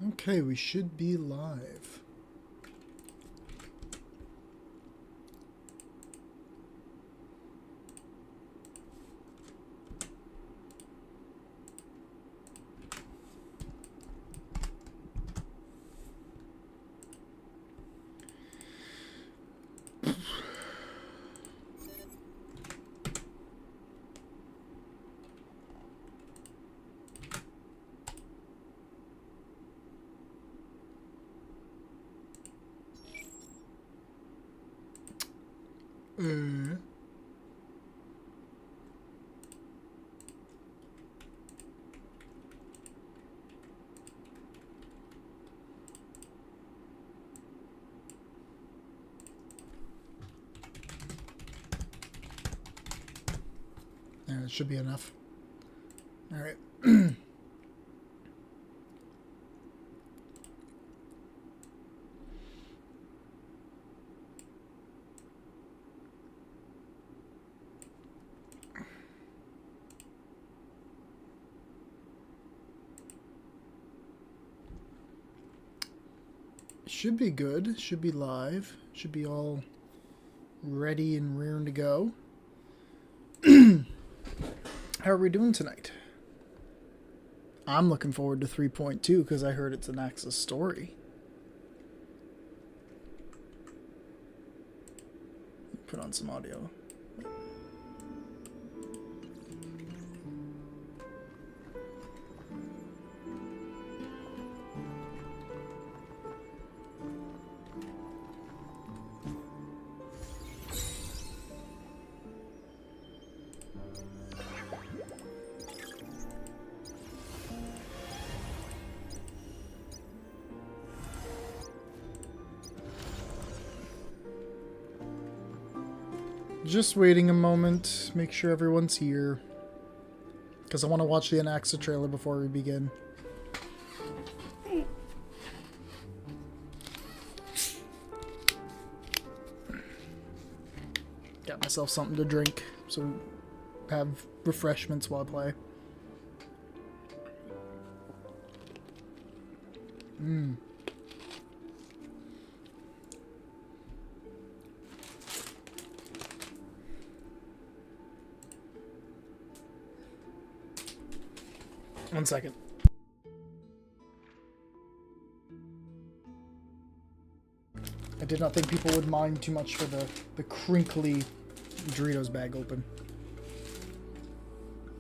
Okay, we should be live. It should be enough. All right. Should be good. Should be live. Should be all ready and rearing to go. How are we doing tonight? I'm looking forward to 3.2 because I heard it's an Anaxagoras story. Put on some audio. Just waiting a moment, make sure everyone's here. Because I want to watch the Anaxa trailer before we begin. Got myself something to drink, so have refreshments while I play. One second. I did not think people would mind too much for the crinkly Doritos bag open.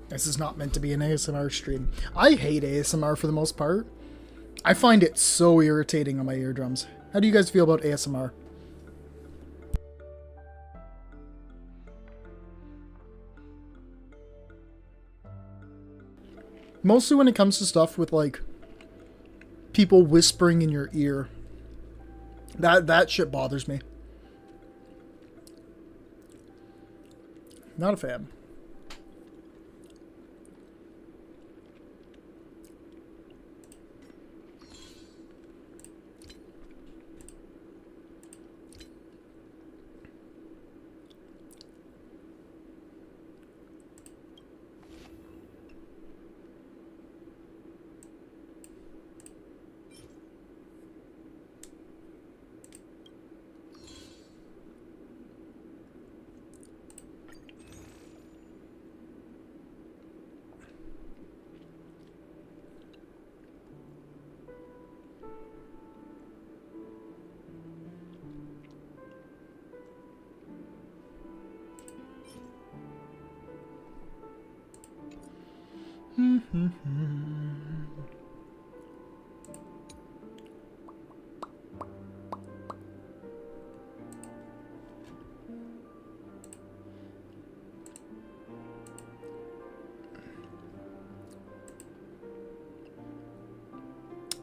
This is not meant to be an ASMR stream. I hate ASMR for the most part. I find it so irritating on my eardrums. How do you guys feel about ASMR? Mostly when it comes to stuff with, like, people whispering in your ear. That shit bothers me. Not a fan.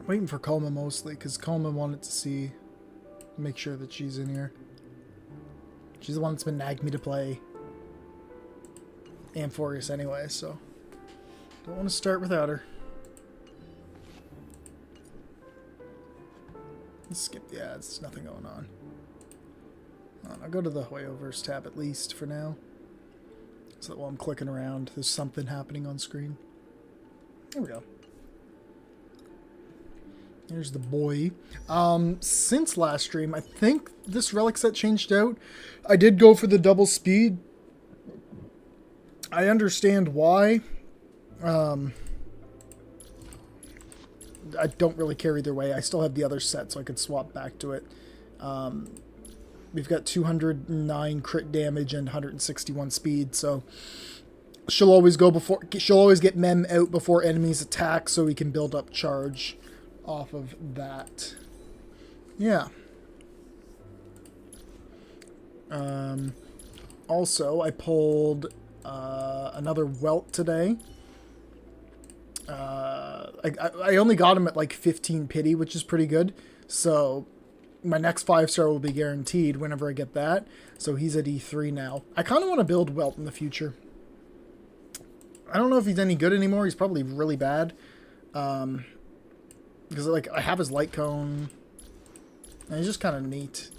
Waiting for Kalma mostly, because Kalma wanted to make sure that she's in here. She's the one that's been nagging me to play Amphoreus anyway, so don't want to start without her. Let's skip the ads, there's nothing going on. I'll go to the Hoyoverse tab at least for now, so that while I'm clicking around, there's something happening on screen. There we go. Here's the boy. Since last stream, I think this relic set changed out. I did go for the double speed. I understand why. I don't really care either way. I still have the other set, so I could swap back to it. We've got 209 crit damage and 161 speed, so she'll always get mem out before enemies attack, so we can build up charge off of that. Yeah. Also, I pulled another welt today. I only got him at like 15 pity, which is pretty good. So my next 5-star will be guaranteed whenever I get that. So he's at E3 now. I kind of want to build welt in the future. I don't know if he's any good anymore. He's probably really bad. Because like I have his light cone. And he's just kind of neat.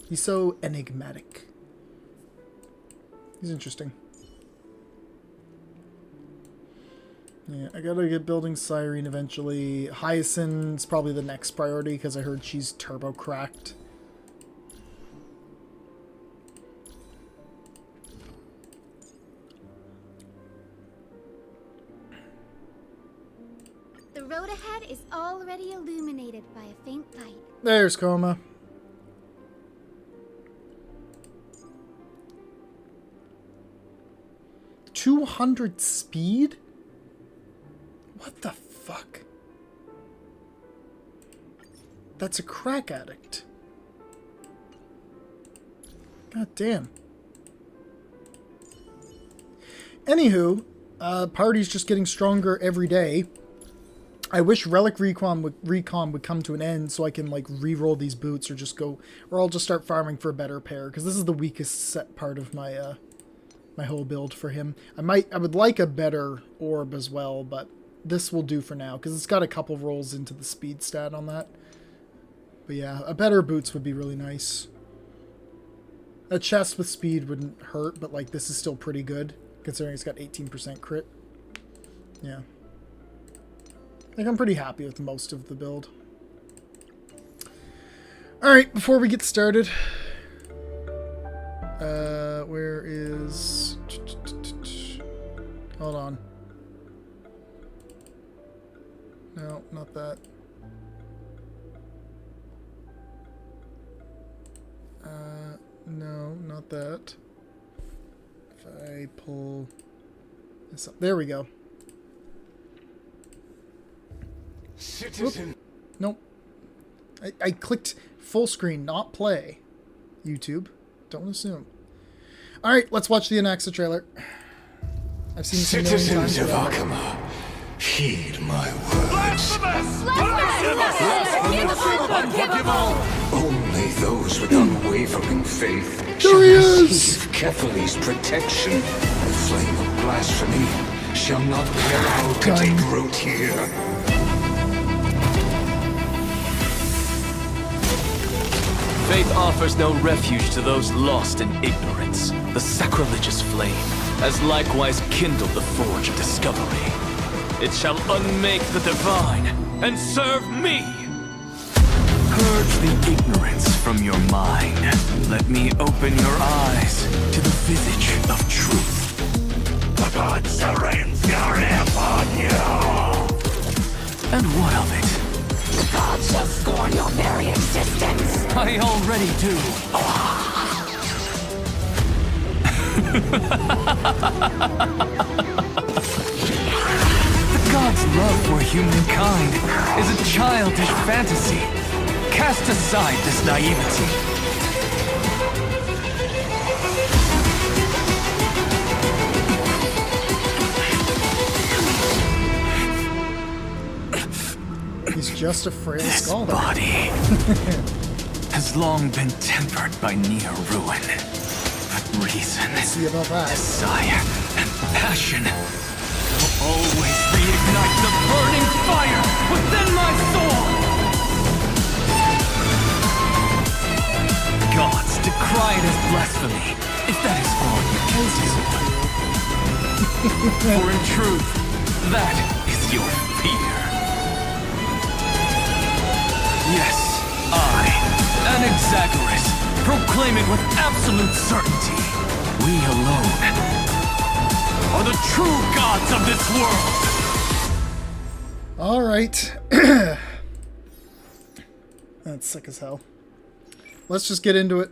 He's so enigmatic. He's interesting. Yeah, I gotta get building Cyrene eventually. Hyacinth's probably the next priority because I heard she's turbo cracked. The road ahead is already illuminated by a faint light. There's Coma. $200 speed? What the fuck? That's a crack addict. God damn. Anywho, party's just getting stronger every day. I wish Relic Recon would come to an end so I can like re-roll these boots or I'll just start farming for a better pair, because this is the weakest set part of my my whole build for him. I would like a better orb as well, but this will do for now, because it's got a couple rolls into the speed stat on that. But yeah, a better boots would be really nice. A chest with speed wouldn't hurt, but like this is still pretty good, considering it's got 18% crit. Yeah. I think I'm pretty happy with most of the build. Alright, before we get started... where is... Hold on. No, not that. No, not that. If I pull this up. There we go. Citizen. Whoop. Nope. I clicked full screen, not play. YouTube. Don't assume. Alright, let's watch the Anaxa trailer. I've seen this a million times. Citizens of Arkema, heed my words. Only those with unwavering faith shall receive Kethely's protection. The flame of blasphemy shall not allow to take root here. Faith offers no refuge to those lost in ignorance. The sacrilegious flame has likewise kindled the forge of discovery. It shall unmake the divine and serve me! Purge the ignorance from your mind. Let me open your eyes to the visage of truth. The god surrenders upon you! And what of it? The gods shall scorn your very existence. I already do. The god's love for humankind is a childish fantasy. Cast aside this naivety. He's just a frail This scholar. body has long been tempered by near ruin. But reason, See about that. desire, and passion will always reignite the burning fire within my soul! Gods decry it as blasphemy, if that is all you can do. For in truth, that is your fear. Yes, I, Anaxagoras, proclaim it with absolute certainty. We alone are the true gods of this world. All right. That's sick as hell. Let's just get into it.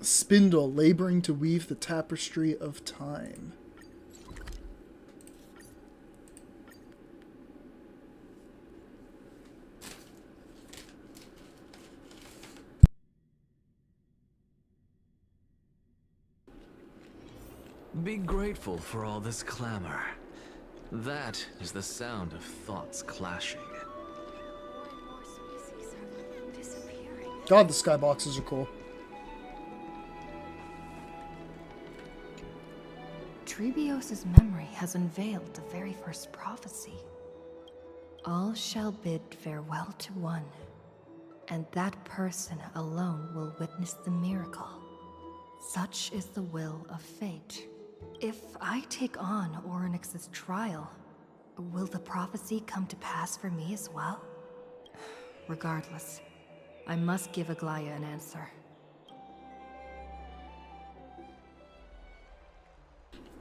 Spindle, laboring to weave the tapestry of time. Be grateful for all this clamor. That is the sound of thoughts clashing. More and more species are disappearing. God, the skyboxes are cool. Trebios's memory has unveiled the very first prophecy. All shall bid farewell to one, and that person alone will witness the miracle. Such is the will of fate. If I take on Oryx's trial, will the prophecy come to pass for me as well? Regardless, I must give Aglaya an answer.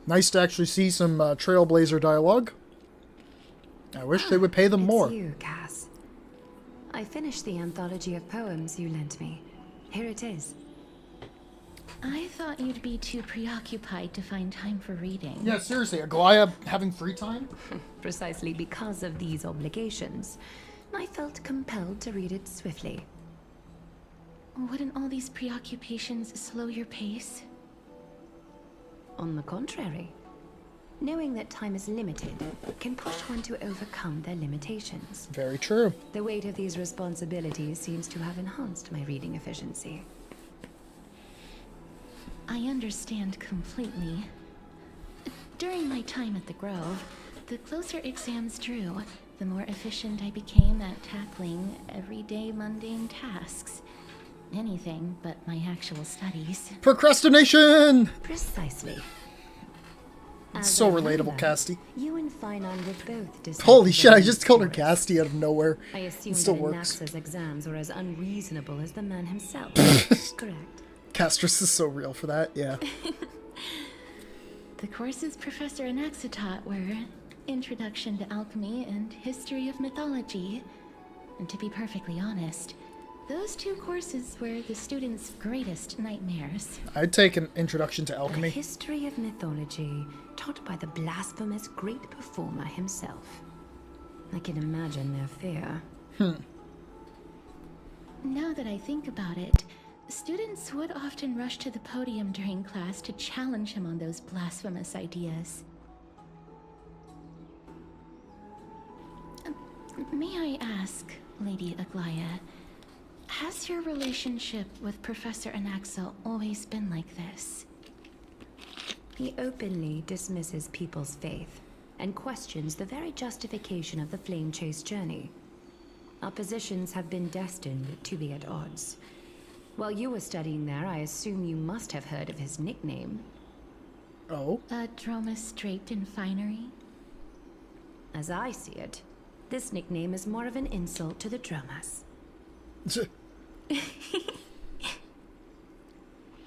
Nice to actually see some Trailblazer dialogue. I wish they would pay them more. It's you, Cass. I finished the anthology of poems you lent me. Here it is. I thought you'd be too preoccupied to find time for reading. Yeah, seriously, Aglaya having free time? Precisely because of these obligations, I felt compelled to read it swiftly. Wouldn't all these preoccupations slow your pace? On the contrary, knowing that time is limited can push one to overcome their limitations. Very true. The weight of these responsibilities seems to have enhanced my reading efficiency. I understand completely. During my time at the Grove, the closer exams drew, the more efficient I became at tackling everyday mundane tasks. Anything but my actual studies. Procrastination! Precisely. It's As so I relatable, remember, Casty. You and Finon were both decided Holy to shit, I learn just called her spirits. Casty out of nowhere. I It assume still that works. Anaxa's exams were as unreasonable as the man himself. Correct. Castris is so real for that, yeah. The courses Professor Anaxa taught were Introduction to Alchemy and History of Mythology. And to be perfectly honest, those two courses were the students' greatest nightmares. I'd take an introduction to A alchemy. history of mythology taught by the blasphemous great performer himself. I can imagine their fear. Now that I think about it, students would often rush to the podium during class to challenge him on those blasphemous ideas. May I ask, Lady Aglaya, has your relationship with Professor Anaxa always been like this? He openly dismisses people's faith and questions the very justification of the Flame Chase journey. Our positions have been destined to be at odds. While you were studying there, I assume you must have heard of his nickname. Oh? A Dromus draped in finery? As I see it, this nickname is more of an insult to the Dromas.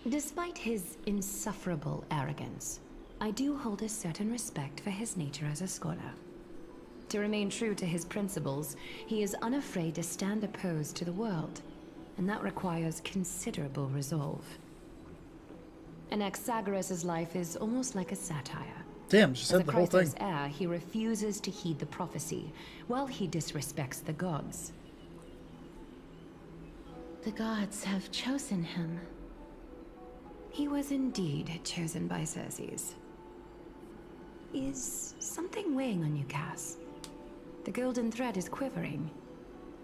Despite his insufferable arrogance, I do hold a certain respect for his nature as a scholar. To remain true to his principles, he is unafraid to stand opposed to the world, and that requires considerable resolve. Anaxagoras' life is almost like a satire. Damn, she As a said the whole thing. Chrysos heir, he refuses to heed the prophecy, while he disrespects the gods. The gods have chosen him. He was indeed chosen by Circes. Is something weighing on you, Cass? The golden thread is quivering.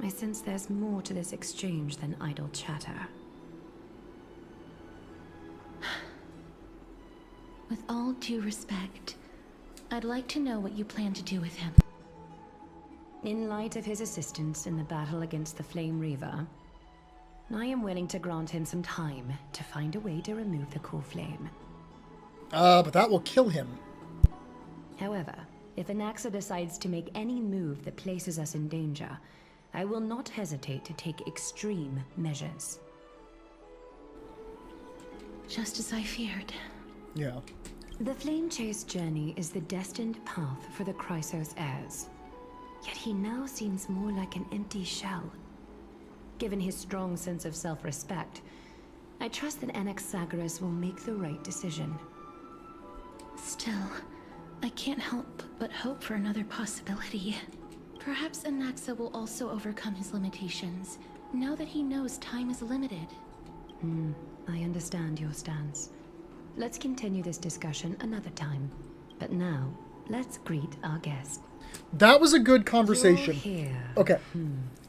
I sense there's more to this exchange than idle chatter. With all due respect, I'd like to know what you plan to do with him. In light of his assistance in the battle against the Flame Reaver, I am willing to grant him some time to find a way to remove the core flame. But that will kill him. However, if Anaxa decides to make any move that places us in danger, I will not hesitate to take extreme measures. Just as I feared. Yeah. The Flame Chase journey is the destined path for the Chrysos heirs. Yet he now seems more like an empty shell. Given his strong sense of self-respect, I trust that Anaxagoras will make the right decision. Still, I can't help but hope for another possibility. Perhaps Anaxa will also overcome his limitations, now that he knows time is limited. I understand your stance. Let's continue this discussion another time. But now, let's greet our guest. That was a good conversation. You're here. Okay.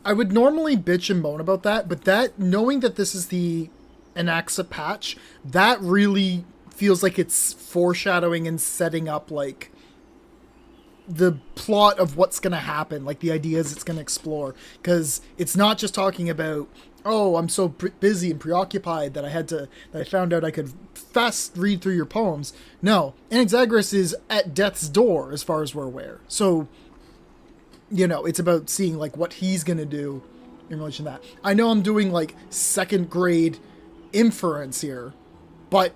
I would normally bitch and moan about that, but that, knowing that this is the Anaxa patch, that really feels like it's foreshadowing and setting up, like, the plot of what's going to happen, like the ideas it's going to explore. Because it's not just talking about, oh, I'm so busy and preoccupied that I found out I could fast read through your poems. No, Anaxagoras is at death's door, as far as we're aware. So, you know, it's about seeing, like, what he's going to do in relation to that. I know I'm doing, like, second grade inference here, but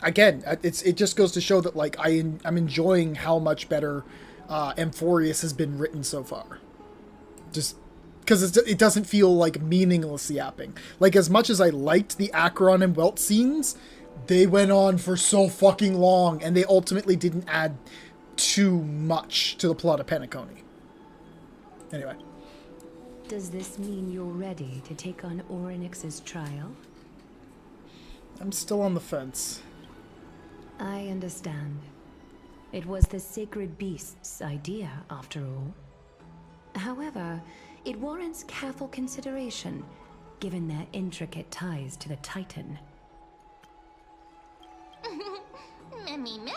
again, it just goes to show that, like, I'm enjoying how much better Amphorius has been written so far. Just because it doesn't feel like meaningless yapping. Like, as much as I liked the Acheron and Welt scenes, they went on for so fucking long, and they ultimately didn't add too much to the plot of Penacony. Anyway. Does this mean you're ready to take on Orynyx's trial? I'm still on the fence. I understand. It was the sacred beast's idea, after all. However, it warrants careful consideration, given their intricate ties to the Titan. Memmy mem,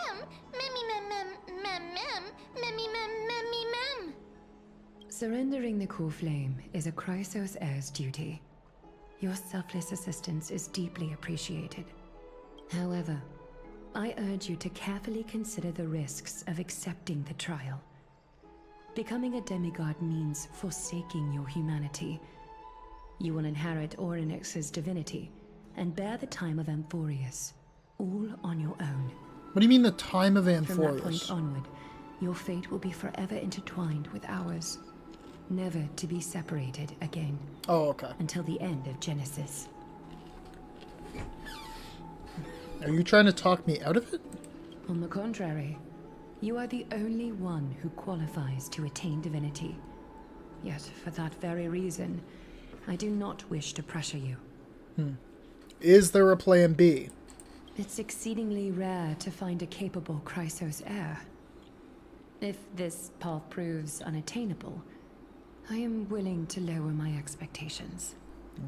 memmy mem mem mem mem, memmy mem memmy mem. Surrendering the core flame is a Chrysos heir's duty. Your selfless assistance is deeply appreciated. However, I urge you to carefully consider the risks of accepting the trial. Becoming a demigod means forsaking your humanity. You will inherit Orynyx's divinity and bear the time of Amphorius, all on your own. What do you mean the time of From that Amphorius? point onward, your fate will be forever intertwined with ours, never to be separated again. Oh, okay. Until the end of Genesis. Are you trying to talk me out of it? On the contrary, you are the only one who qualifies to attain divinity. Yet, for that very reason, I do not wish to pressure you. Is there a plan B? It's exceedingly rare to find a capable Chrysos heir. If this path proves unattainable, I am willing to lower my expectations.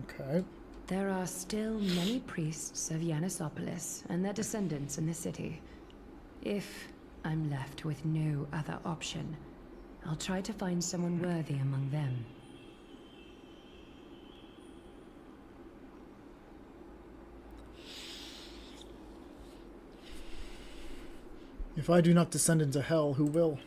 Okay. There are still many priests of Yanisopolis and their descendants in the city. If I'm left with no other option, I'll try to find someone worthy among them. If I do not descend into hell, who will?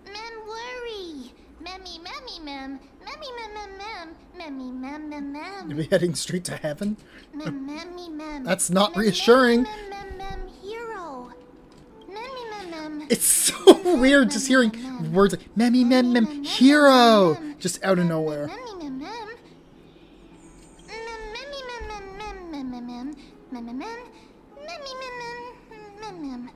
Mem worry. Memmy memmy mem, memmy mem mem mem, memmy mem mem mem. You'll be heading straight to heaven? Mem memmy mem. That's not Mem, reassuring. Mem mem mem hero. Memmy mem mem. It's so weird just hearing words like Memmy Mem Mem Hero just out of nowhere. Memmy mem mem. Memmy mem mem mem mem mem mem mem mem mem. Memmy mem mem mem mem.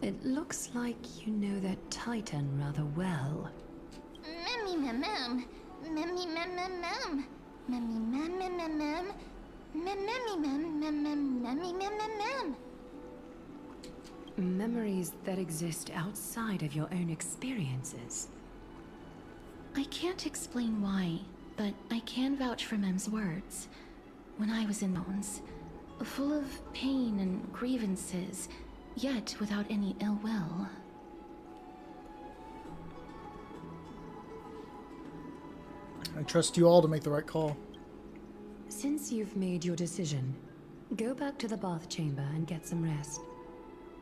It looks like you know that Titan rather well. Memmy mem mem. Memmy mem mem mem. Memmy mem mem mem mem. Memmy mem mem mem memmy mem mem mem. Memories that exist outside of your own experiences. I can't explain why, but I can vouch for Mem's words. When I was in Moans, full of pain and grievances, yet without any ill will. I trust you all to make the right call. Since you've made your decision, Go back to the bath chamber and get some rest.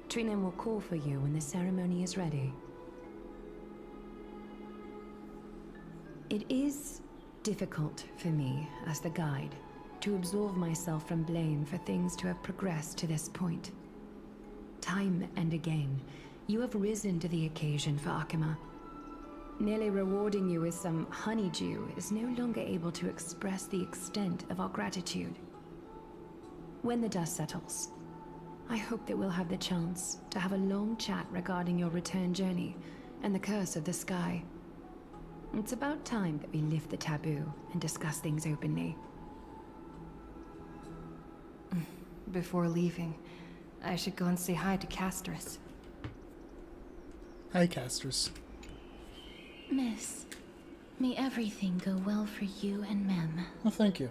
Trinen will call for you when the ceremony is ready. It is difficult for me, as the guide, to absolve myself from blame for things to have progressed to this point. Time and again, you have risen to the occasion for Akima. Nearly rewarding you with some honeydew is no longer able to express the extent of our gratitude. When the dust settles, I hope that we'll have the chance to have a long chat regarding your return journey and the curse of the sky. It's about time that we lift the taboo and discuss things openly. Before leaving, I should go and say hi to Castris. Hi, Castris. Miss, may everything go well for you and Mem. Well, thank you.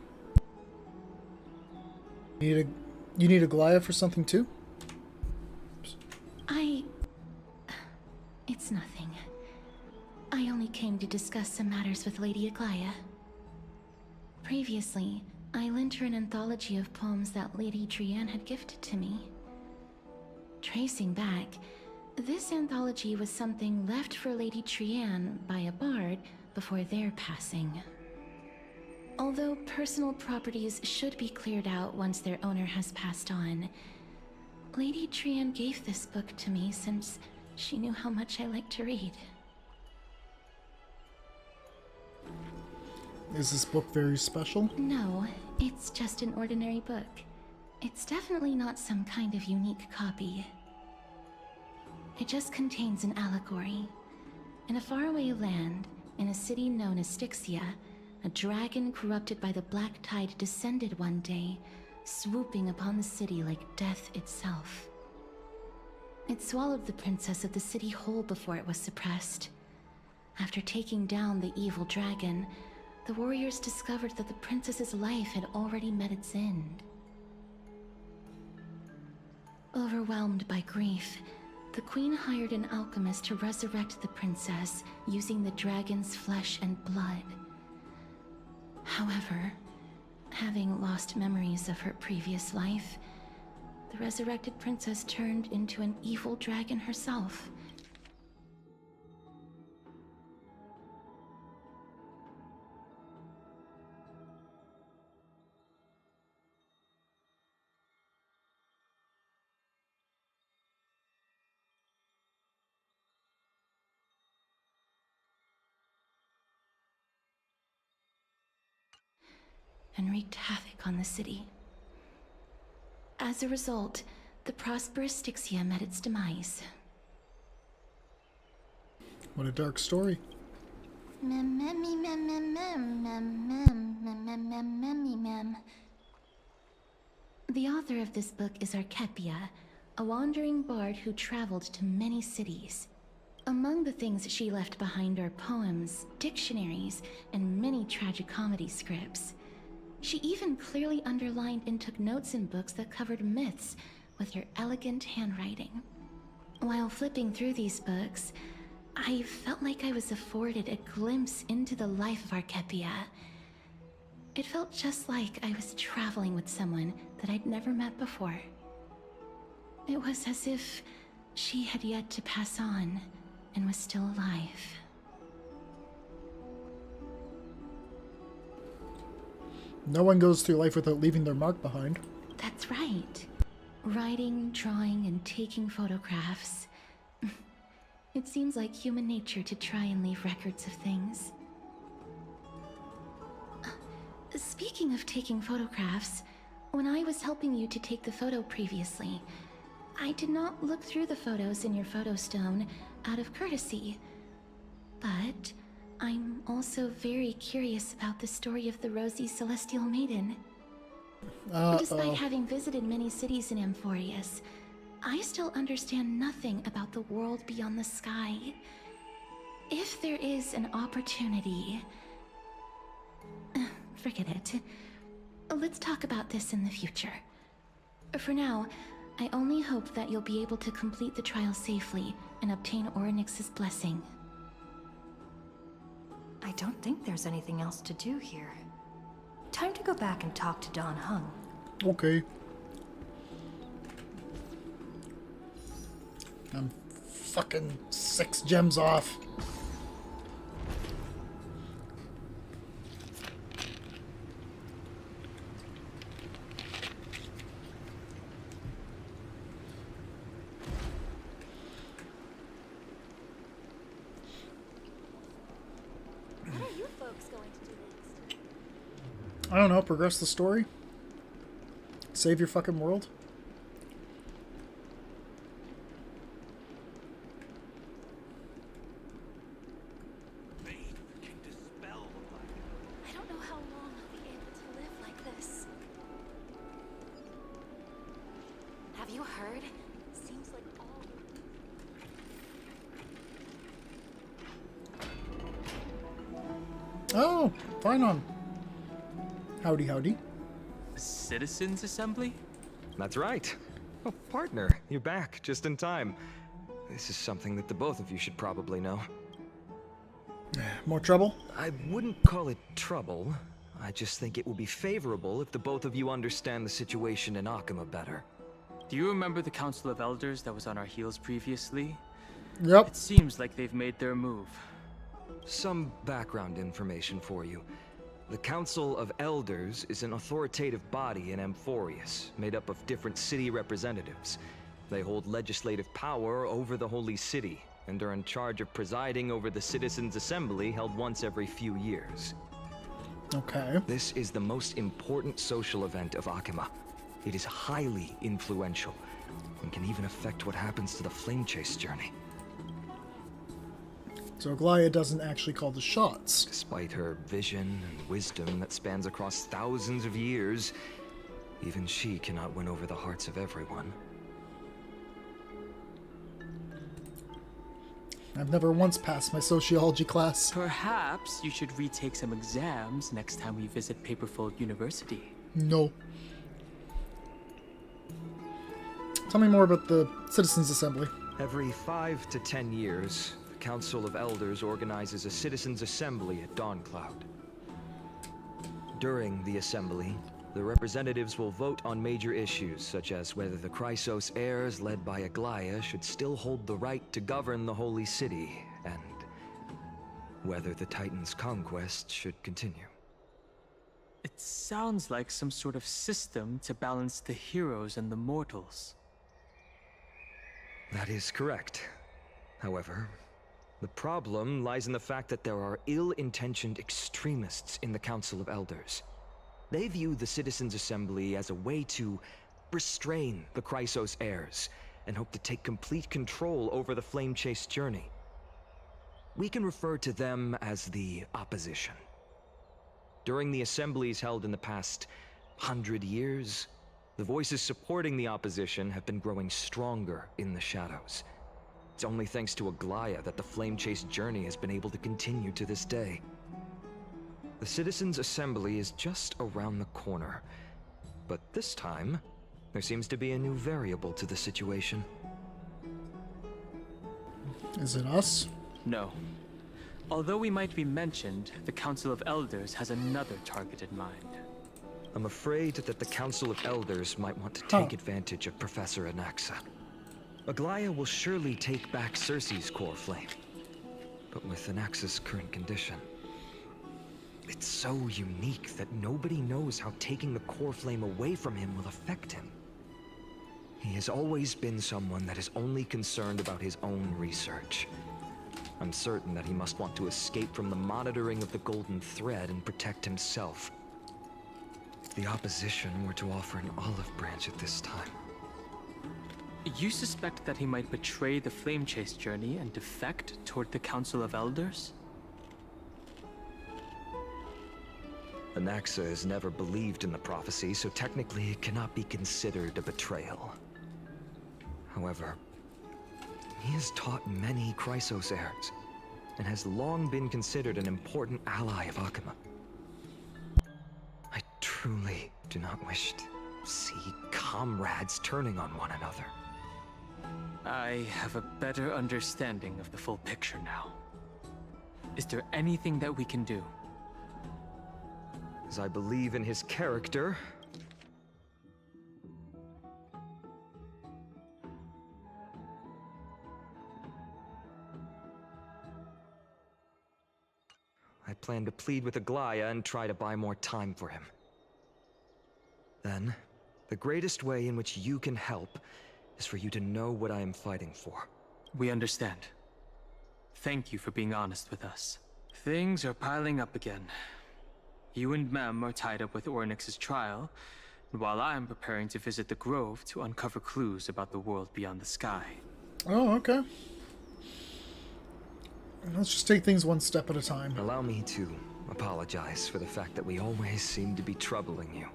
You need a Goliath for something too? It's nothing. I only came to discuss some matters with Lady Aglaya. Previously, I lent her an anthology of poems that Lady Tyrant had gifted to me. Tracing back, this anthology was something left for Lady Tyrant by a bard before their passing. Although personal properties should be cleared out once their owner has passed on, Lady Tyrant gave this book to me since she knew how much I like to read. Is this book very special? No, it's just an ordinary book. It's definitely not some kind of unique copy. It just contains an allegory. In a faraway land, in a city known as Styxia, a dragon corrupted by the black tide descended one day, swooping upon the city like death itself. It swallowed the princess of the city whole before it was suppressed. After taking down the evil dragon, the warriors discovered that the princess's life had already met its end. Overwhelmed by grief, the queen hired an alchemist to resurrect the princess using the dragon's flesh and blood. However, having lost memories of her previous life, the resurrected princess turned into an evil dragon herself. And wreaked havoc on the city. As a result, the prosperous Styxia met its demise. What a dark story. The author of this book is Archepia, a wandering bard who traveled to many cities. Among the things she left behind are poems, dictionaries, and many tragicomedy scripts. She even clearly underlined and took notes in books that covered myths with her elegant handwriting. While flipping through these books, I felt like I was afforded a glimpse into the life of Archepia. It felt just like I was traveling with someone that I'd never met before. It was as if she had yet to pass on and was still alive. No one goes through life without leaving their mark behind. That's right. Writing, drawing, and taking photographs. It seems like human nature to try and leave records of things. Speaking of taking photographs, when I was helping you to take the photo previously, I did not look through the photos in your photo stone out of courtesy. But I'm also very curious about the story of the Rosy Celestial Maiden. Despite having visited many cities in Amphorius, I still understand nothing about the world beyond the sky. If there is an opportunity... forget it. Let's talk about this in the future. For now, I only hope that you'll be able to complete the trial safely and obtain Orynyx's blessing. I don't think there's anything else to do here. Time to go back and talk to Don Hung. Okay. I'm fucking 6 gems off. What are you folks going to do next? I don't know, progress the story? Save your fucking world? I don't know how long I'll be able to live like this. Have you heard? Seems like all... Oh, fine on. Howdy, howdy. Citizens Assembly? That's right. Oh, partner, you're back just in time. This is something that the both of you should probably know. More trouble? I wouldn't call it trouble. I just think it will be favorable if the both of you understand the situation in Akima better. Do you remember the Council of Elders that was on our heels previously? Yep. It seems like they've made their move. Some background information for you. The Council of Elders is an authoritative body in Amphorius, made up of different city representatives. They hold legislative power over the Holy City, and are in charge of presiding over the Citizens' Assembly held once every few years. Okay. This is the most important social event of Akima. It is highly influential, and can even affect what happens to the Flame Chase journey. So Aglaia doesn't actually call the shots. Despite her vision and wisdom that spans across thousands of years, even she cannot win over the hearts of everyone. I've never once passed my sociology class. Perhaps you should retake some exams next time we visit Paperfold University. No. Tell me more about the Citizens Assembly. Every 5 to 10 years, the Council of Elders organizes a Citizens' Assembly at Dawncloud. During the assembly, the representatives will vote on major issues, such as whether the Chrysos heirs led by Aglaia should still hold the right to govern the Holy City, and whether the Titan's conquest should continue. It sounds like some sort of system to balance the heroes and the mortals. That is correct. However, the problem lies in the fact that there are ill-intentioned extremists in the Council of Elders. They view the Citizens' Assembly as a way to restrain the Chrysos heirs, and hope to take complete control over the Flame Chase journey. We can refer to them as the Opposition. During the assemblies held in the past 100 years, the voices supporting the Opposition have been growing stronger in the shadows. It's only thanks to Aglaia that the Flame Chase journey has been able to continue to this day. The Citizens' Assembly is just around the corner, but this time, there seems to be a new variable to the situation. Is it us? No. Although we might be mentioned, the Council of Elders has another target in mind. I'm afraid that the Council of Elders might want to take advantage of Professor Anaxa. Aglaia will surely take back Circe's core flame, but with Anaxa's current condition, it's so unique that nobody knows how taking the core flame away from him will affect him. He has always been someone that is only concerned about his own research. I'm certain that he must want to escape from the monitoring of the Golden Thread and protect himself. If the Opposition were to offer an olive branch at this time... You suspect that he might betray the Flame Chase journey and defect toward the Council of Elders? Anaxa has never believed in the prophecy, so technically it cannot be considered a betrayal. However, he has taught many Chrysos heirs, and has long been considered an important ally of Akima. I truly do not wish to see comrades turning on one another. I have a better understanding of the full picture now. Is there anything that we can do? As I believe in his character, I plan to plead with Aglaya and try to buy more time for him. Then, the greatest way in which you can help is for you to know what I am fighting for. We understand. Thank you for being honest with us. Things are piling up again. You and Mem are tied up with Oryx's trial, while I'm preparing to visit the Grove to uncover clues about the world beyond the sky. Oh, okay. Let's just take things one step at a time. Allow me to apologize for the fact that we always seem to be troubling you.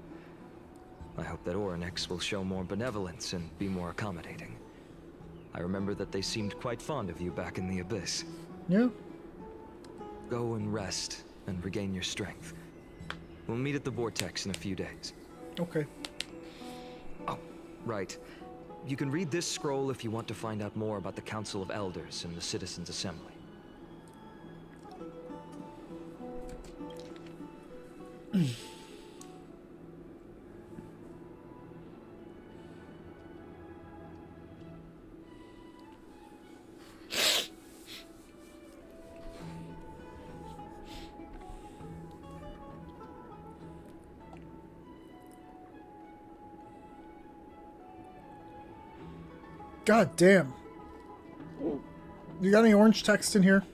I hope that Oryx will show more benevolence and be more accommodating. I remember that they seemed quite fond of you back in the Abyss. Yeah. Go and rest and regain your strength. We'll meet at the Vortex in a few days. Okay. Oh, right. You can read this scroll if you want to find out more about the Council of Elders and the Citizens' Assembly. God damn. You got any orange text in here?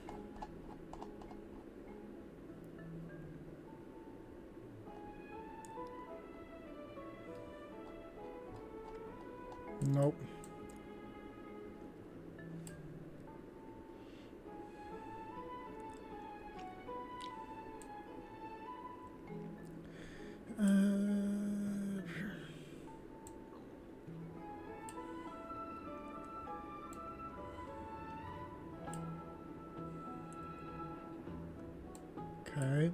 Nope. Okay.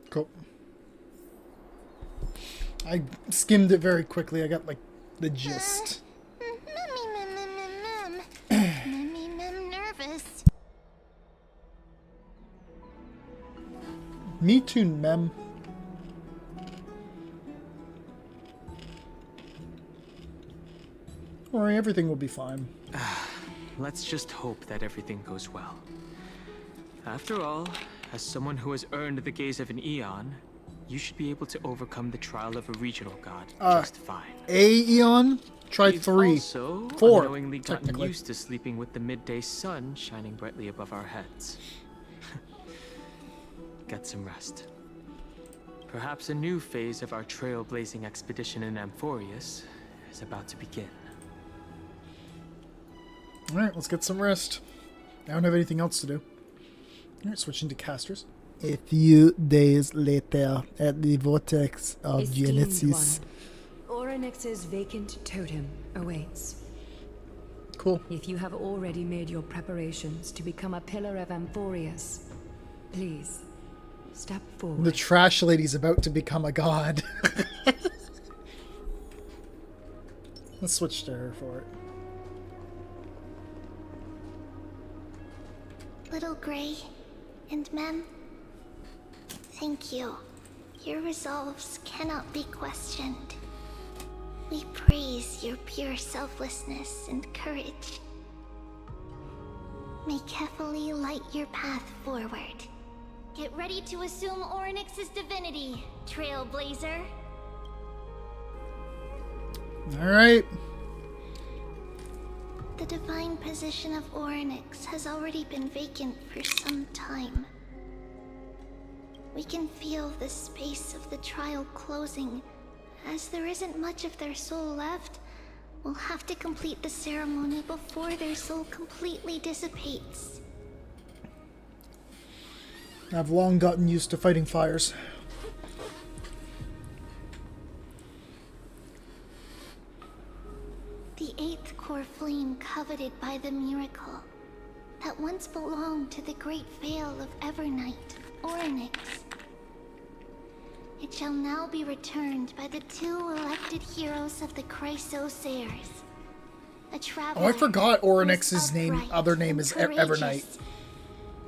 Cool. I skimmed it very quickly. I got like the gist. Mem nervous. Me too, Mem. Don't worry, everything will be fine. Let's just hope that everything goes well. After all, as someone who has earned the gaze of an Eon, you should be able to overcome the trial of a regional god just fine. Aeon? Try We've 3. also 4, unknowingly gotten technically. used to sleeping with the midday sun shining brightly above our heads. Get some rest. Perhaps a new phase of our trailblazing expedition in Amphorius is about to begin. Alright, let's get some rest. I don't have anything else to do. Alright, switching to casters. A few days later, at the vortex of Esteemed Genesis. one, Oryx's vacant totem awaits. Cool. If you have already made your preparations to become a pillar of Amphorius, please, step forward. The trash lady's about to become a god. Let's switch to her for it. Little Gray and Mem, thank you. Your resolves cannot be questioned. We praise your pure selflessness and courage. May Kefali light your path forward. Get ready to assume Oryx's divinity, Trailblazer. Alright. The divine position of Oryx has already been vacant for some time. We can feel the space of the trial closing, as there isn't much of their soul left, will have to complete the ceremony before their soul completely dissipates. I've long gotten used to fighting fires. The eighth core flame coveted by the miracle that once belonged to the great veil of Evernight, Orynyx. It shall now be returned by the 2 elected heroes of the Chrysosairs. A traveler Oh, I forgot Orynyx's who's name. upright Other name and is courageous, Evernight.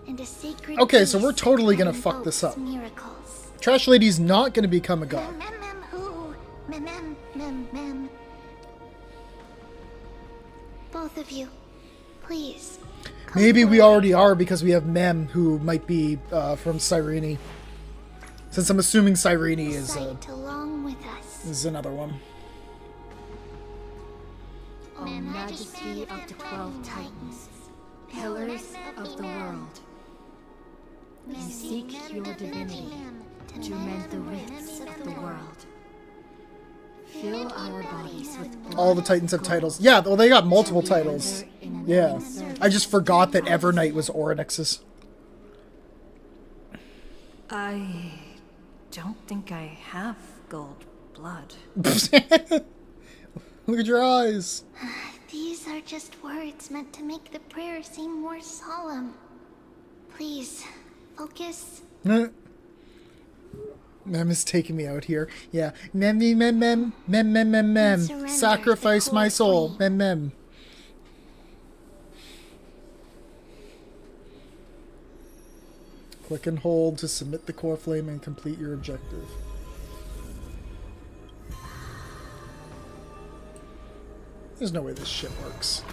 and a sacred Okay, so we're beast totally that gonna fuck this invokes up. Miracles. Trash Lady's not gonna become a god. Mem mem who? Mem mem mem mem. Both of you, please. come Maybe we forward. already are because we have Mem, who might be from Cyrene. Since I'm assuming Cyrene Recite along with us. is another one. O Majesty of the 12 Titans, Pillars of the world, we seek your divinity to mend the rifts of the world. Fill our bodies with blood. All the Titans have titles. Yeah, well, they got multiple titles. Yeah. I just forgot that Evernight was Orynyx's. I don't think I have gold blood. Look at your eyes. These are just words meant to make the prayer seem more solemn. Please, focus. Mem is taking me out here. Yeah. Mem, mem, mem, mem, mem, mem, mem, mem. Surrender Sacrifice the my core soul. flame. Mem, mem. Click and hold to submit the core flame and complete your objective. There's no way this shit works.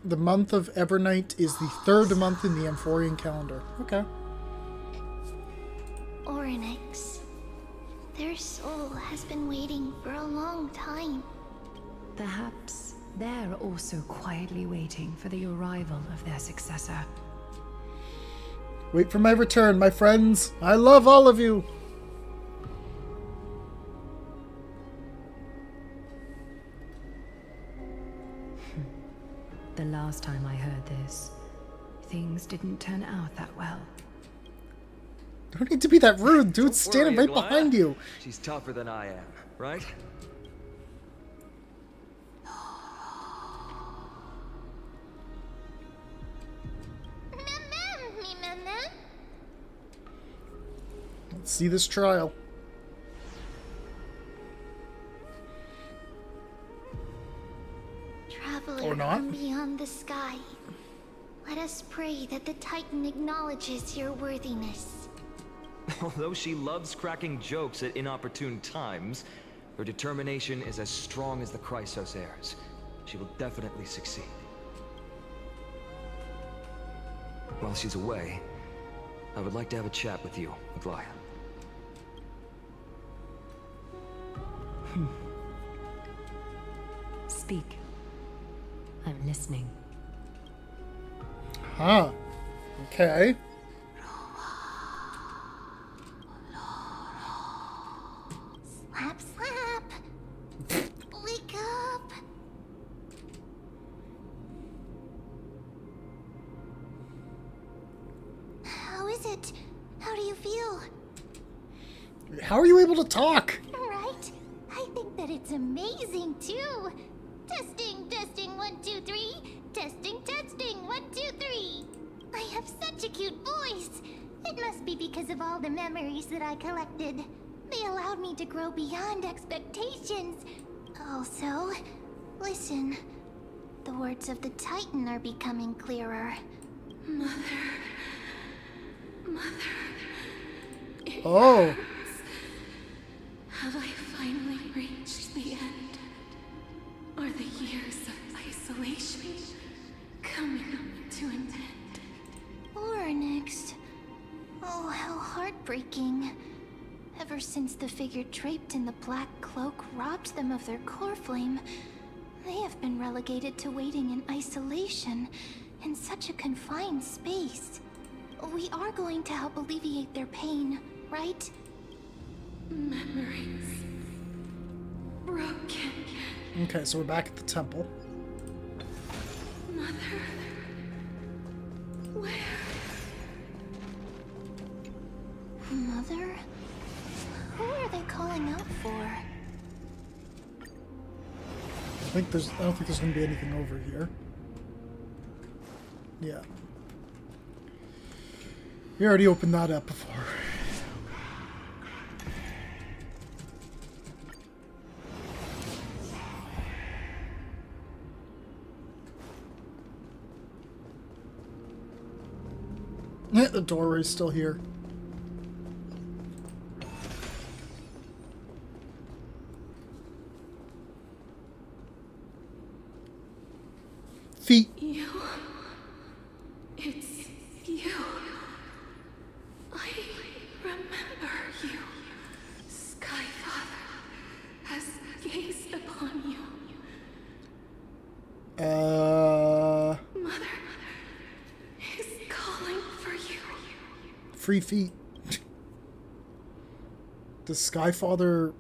The month of Evernight is the 3rd month in the Amphorian calendar. Okay. Orynyx. Their soul has been waiting for a long time. Perhaps they're also quietly waiting for the arrival of their successor. Wait for my return, my friends. I love all of you. The last time I heard this, things didn't turn out that well. Don't need to be that rude, dude. Don't Standing worry, right Aglaya. behind you. She's tougher than I am, right? Mem mem, me mem mem. Let's see this trial. Traveler Or not. from beyond the sky. Let us pray that the Titan acknowledges your worthiness. Although she loves cracking jokes at inopportune times, her determination is as strong as the Chrysosairs. She will definitely succeed. While she's away, I would like to have a chat with you, Aglaya. Speak. I'm listening. Huh. Okay. Slap, slap. Wake up. How is it? How do you feel? How are you able to talk? Right? I think that it's amazing too. Testing, testing, 1, 2, 3. Testing, testing, 1, 2, 3. I have such a cute voice. It must be because of all the memories that I collected. They allowed me to grow beyond expectations. Also, listen. The words of the Titan are becoming clearer. Oh. Have I finally reached the end? Are the years of isolation coming to an end? Or next. Oh, how heartbreaking. Ever since the figure draped in the black cloak robbed them of their core flame, they have been relegated to waiting in isolation in such a confined space. We are going to help alleviate their pain, right? Memories broken. Okay, so we're back at the temple. Mother, where? Mother? Who are they calling out for? I don't think there's gonna be anything over here. Yeah. We already opened that up before. The doorway's still here. Feet. You. It's you. I remember you. Skyfather has gazed upon you. Mother is calling for you. Free feet. Does Skyfather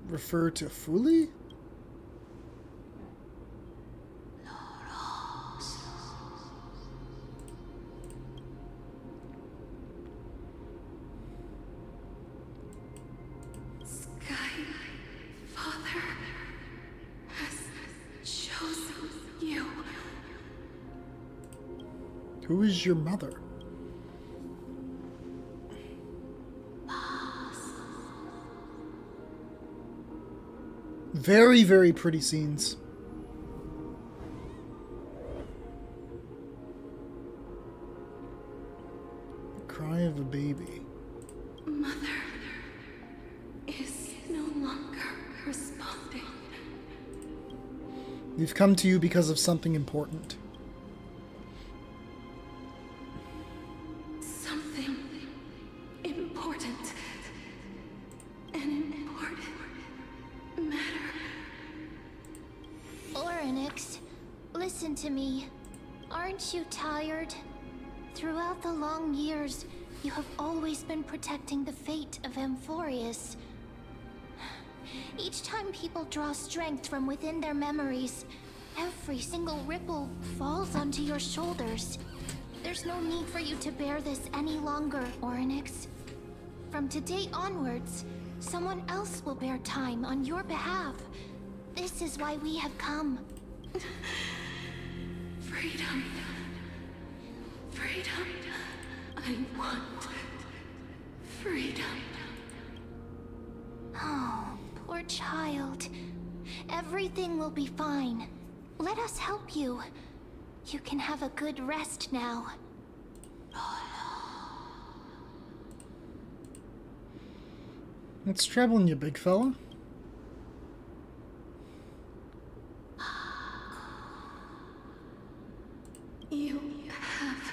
refer to Fuli? Skyfather has chosen you. Who is your mother? Very, very pretty scenes. The cry of a baby. Mother is no longer responding. We've come to you because of something important. Something important. An important matter. Oryx, listen to me. Aren't you tired? Throughout the long years, you have always been protecting the fate of Amphorius. Each time people draw strength from within their memories, every single ripple falls onto your shoulders. There's no need for you to bear this any longer, Oryx. From today onwards, someone else will bear time on your behalf. This is why we have come. Freedom. Freedom. I want freedom. Oh, poor child. Everything will be fine. Let us help you. You can have a good rest now. What's troubling you, big fella? You have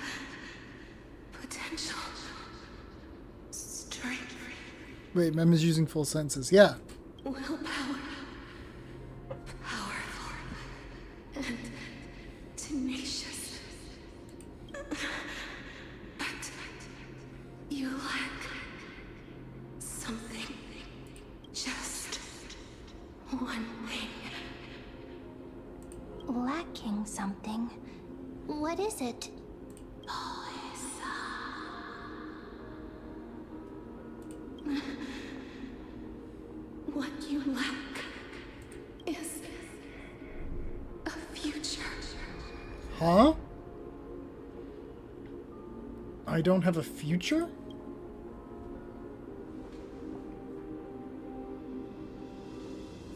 potential. Strength. Wait, Mem is using full senses. Yeah. Willpower. Powerful. And tenacious. But you lack something. Just one thing. Lacking something. What is it? What you lack is a future. Huh? I don't have a future?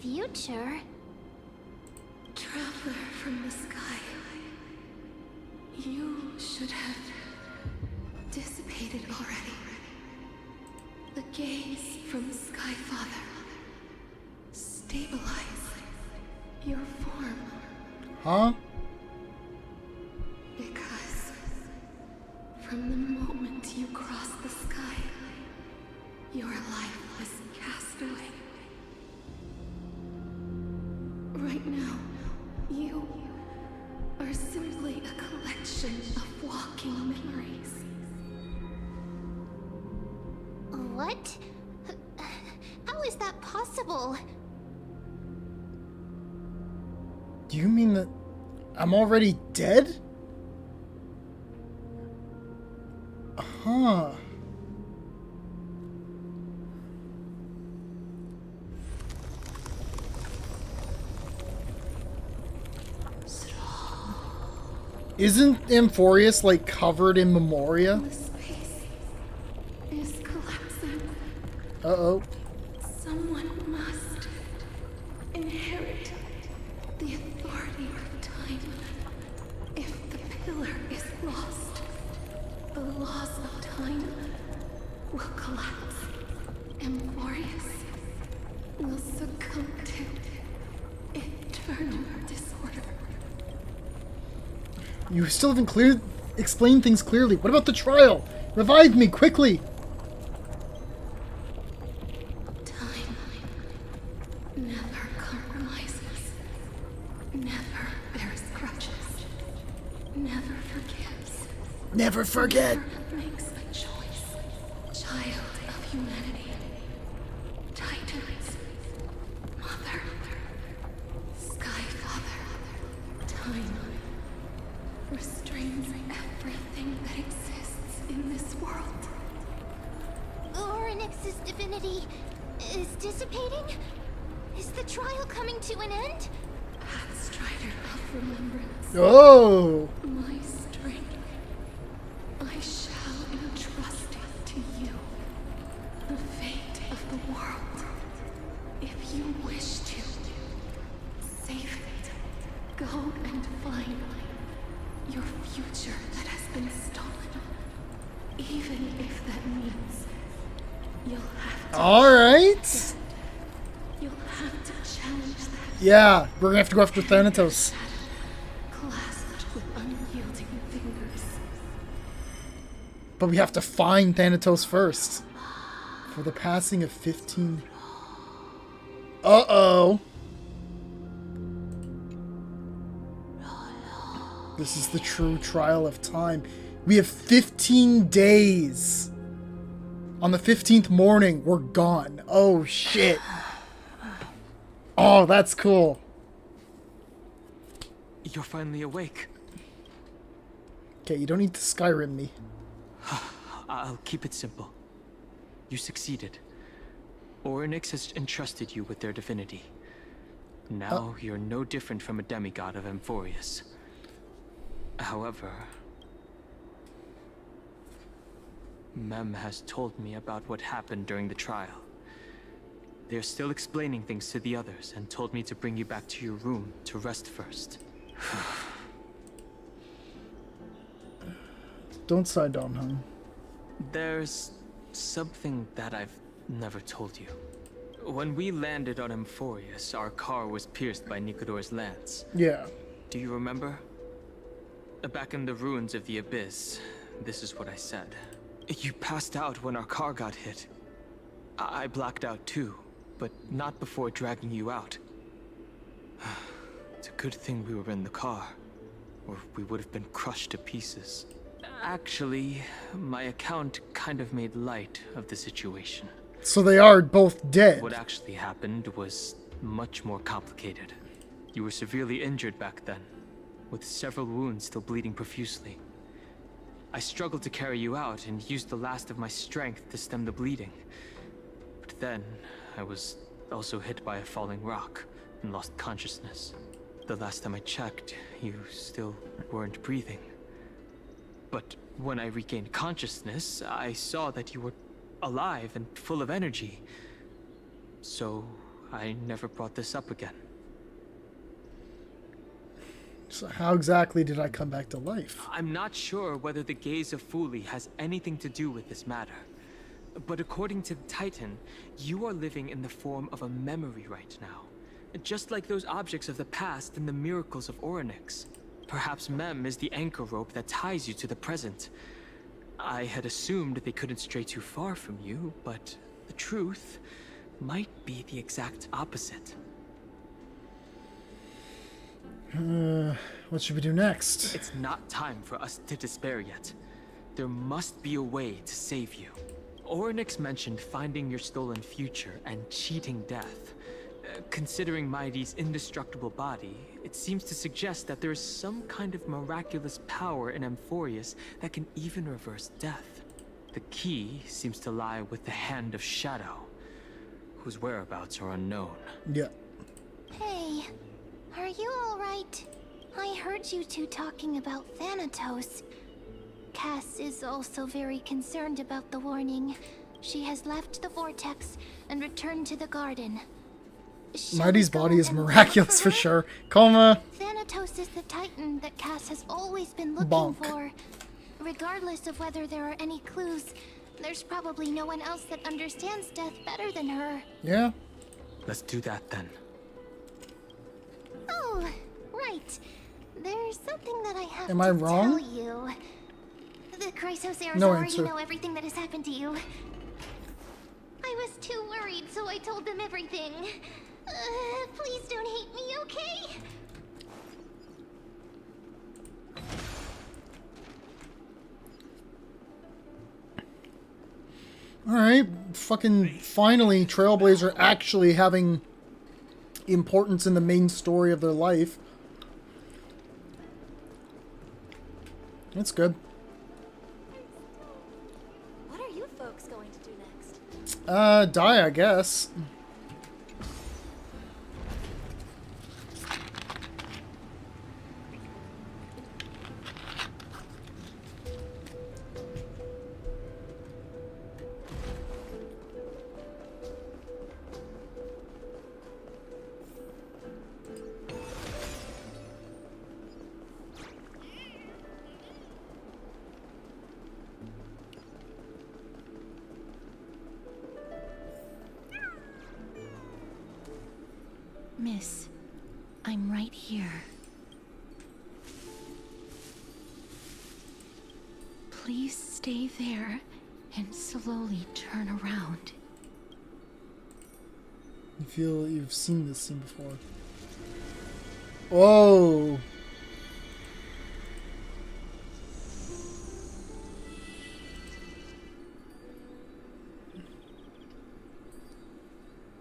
Future? Traveler from the sky. You should have dissipated already. The gaze from Skyfather. Stabilize your form. Huh? Because from the moment you cross the sky, Your lifeless castaway. Right now, you are simply a collection of walking memories. What? How is that possible? Do you mean that I'm already dead? Huh. Isn't Amphorius like covered in memoria? The space is collapsing. Uh-oh. Someone must inherit the authority of time. If the pillar is lost, the laws of time will collapse. Amphorius will succumb to eternal disorder. You still haven't explained things clearly. What about the trial? Revive me, quickly! Time never compromises, never bears grudges, never forgives, Never forget! never makes a choice. Child of humanity, Titans, Mother, Sky Father, Time restrains everything that exists in this world. Orynyx's divinity is dissipating? Is the trial coming to an end? Pathstrider of remembrance. Oh! My strength, I shall entrust it to you. The fate of the world. If you wish to save it, go and find your future that has been stolen. Even if that means you'll have to. Alright! You'll have to challenge that. Yeah, we're gonna have to go after Thanatos. Clasped with unyielding fingers. But we have to find Thanatos first. For the passing of 15. Uh-oh. This is the true trial of time. We have 15 days. On the 15th morning, we're gone. Oh, shit. Oh, that's cool. You're finally awake. Okay, you don't need to Skyrim me. I'll keep it simple. You succeeded. Orynyx has entrusted you with their divinity. Now you're no different from a demigod of Amphorius. However, Mem has told me about what happened during the trial. They're still explaining things to the others and told me to bring you back to your room to rest first. Don't side down, hon. There's something that I've never told you. When we landed on Amphorius, our car was pierced by Nicodor's lance. Yeah. Do you remember? Back in the ruins of the Abyss, this is what I said. You passed out when our car got hit. I blacked out too, but not before dragging you out. It's a good thing we were in the car, or we would have been crushed to pieces. Actually, my account kind of made light of the situation. So they are both dead. What actually happened was much more complicated. You were severely injured back then, with several wounds still bleeding profusely. I struggled to carry you out and used the last of my strength to stem the bleeding. But then, I was also hit by a falling rock and lost consciousness. The last time I checked, you still weren't breathing. But when I regained consciousness, I saw that you were alive and full of energy. So, I never brought this up again. So how exactly did I come back to life? I'm not sure whether the gaze of Fuli has anything to do with this matter. But according to the Titan, you are living in the form of a memory right now. Just like those objects of the past and the miracles of Orynyx. Perhaps Mem is the anchor rope that ties you to the present. I had assumed they couldn't stray too far from you, but The truth might be the exact opposite. What should we do next? It's not time for us to despair yet. There must be a way to save you. Ornyx mentioned finding your stolen future and cheating death. Considering Mighty's indestructible body, it seems to suggest that there is some kind of miraculous power in Amphorius that can even reverse death. The key seems to lie with the Hand of Shadow, whose whereabouts are unknown. Yeah. Hey, are you alright? I heard you two talking about Thanatos. Cass is also very concerned about the warning. She has left the vortex and returned to the garden. Mighty's body is miraculous for sure. Coma. Thanatos is the Titan that Cass has always been looking Bonk. for. Regardless of whether there are any clues, there's probably no one else that understands death better than her. Yeah. Let's do that then. Oh, right. There's something that I have Am to I wrong? tell you. The Chrysosaurs No already answer. know everything that has happened to you. I was too worried, so I told them everything. Please don't hate me, okay? Alright, fucking finally Trailblazer actually having importance in the main story of their life. That's good. What are you folks going to do next? Die, I guess. Miss, I'm right here. Please stay there and slowly turn around. You feel you've seen this scene before. Whoa!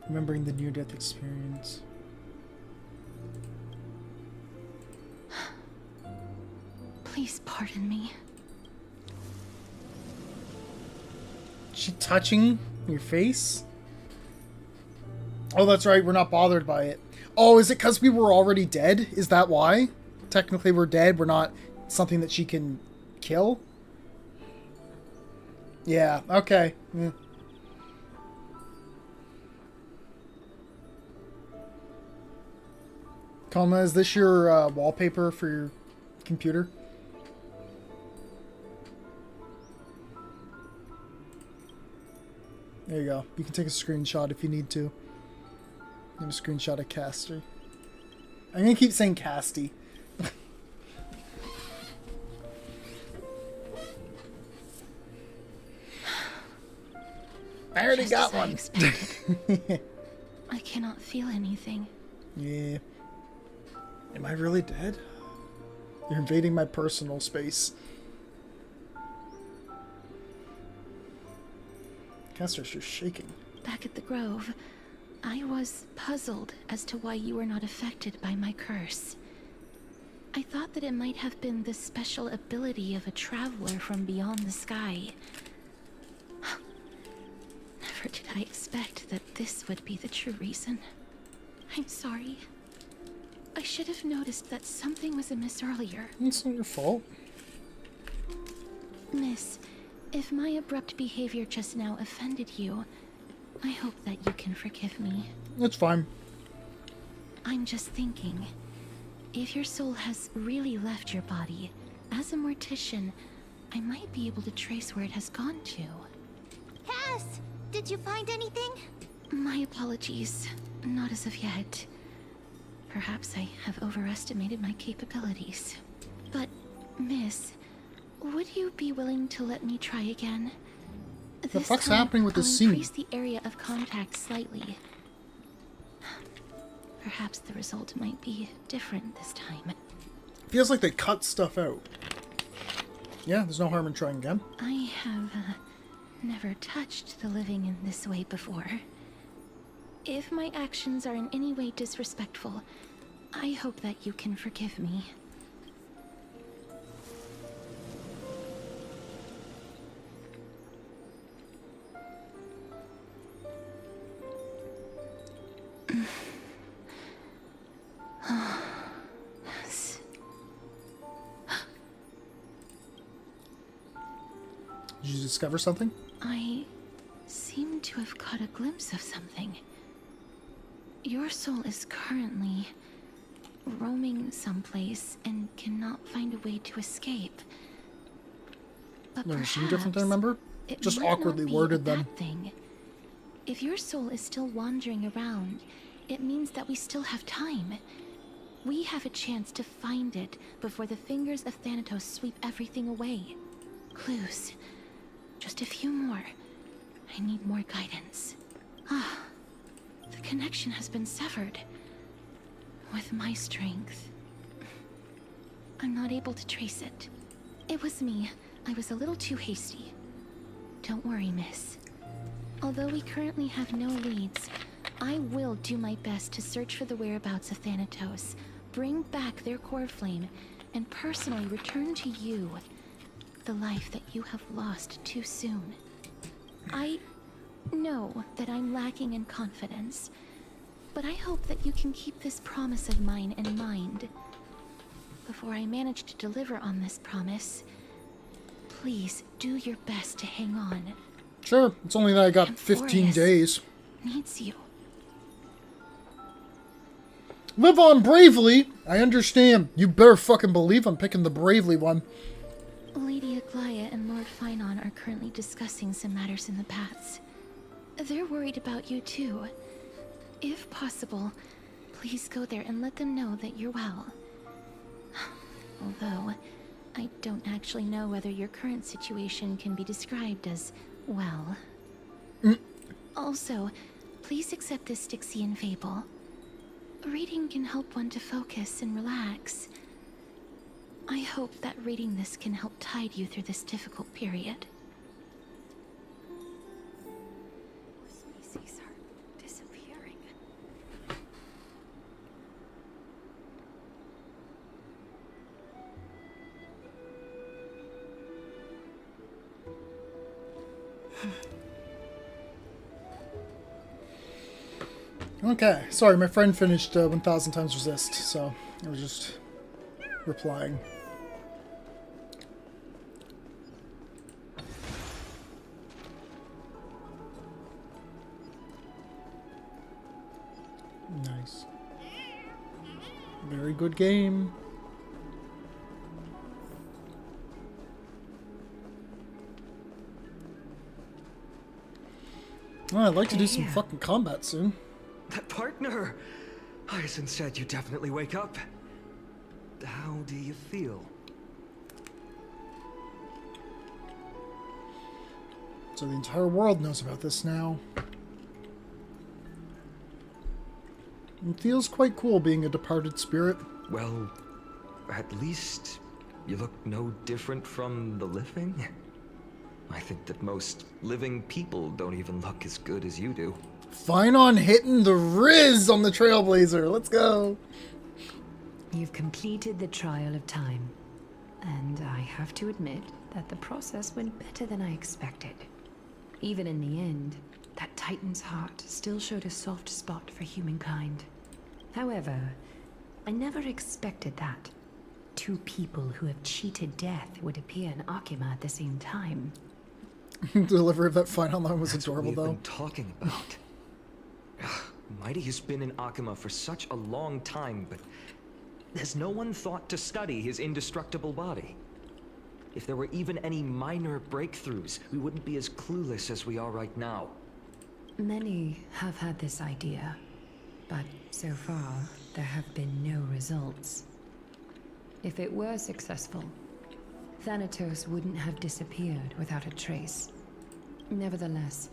Remembering the near-death experience. Please pardon me. She touching your face? Oh, that's right. We're not bothered by it. Oh, is it because we were already dead? Is that why? Technically, we're dead. We're not something that she can kill? Yeah, okay. Yeah. Coma, is this your wallpaper for your computer? There you go. You can take a screenshot if you need to. Give a screenshot of Casty. I'm gonna keep saying Casty. I already Just got as I one. expected. I cannot feel anything. Yeah. Am I really dead? You're invading my personal space. Castor's just shaking. Back at the Grove, I was puzzled as to why you were not affected by my curse. I thought that it might have been the special ability of a traveler from beyond the sky. Never did I expect that this would be the true reason. I'm sorry. I should have noticed that something was amiss earlier. It's not your fault. Miss, if my abrupt behavior just now offended you, I hope that you can forgive me. It's fine. I'm just thinking, if your soul has really left your body, as a mortician, I might be able to trace where it has gone to. Cass, did you find anything? My apologies. Not as of yet. Perhaps I have overestimated my capabilities. But, Miss, would you be willing to let me try again? The fuck's happening with this scene? Increase the area of contact slightly. Perhaps the result might be different this time. Feels like they cut stuff out. Yeah, there's no harm in trying again. I have never touched the living in this way before. If my actions are in any way disrespectful, I hope that you can forgive me. Did you discover something? I seem to have caught a glimpse of something. Your soul is currently roaming someplace and cannot find a way to escape. But There's perhaps some different, I remember. it Just might not awkwardly be worded a them. bad thing. If your soul is still wandering around, it means that we still have time. We have a chance to find it before the fingers of Thanatos sweep everything away. Clues. Just a few more. I need more guidance. Ah, the connection has been severed. With my strength, I'm not able to trace it. It was me. I was a little too hasty. Don't worry, miss. Although we currently have no leads, I will do my best to search for the whereabouts of Thanatos, bring back their core flame, and personally return to you the life that you have lost too soon. I know that I'm lacking in confidence, but I hope that you can keep this promise of mine in mind. Before I manage to deliver on this promise, please do your best to hang on. Sure, it's only that I got 15 days. Needs you. Live on bravely! I understand. You better fucking believe I'm picking the bravely one. Lady Aglaya and Lord Finon are currently discussing some matters in the paths. They're worried about you too. If possible, please go there and let them know that you're well. Although, I don't actually know whether your current situation can be described as well. Also, please accept this Styxian fable. Reading can help one to focus and relax. I hope that reading this can help tide you through this difficult period. Species are disappearing. Okay, sorry, my friend finished 1000 Times Resist, so I was just replying. Nice. Very good game. Oh, I'd like to do some fucking combat soon. That partner! Hyacinth said you definitely wake up. How do you feel? So the entire world knows about this now. It feels quite cool being a departed spirit. Well, at least you look no different from the living. I think that most living people don't even look as good as you do. Fine on hitting the Riz on the Trailblazer. Let's go. You've completed the trial of time, and I have to admit that the process went better than I expected. Even in the end, that Titan's heart still showed a soft spot for humankind. However, I never expected that two people who have cheated death would appear in Akima at the same time. Delivery of that final line was That's adorable, what though. we've been talking about. Mighty has been in Akima for such a long time, but has no one thought to study his indestructible body? If there were even any minor breakthroughs, we wouldn't be as clueless as we are right now. Many have had this idea, but so far, there have been no results. If it were successful, Thanatos wouldn't have disappeared without a trace. Nevertheless,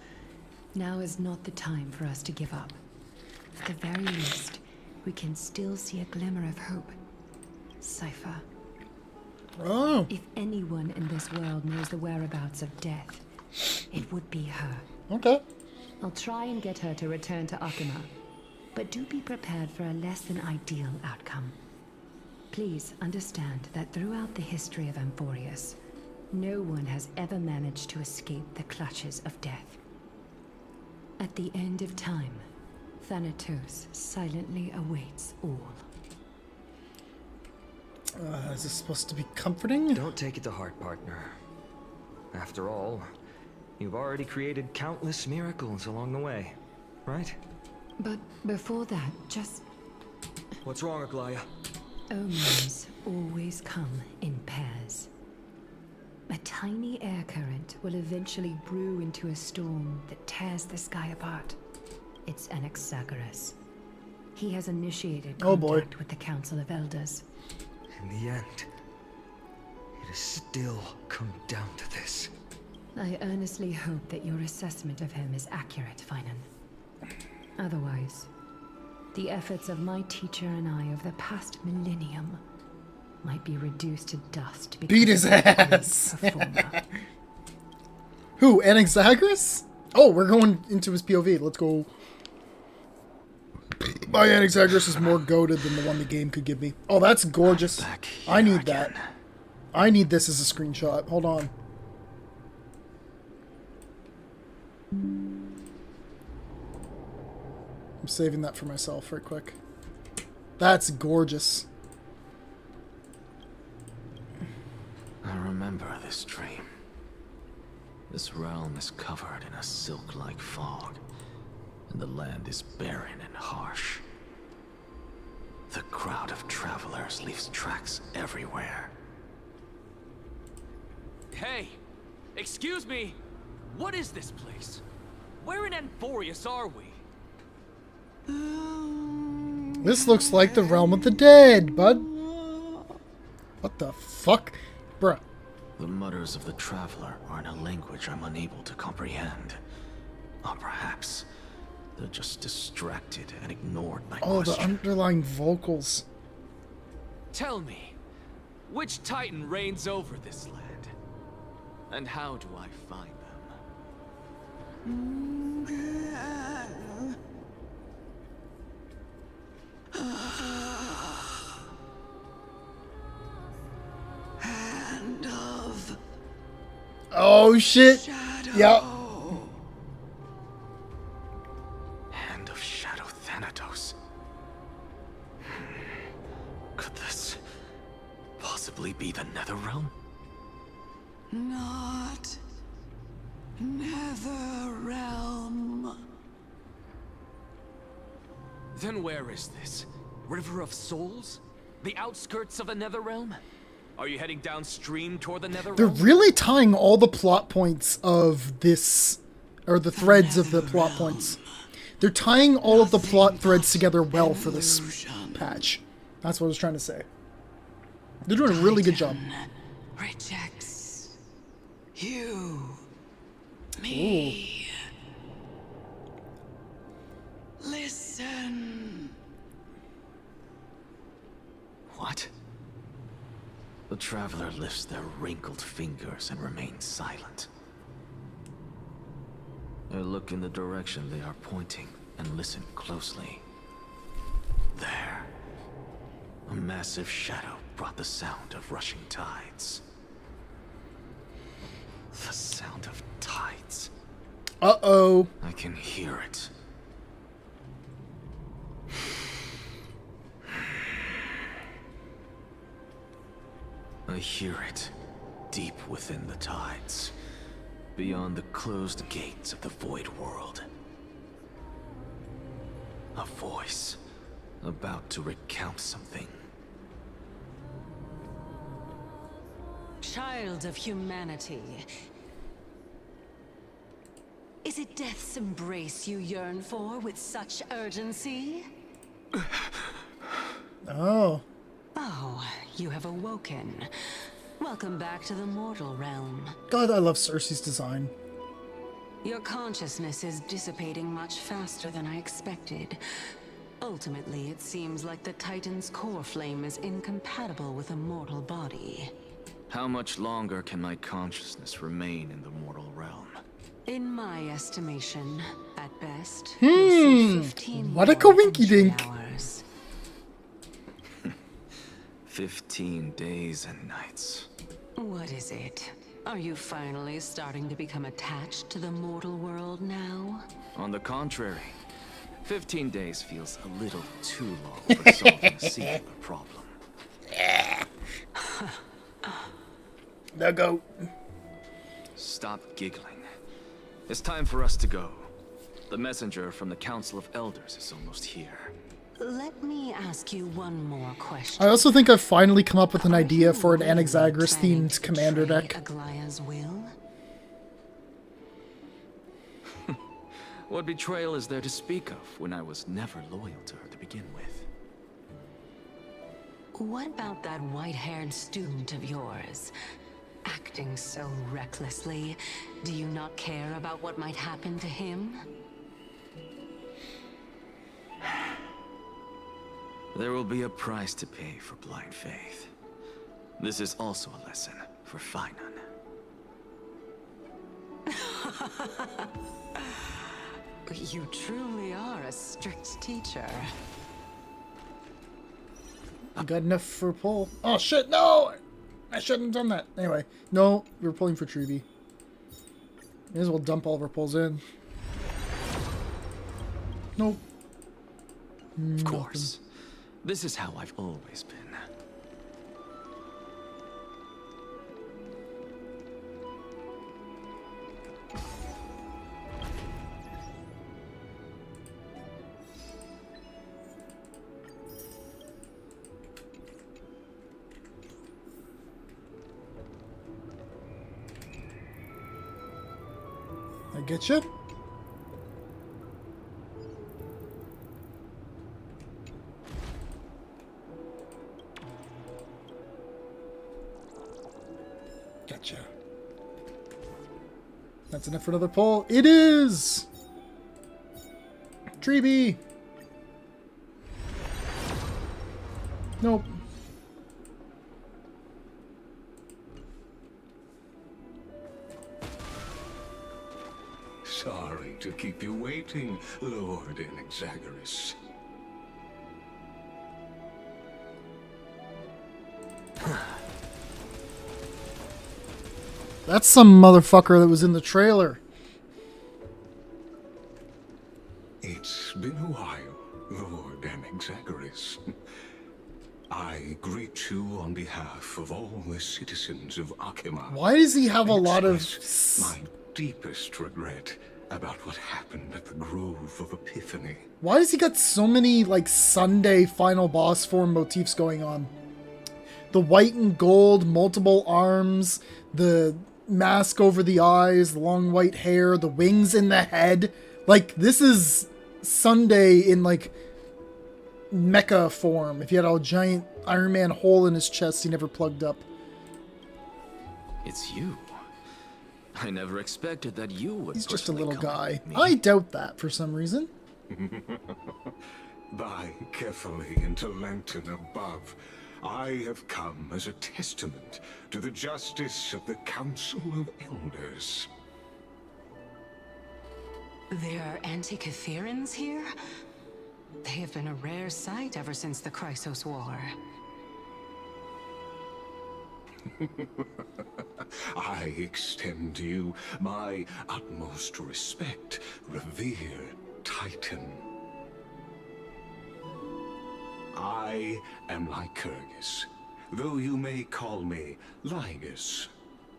now is not the time for us to give up. At the very least, we can still see a glimmer of hope. Cypher. Oh. If anyone in this world knows the whereabouts of death, it would be her. Okay. I'll try and get her to return to Akima, but do be prepared for a less than ideal outcome. Please understand that throughout the history of Amphorius, no one has ever managed to escape the clutches of death. At the end of time, Thanatos silently awaits all. Is this supposed to be comforting? Don't take it to heart, partner. After all, you've already created countless miracles along the way, right? But before that, just... What's wrong, Aglaya? Omens always come in pairs. A tiny air current will eventually brew into a storm that tears the sky apart. It's Anaxagoras. He has initiated contact with the Council of Elders. In the end, it has still come down to this. I earnestly hope that your assessment of him is accurate, Finan. Otherwise, the efforts of my teacher and I of the past millennium might be reduced to dust because beat his ass. Who? Anaxagoras? Oh, we're going into his POV. Let's go. My Anaxagoras is more goated than the one the game could give me. Oh, that's gorgeous. I need that. I need this as a screenshot. Hold on. I'm saving that for myself right quick. That's gorgeous. I remember this dream. This realm is covered in a silk-like fog, and the land is barren and harsh. The crowd of travelers leaves tracks everywhere. Hey! Excuse me! What is this place? Where in Amphorius are we? This looks like the realm of the dead, bud. What the fuck? Bruh. The mutters of the traveler are in a language I'm unable to comprehend. Or perhaps they're just distracted and ignored my Oh, the question. underlying vocals. Tell me, which Titan reigns over this land? And how do I find them? Hand of Oh shit. Shadow. Yep. Hand of Shadow Thanatos. Could this possibly be the Netherrealm? Not Netherrealm. Then where is this? River of Souls? The outskirts of the Netherrealm? Are you heading downstream toward the Netherrealm? They're really tying all the plot points of this, or the threads of the plot points. They're tying all of the plot threads together well for this patch. That's what I was trying to say. They're doing a really good job. Rejects you. Me. Listen. What? The traveler lifts their wrinkled fingers and remains silent. I look in the direction they are pointing and listen closely. There. A massive shadow brought the sound of rushing tides. The sound of tides. Uh-oh. I can hear it. I hear it, deep within the tides, beyond the closed gates of the Void World. A voice, about to recount something. Child of humanity. Is it death's embrace you yearn for with such urgency? Oh. Oh, you have awoken. Welcome back to the mortal realm. God, I love Cersei's design. Your consciousness is dissipating much faster than I expected. Ultimately, it seems like the Titan's core flame is incompatible with a mortal body. How much longer can my consciousness remain in the mortal realm? In my estimation, at best, you'll see 15 what a more coinkydink. entry hours. 15 days and nights. What is it? Are you finally starting to become attached to the mortal world now? On the contrary, 15 days feels a little too long for solving a singular problem. The goat. Stop giggling. It's time for us to go. The messenger from the Council of Elders is almost here. Let me ask you one more question. I also think I've finally come up with an idea for an Anaxagoras themed commander deck. Aglaya's will? What betrayal is there to speak of when I was never loyal to her to begin with? What about that white-haired student of yours? Acting so recklessly, do you not care about what might happen to him? There will be a price to pay for blind faith. This is also a lesson for Finan. You truly are a strict teacher. I got enough for a pull. Oh shit, no! I shouldn't have done that. Anyway, no, we were pulling for Treeby. May as well dump all of our pulls in. Nope. Of course. This is how I've always been. I get you. Gotcha. That's enough for another pull. It is! Treeby! Nope. Sorry to keep you waiting, Lord Anaxagoras. That's some motherfucker that was in the trailer. It's been a while, Lord Anaxagoras. I greet you on behalf of all the citizens of Akima. Why does he have a lot of... my deepest regret about what happened at the Grove of Epiphany. Why does he got so many, like, Sunday final boss form motifs going on? The white and gold, multiple arms, the mask over the eyes, the long white hair, the wings in the head. Like, this is Sunday in, like, mecha form. If he had a giant Iron Man hole in his chest he never plugged up. It's you. I never expected that you would. He's just a personally little come guy. with me. I doubt that for some reason. By carefully into Lantern above, I have come as a testament to the justice of the Council of Elders. There are Antikytherans here? They have been a rare sight ever since the Chrysos War. I extend to you my utmost respect, revered Titan. I am Lycurgus, though you may call me Lygus,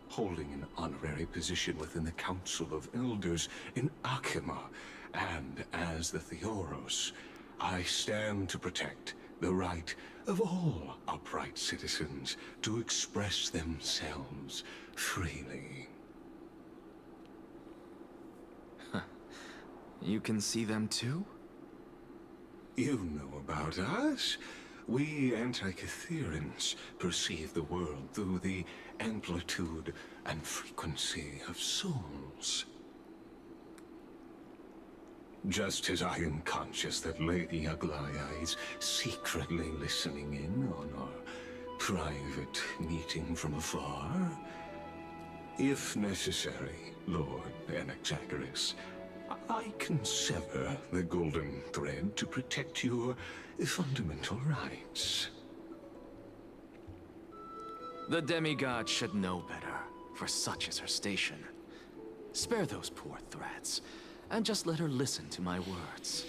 holding an honorary position within the Council of Elders in Akima, and as the Theoros, I stand to protect the right of all upright citizens to express themselves freely. You can see them too? You know about us. We Antikytherans perceive the world through the amplitude and frequency of souls. Just as I am conscious that Lady Aglaya is secretly listening in on our private meeting from afar. If necessary, Lord Anaxagoras, I can sever the golden thread to protect your fundamental rights. The demigod should know better, for such is her station. Spare those poor threats, and just let her listen to my words.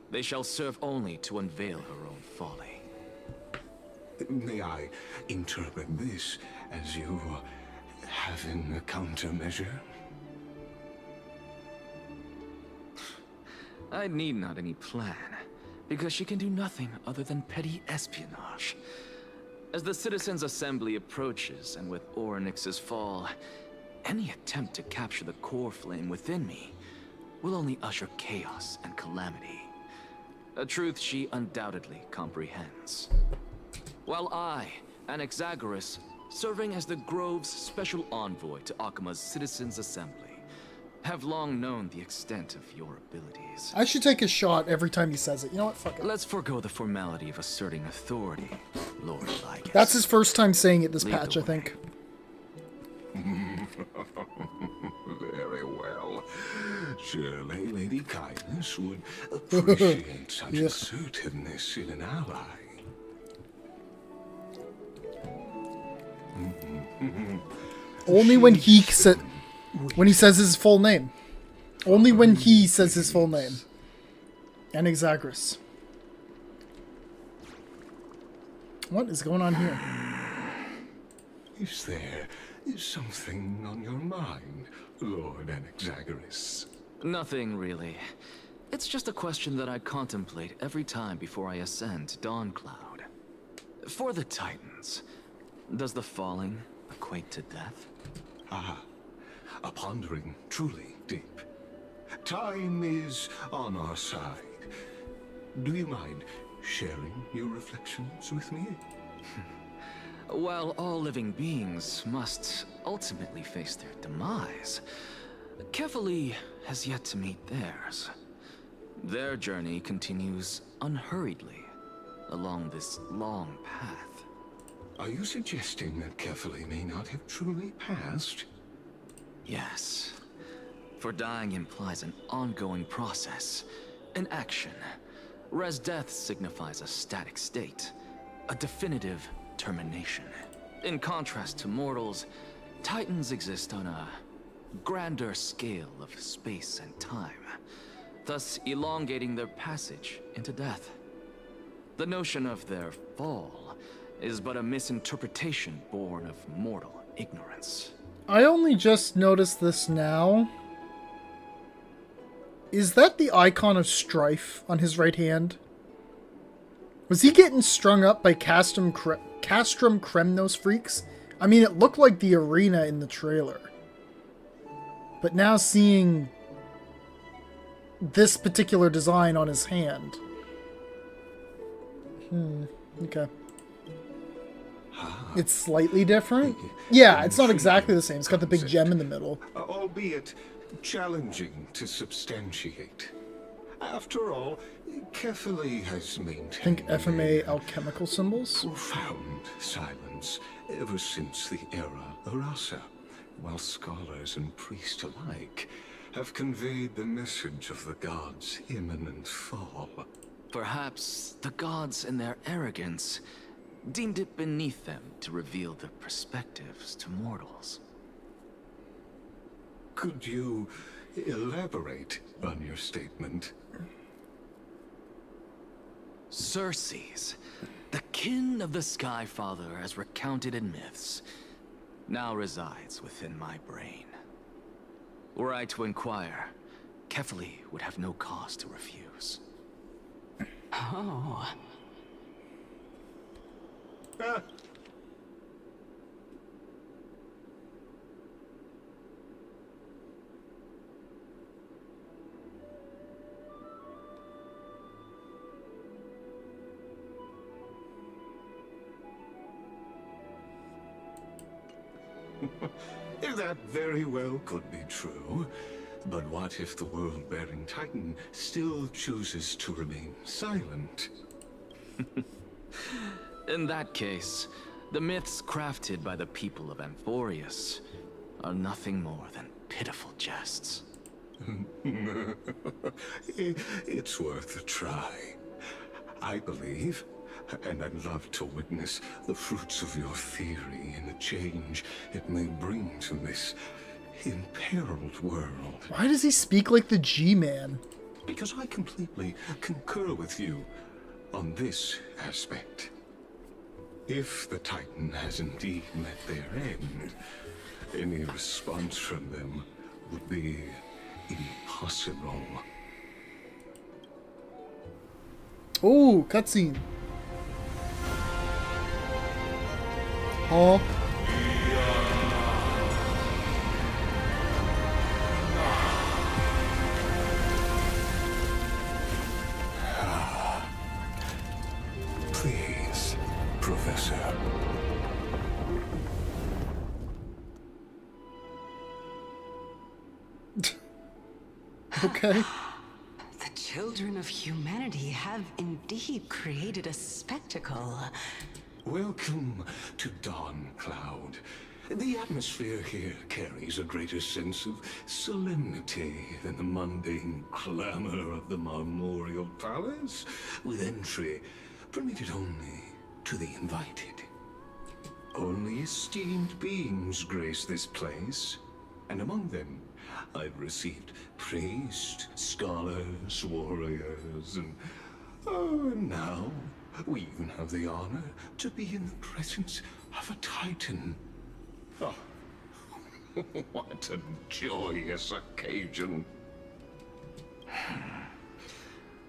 They shall serve only to unveil her own folly. May I interpret this as you having a countermeasure? I need not any plan, because she can do nothing other than petty espionage. As the Citizens' Assembly approaches, and with Orynyx's fall, any attempt to capture the core flame within me will only usher chaos and calamity. A truth she undoubtedly comprehends. While I, Anaxagoras, serving as the Grove's special envoy to Akima's Citizens' Assembly, have long known the extent of your abilities. I should take a shot every time he says it. You know what? Fuck it. Let's forego the formality of asserting authority, Lord Lygus. That's his first time saying it this Lead patch, the I think. Very well. Surely Lady Kindness would appreciate such assertiveness in an ally. Only when he says his full name. Only when he says his full name. Anaxagoras. What is going on here? Is there something on your mind, Lord Anaxagoras? Nothing, really. It's just a question that I contemplate every time before I ascend to Dawncloud. For the Titans, does the falling equate to death? Ah, a pondering truly deep. Time is on our side. Do you mind sharing your reflections with me? While all living beings must ultimately face their demise, Kefali has yet to meet theirs. Their journey continues unhurriedly along this long path. Are you suggesting that Kefali may not have truly passed? Yes. For dying implies an ongoing process, an action. Whereas death signifies a static state, a definitive termination. In contrast to mortals, Titans exist on a grander scale of space and time, thus elongating their passage into death. The notion of their fall is but a misinterpretation born of mortal ignorance. I only just noticed this now. Is that the icon of strife on his right hand? Was he getting strung up by Castrum Kremnos freaks? I mean, it looked like the arena in the trailer. But now seeing this particular design on his hand. Okay. It's slightly different? Yeah, it's not exactly the same. It's got the big gem in the middle. Albeit challenging to substantiate. After all, Kefali has maintained Think FMA alchemical symbols? profound silence ever since the era Arasa, while scholars and priests alike have conveyed the message of the gods' imminent fall. Perhaps the gods in their arrogance deemed it beneath them to reveal their perspectives to mortals. Could you elaborate on your statement? Circes, the kin of the Sky Father as recounted in myths, now resides within my brain. Were I to inquire, Kefali would have no cause to refuse. Oh. That very well could be true. But what if the world-bearing Titan still chooses to remain silent? In that case, the myths crafted by the people of Amphorius are nothing more than pitiful jests. It's worth a try. I believe, and I'd love to witness the fruits of your theory and the change it may bring to this imperiled world. Why does he speak like the G-Man? Because I completely concur with you on this aspect. If the Titan has indeed met their end, any response from them would be impossible. Oh, cutscene. Oh. Please, Professor. Okay. The children of humanity have indeed created a spectacle. Welcome to Dawn Cloud. The atmosphere here carries a greater sense of solemnity than the mundane clamor of the Marmorial Palace, with entry permitted only to the invited. Only esteemed beings grace this place, and among them I've received priests, scholars, warriors, and now we even have the honor to be in the presence of a Titan. Oh, what a joyous occasion.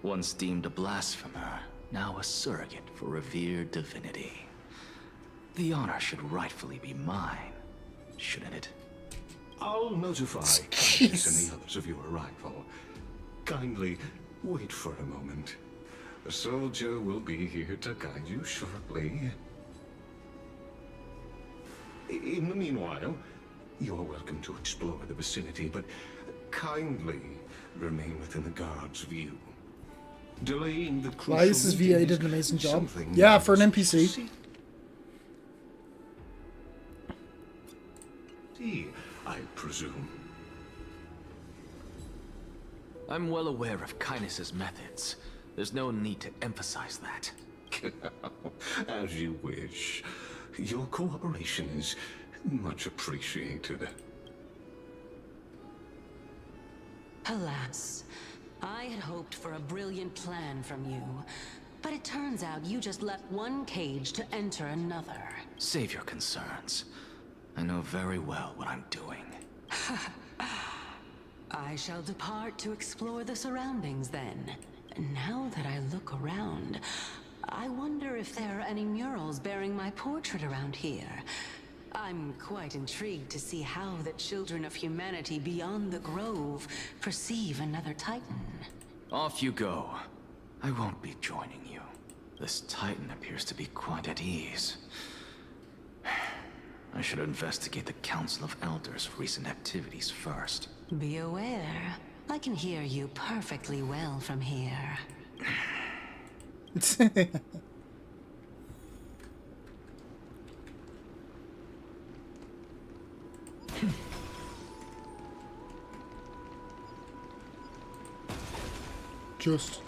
Once deemed a blasphemer, now a surrogate for revered divinity. The honor should rightfully be mine, shouldn't it? I'll notify Titus and the others of your arrival. Kindly wait for a moment. A soldier will be here to guide you shortly. In the meanwhile, you're welcome to explore the vicinity, but kindly remain within the guard's view. Delaying the crucial Lysis VA meeting did an is amazing job. something Yeah, you for an must NPC. see, I presume. I'm well aware of Kindness's methods. There's no need to emphasize that. As you wish. Your cooperation is much appreciated. Alas, I had hoped for a brilliant plan from you, but it turns out you just left one cage to enter another. Save your concerns. I know very well what I'm doing. I shall depart to explore the surroundings then. Now that I look around, I wonder if there are any murals bearing my portrait around here. I'm quite intrigued to see how the children of humanity beyond the grove perceive another Titan. Off you go. I won't be joining you. This Titan appears to be quite at ease. I should investigate the Council of Elders' recent activities first. Be aware, I can hear you perfectly well from here. Just.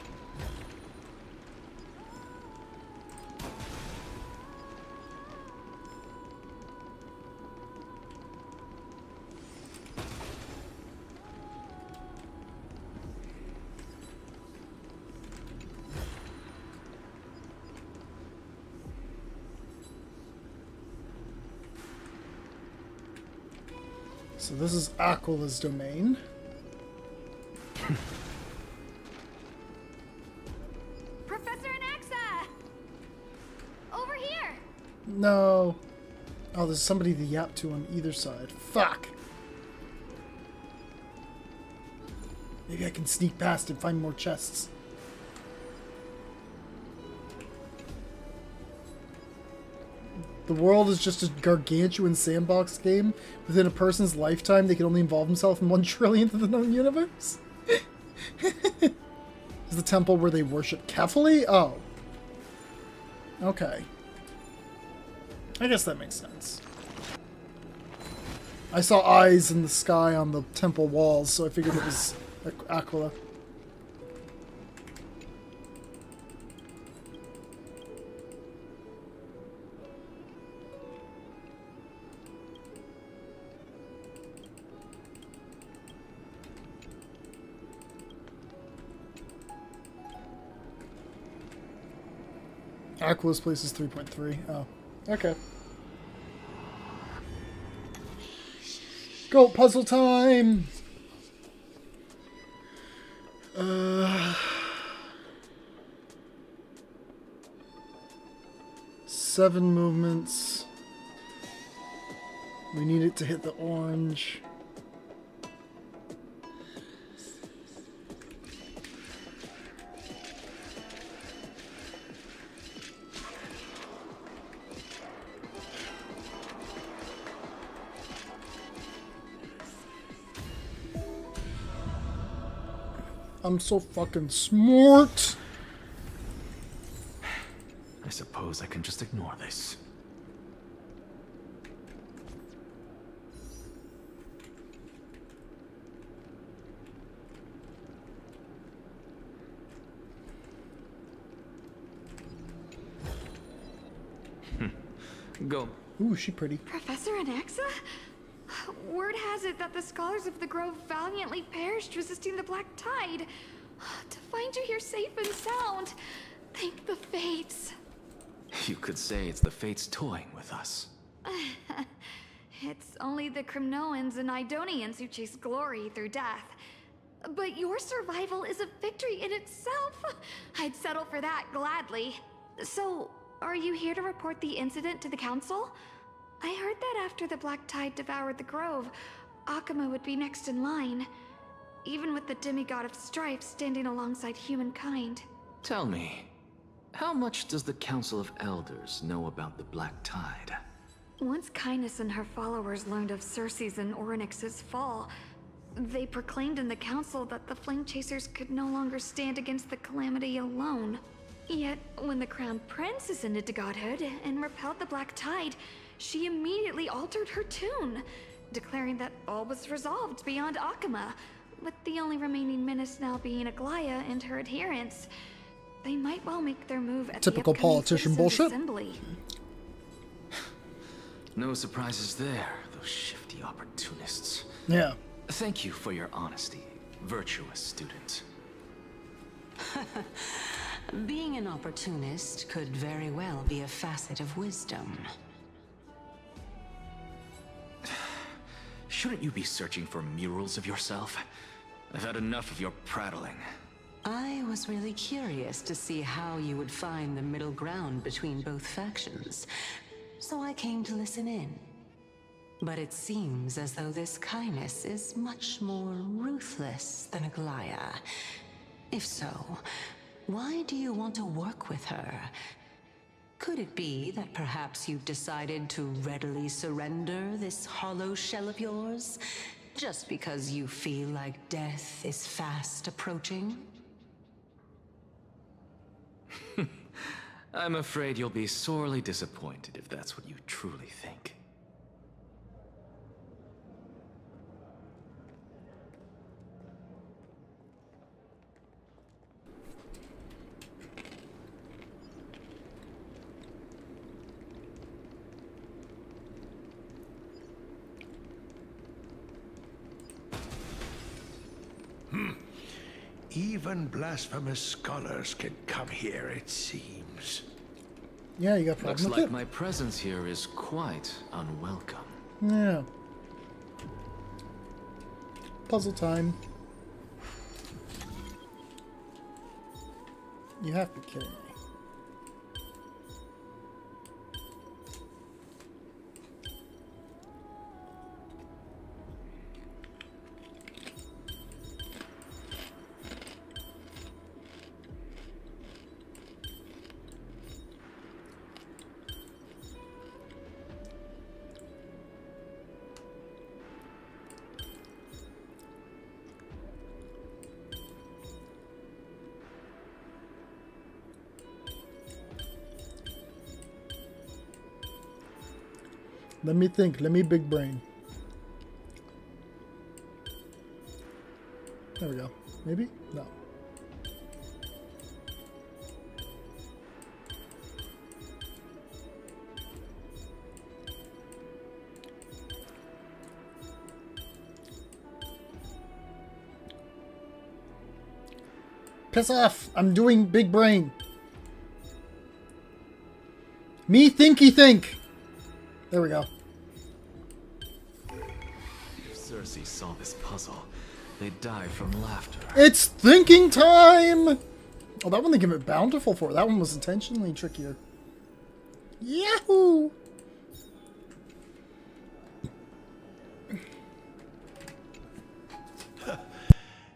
So this is Aquala's domain. Professor Anaxa! Over here! No. Oh, there's somebody to yap to on either side. Fuck. Maybe I can sneak past and find more chests. The world is just a gargantuan sandbox game. Within a person's lifetime, they can only involve themselves in 1 trillionth of the known universe. Is the temple where they worship Kefali? Oh. Okay. I guess that makes sense. I saw eyes in the sky on the temple walls, so I figured it was Aquila. Aquila's place is 3.3. Oh. Okay. Go, puzzle time! 7 movements. We need it to hit the orange. I'm so fucking smart. I suppose I can just ignore this. Go. Ooh, she pretty. Professor Anaxa? Word has it that the scholars of the Grove valiantly perished resisting the Black Tide. To find you here safe and sound, thank the fates. You could say it's the fates toying with us. It's only the Crimnoans and Idonians who chase glory through death. But your survival is a victory in itself. I'd settle for that gladly. So, are you here to report the incident to the Council? I heard that after the Black Tide devoured the Grove, Akuma would be next in line. Even with the demigod of strife standing alongside humankind. Tell me, how much does the Council of Elders know about the Black Tide? Once Kindness and her followers learned of Circe's and Orynyx's fall, they proclaimed in the council that the Flame Chasers could no longer stand against the calamity alone. Yet, when the Crown Prince ascended to godhood and repelled the Black Tide, she immediately altered her tune, declaring that all was resolved beyond Akuma, with the only remaining menace now being Aglaya and her adherents. They might well make their move at Typical the upcoming politician Citizens' bullshit. Assembly. No surprises there, those shifty opportunists. Yeah. Thank you for your honesty, virtuous student. Being an opportunist could very well be a facet of wisdom. Shouldn't you be searching for murals of yourself? I've had enough of your prattling. I was really curious to see how you would find the middle ground between both factions, so I came to listen in. But it seems as though this Kindness is much more ruthless than Aglaya. If so, why do you want to work with her? Could it be that perhaps you've decided to readily surrender this hollow shell of yours, just because you feel like death is fast approaching? I'm afraid you'll be sorely disappointed if that's what you truly think. Even blasphemous scholars can come here, it seems. Yeah, you got Looks problems with like it? my presence here is quite unwelcome. Yeah. Puzzle time. You have to be kidding me. Let me think. Let me big brain. There we go. Maybe? No. Piss off! I'm doing big brain. Me thinky think. There we go. If Cersei saw this puzzle, they'd die from laughter. It's thinking time! Oh, that one they give it bountiful for. That one was intentionally trickier. Yahoo!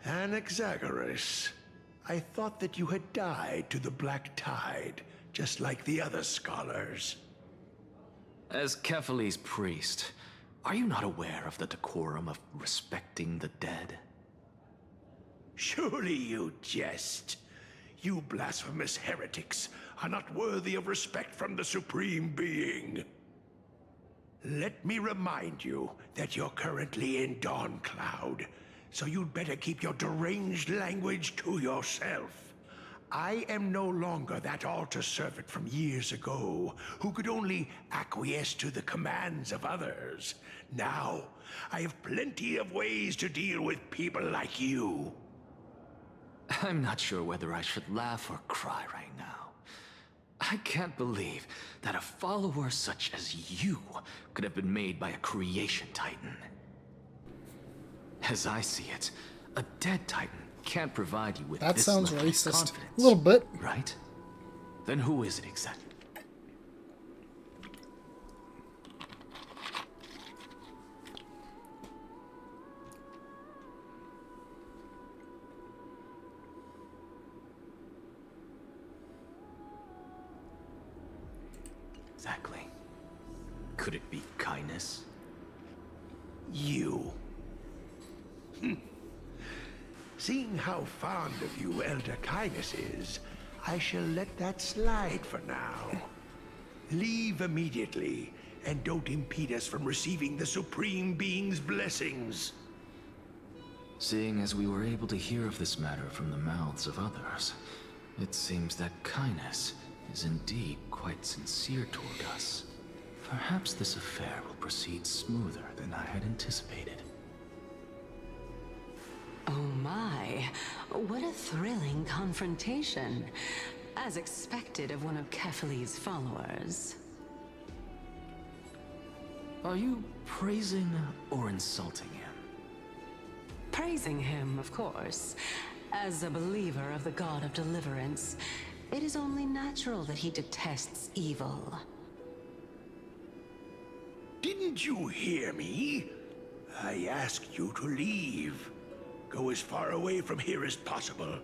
Anaxagoras, I thought that you had died to the Black Tide, just like the other scholars. As Kefali's priest, are you not aware of the decorum of respecting the dead? Surely you jest. You blasphemous heretics are not worthy of respect from the Supreme Being. Let me remind you that you're currently in Dawn Cloud, so you'd better keep your deranged language to yourself. I am no longer that altar servant from years ago, who could only acquiesce to the commands of others. Now, I have plenty of ways to deal with people like you. I'm not sure whether I should laugh or cry right now. I can't believe that a follower such as you could have been made by a creation titan. As I see it, a dead titan can't provide you with That this sounds level of racist. confidence, A little bit. right? Then who is it exactly? Exactly. Could it be kindness? You. Seeing how fond of you Elder Kindness is, I shall let that slide for now. Leave immediately, and don't impede us from receiving the Supreme Being's blessings. Seeing as we were able to hear of this matter from the mouths of others, it seems that kindness is indeed quite sincere toward us. Perhaps this affair will proceed smoother than I had anticipated. Oh my, what a thrilling confrontation. As expected of one of Kefali's followers. Are you praising or insulting him? Praising him, of course. As a believer of the God of Deliverance, it is only natural that he detests evil. Didn't you hear me? I asked you to leave. Go as far away from here as possible.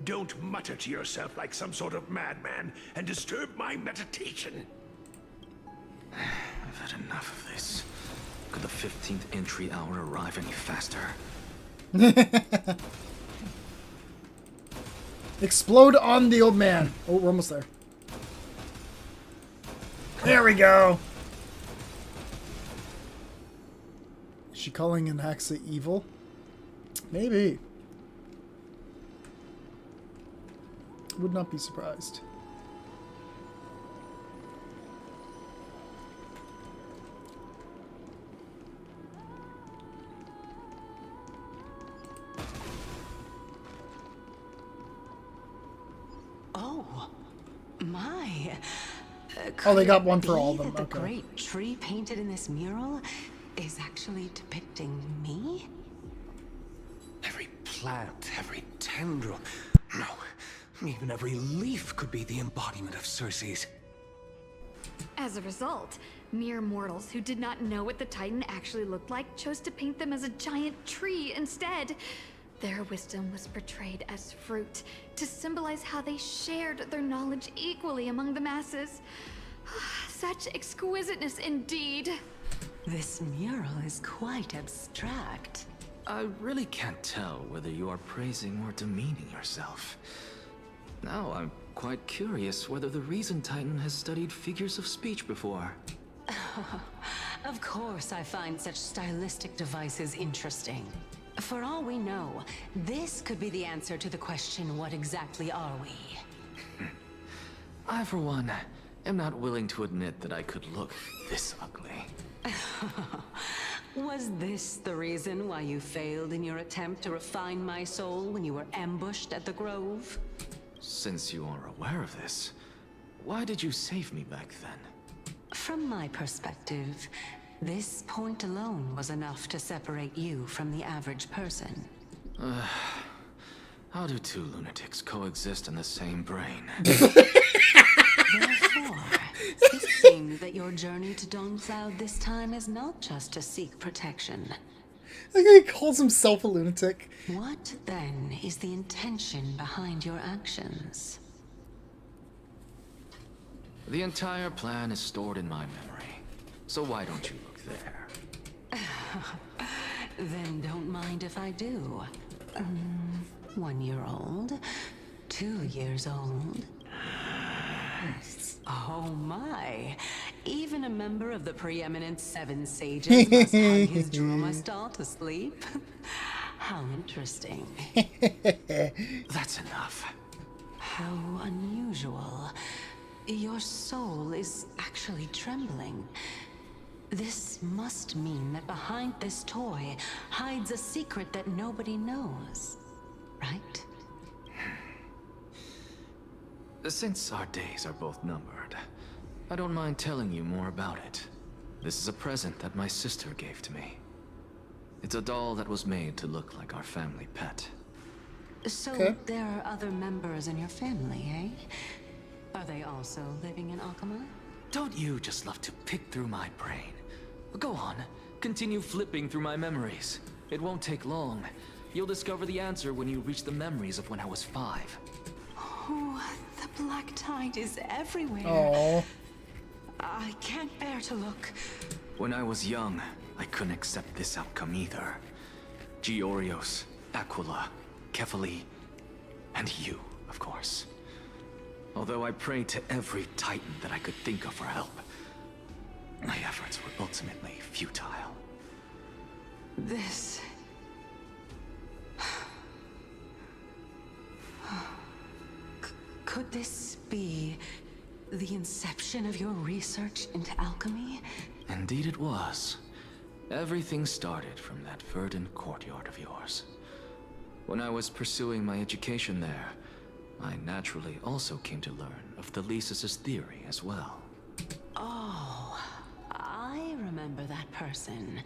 Don't mutter to yourself like some sort of madman and disturb my meditation. I've had enough of this. Could the 15th entry hour arrive any faster? Explode on the old man. Oh, we're almost there. There we go. Is she calling Anaxa evil? Maybe. Would not be surprised. Oh, my. Oh, they got one Could it for all be of them. that the Okay. great tree painted in this mural is actually depicting me? Every plant, every tendril, no, even every leaf could be the embodiment of Cersei's. As a result, mere mortals who did not know what the Titan actually looked like chose to paint them as a giant tree instead. Their wisdom was portrayed as fruit, to symbolize how they shared their knowledge equally among the masses. Such exquisiteness indeed. This mural is quite abstract. I really can't tell whether you are praising or demeaning yourself. Now I'm quite curious whether the Reason Titan has studied figures of speech before. Of course I find such stylistic devices interesting. For all we know, this could be the answer to the question, what exactly are we? I, for one, am not willing to admit that I could look this ugly. Was this the reason why you failed in your attempt to refine my soul when you were ambushed at the Grove? Since you are aware of this, why did you save me back then? From my perspective, this point alone was enough to separate you from the average person. How do two lunatics coexist in the same brain? Therefore, it seems that your journey to Dawn-Cloud this time is not just to seek protection. I think he calls himself a lunatic. What, then, is the intention behind your actions? The entire plan is stored in my memory, so why don't you look there? Then don't mind if I do. 1 year old? 2 years old? Oh my! Even a member of the preeminent Seven Sages must hug his drama stall to sleep? How interesting. That's enough. How unusual. Your soul is actually trembling. This must mean that behind this toy hides a secret that nobody knows, right? Since our days are both numbered, I don't mind telling you more about it. This is a present that my sister gave to me. It's a doll that was made to look like our family pet. So there are other members in your family, eh? Are they also living in Akama? Don't you just love to pick through my brain? Go on, continue flipping through my memories. It won't take long. You'll discover the answer when you reach the memories of when I was 5. Oh, the black tide is everywhere. Aww. I can't bear to look. When I was young, I couldn't accept this outcome either. Georios, Aquila, Kefali, and you, of course. Although I prayed to every titan that I could think of for help, my efforts were ultimately futile. This... Could this be the inception of your research into alchemy? Indeed it was. Everything started from that verdant courtyard of yours. When I was pursuing my education there, I naturally also came to learn of Thelesis' theory as well. Oh, I remember that person.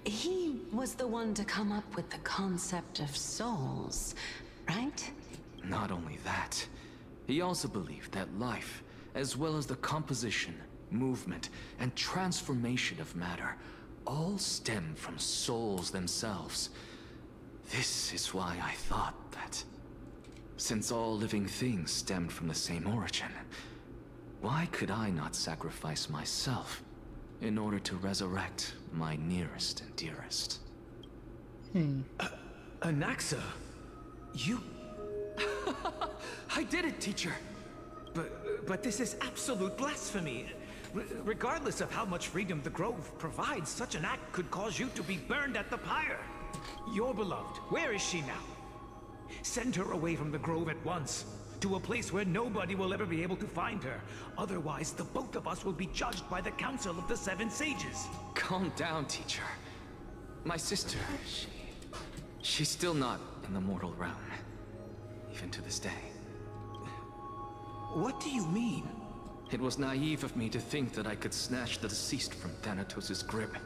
He was the one to come up with the concept of souls, right? Not only that, he also believed that life, as well as the composition, movement, and transformation of matter, all stem from souls themselves. This is why I thought that, since all living things stemmed from the same origin, why could I not sacrifice myself in order to resurrect my nearest and dearest? Anaxa, you... I did it, teacher. But this is absolute blasphemy. Regardless of how much freedom the Grove provides, such an act could cause you to be burned at the pyre. Your beloved, where is she now? Send her away from the Grove at once, to a place where nobody will ever be able to find her. Otherwise, the both of us will be judged by the Council of the Seven Sages. Calm down, teacher. My sister, she's still not in the mortal realm, even to this day. What do you mean? It was naive of me to think that I could snatch the deceased from Thanatos' grip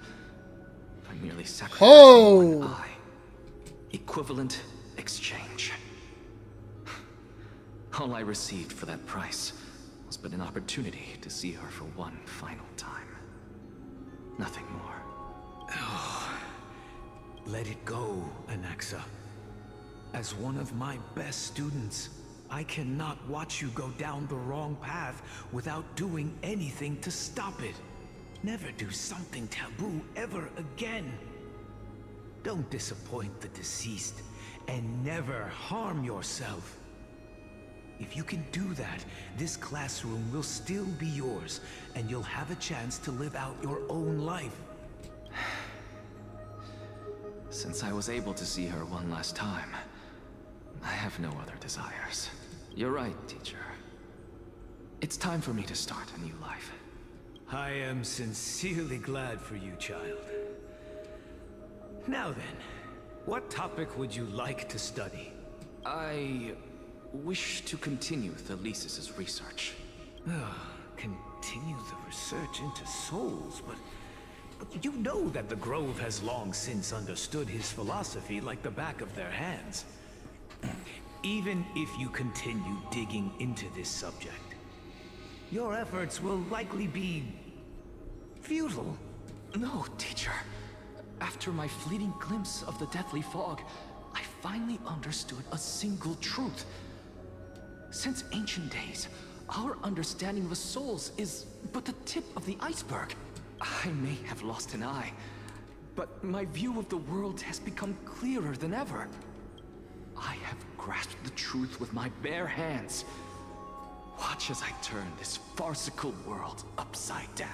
by merely sacrificing one eye. Equivalent exchange. All I received for that price was but an opportunity to see her for one final time. Nothing more. Oh, let it go, Anaxa. As one of my best students, I cannot watch you go down the wrong path without doing anything to stop it. Never do something taboo ever again. Don't disappoint the deceased, and never harm yourself. If you can do that, this classroom will still be yours, and you'll have a chance to live out your own life. Since I was able to see her one last time, I have no other desires. You're right, teacher. It's time for me to start a new life. I am sincerely glad for you, child. Now then, what topic would you like to study? I wish to continue Thelesis' research. Continue the research into souls, but you know that the Grove has long since understood his philosophy like the back of their hands. Even if you continue digging into this subject, your efforts will likely be futile. No, teacher. After my fleeting glimpse of the deathly fog, I finally understood a single truth. Since ancient days, our understanding of the souls is but the tip of the iceberg. I may have lost an eye, but my view of the world has become clearer than ever. I have grasped the truth with my bare hands. Watch as I turn this farcical world upside down.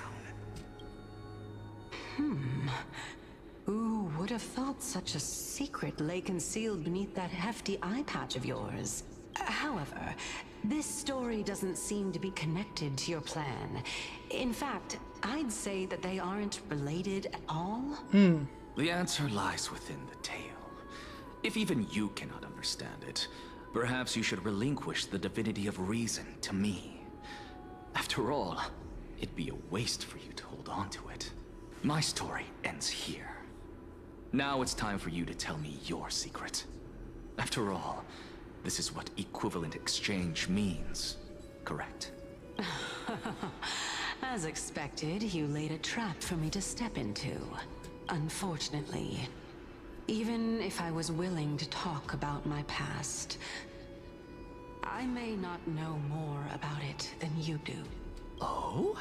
Who would have thought such a secret lay concealed beneath that hefty eye patch of yours? However, this story doesn't seem to be connected to your plan. In fact, I'd say that they aren't related at all. The answer lies within the tale. If even you cannot understand it, perhaps you should relinquish the divinity of reason to me. After all, it'd be a waste for you to hold on to it. My story ends here. Now it's time for you to tell me your secret. After all, this is what equivalent exchange means, correct? As expected, you laid a trap for me to step into. Unfortunately, even if I was willing to talk about my past, I may not know more about it than you do. Oh?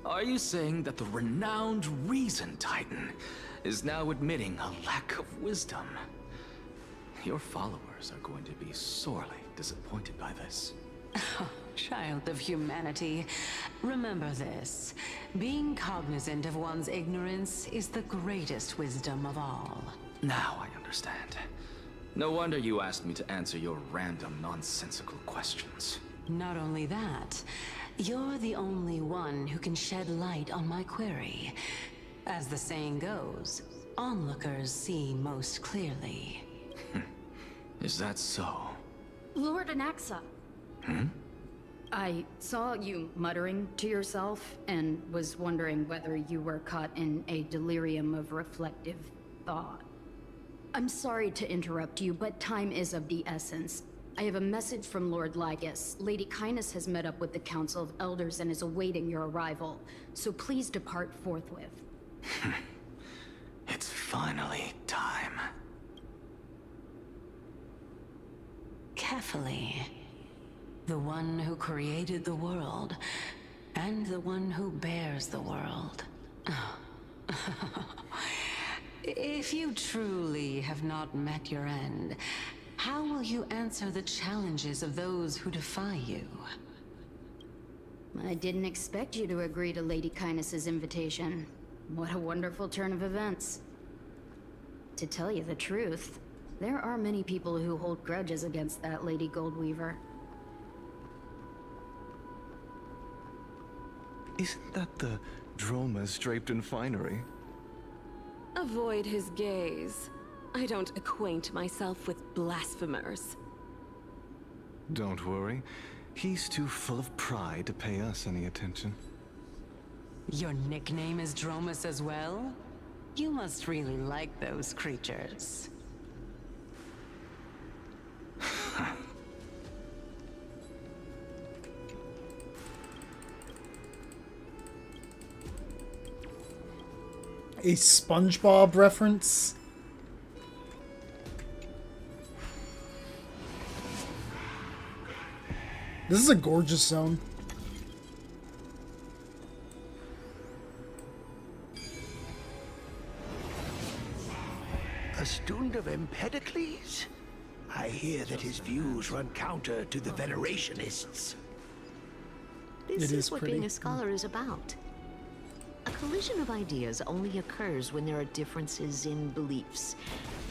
Are you saying that the renowned Reason Titan is now admitting a lack of wisdom? Your followers are going to be sorely disappointed by this. Child of humanity, remember this. Being cognizant of one's ignorance is the greatest wisdom of all. Now I understand. No wonder you asked me to answer your random, nonsensical questions. Not only that, you're the only one who can shed light on my query. As the saying goes, onlookers see most clearly. Is that so? Lord Anaxa. I saw you muttering to yourself and was wondering whether you were caught in a delirium of reflective thought. I'm sorry to interrupt you, but time is of the essence. I have a message from Lord Lygus. Lady Kindness has met up with the Council of Elders and is awaiting your arrival, so please depart forthwith. It's finally time. Carefully. The one who created the world, and the one who bears the world. If you truly have not met your end, how will you answer the challenges of those who defy you? I didn't expect you to agree to Lady Kindness's invitation. What a wonderful turn of events. To tell you the truth, there are many people who hold grudges against that Lady Goldweaver. Isn't that the Dromas draped in finery? Avoid his gaze. I don't acquaint myself with blasphemers. Don't worry. He's too full of pride to pay us any attention. Your nickname is Dromas as well? You must really like those creatures. A SpongeBob reference? This is a gorgeous zone. A student of Empedocles? I hear that his views run counter to the Venerationists. This It is is what pretty. being a scholar is about. A collision of ideas only occurs when there are differences in beliefs,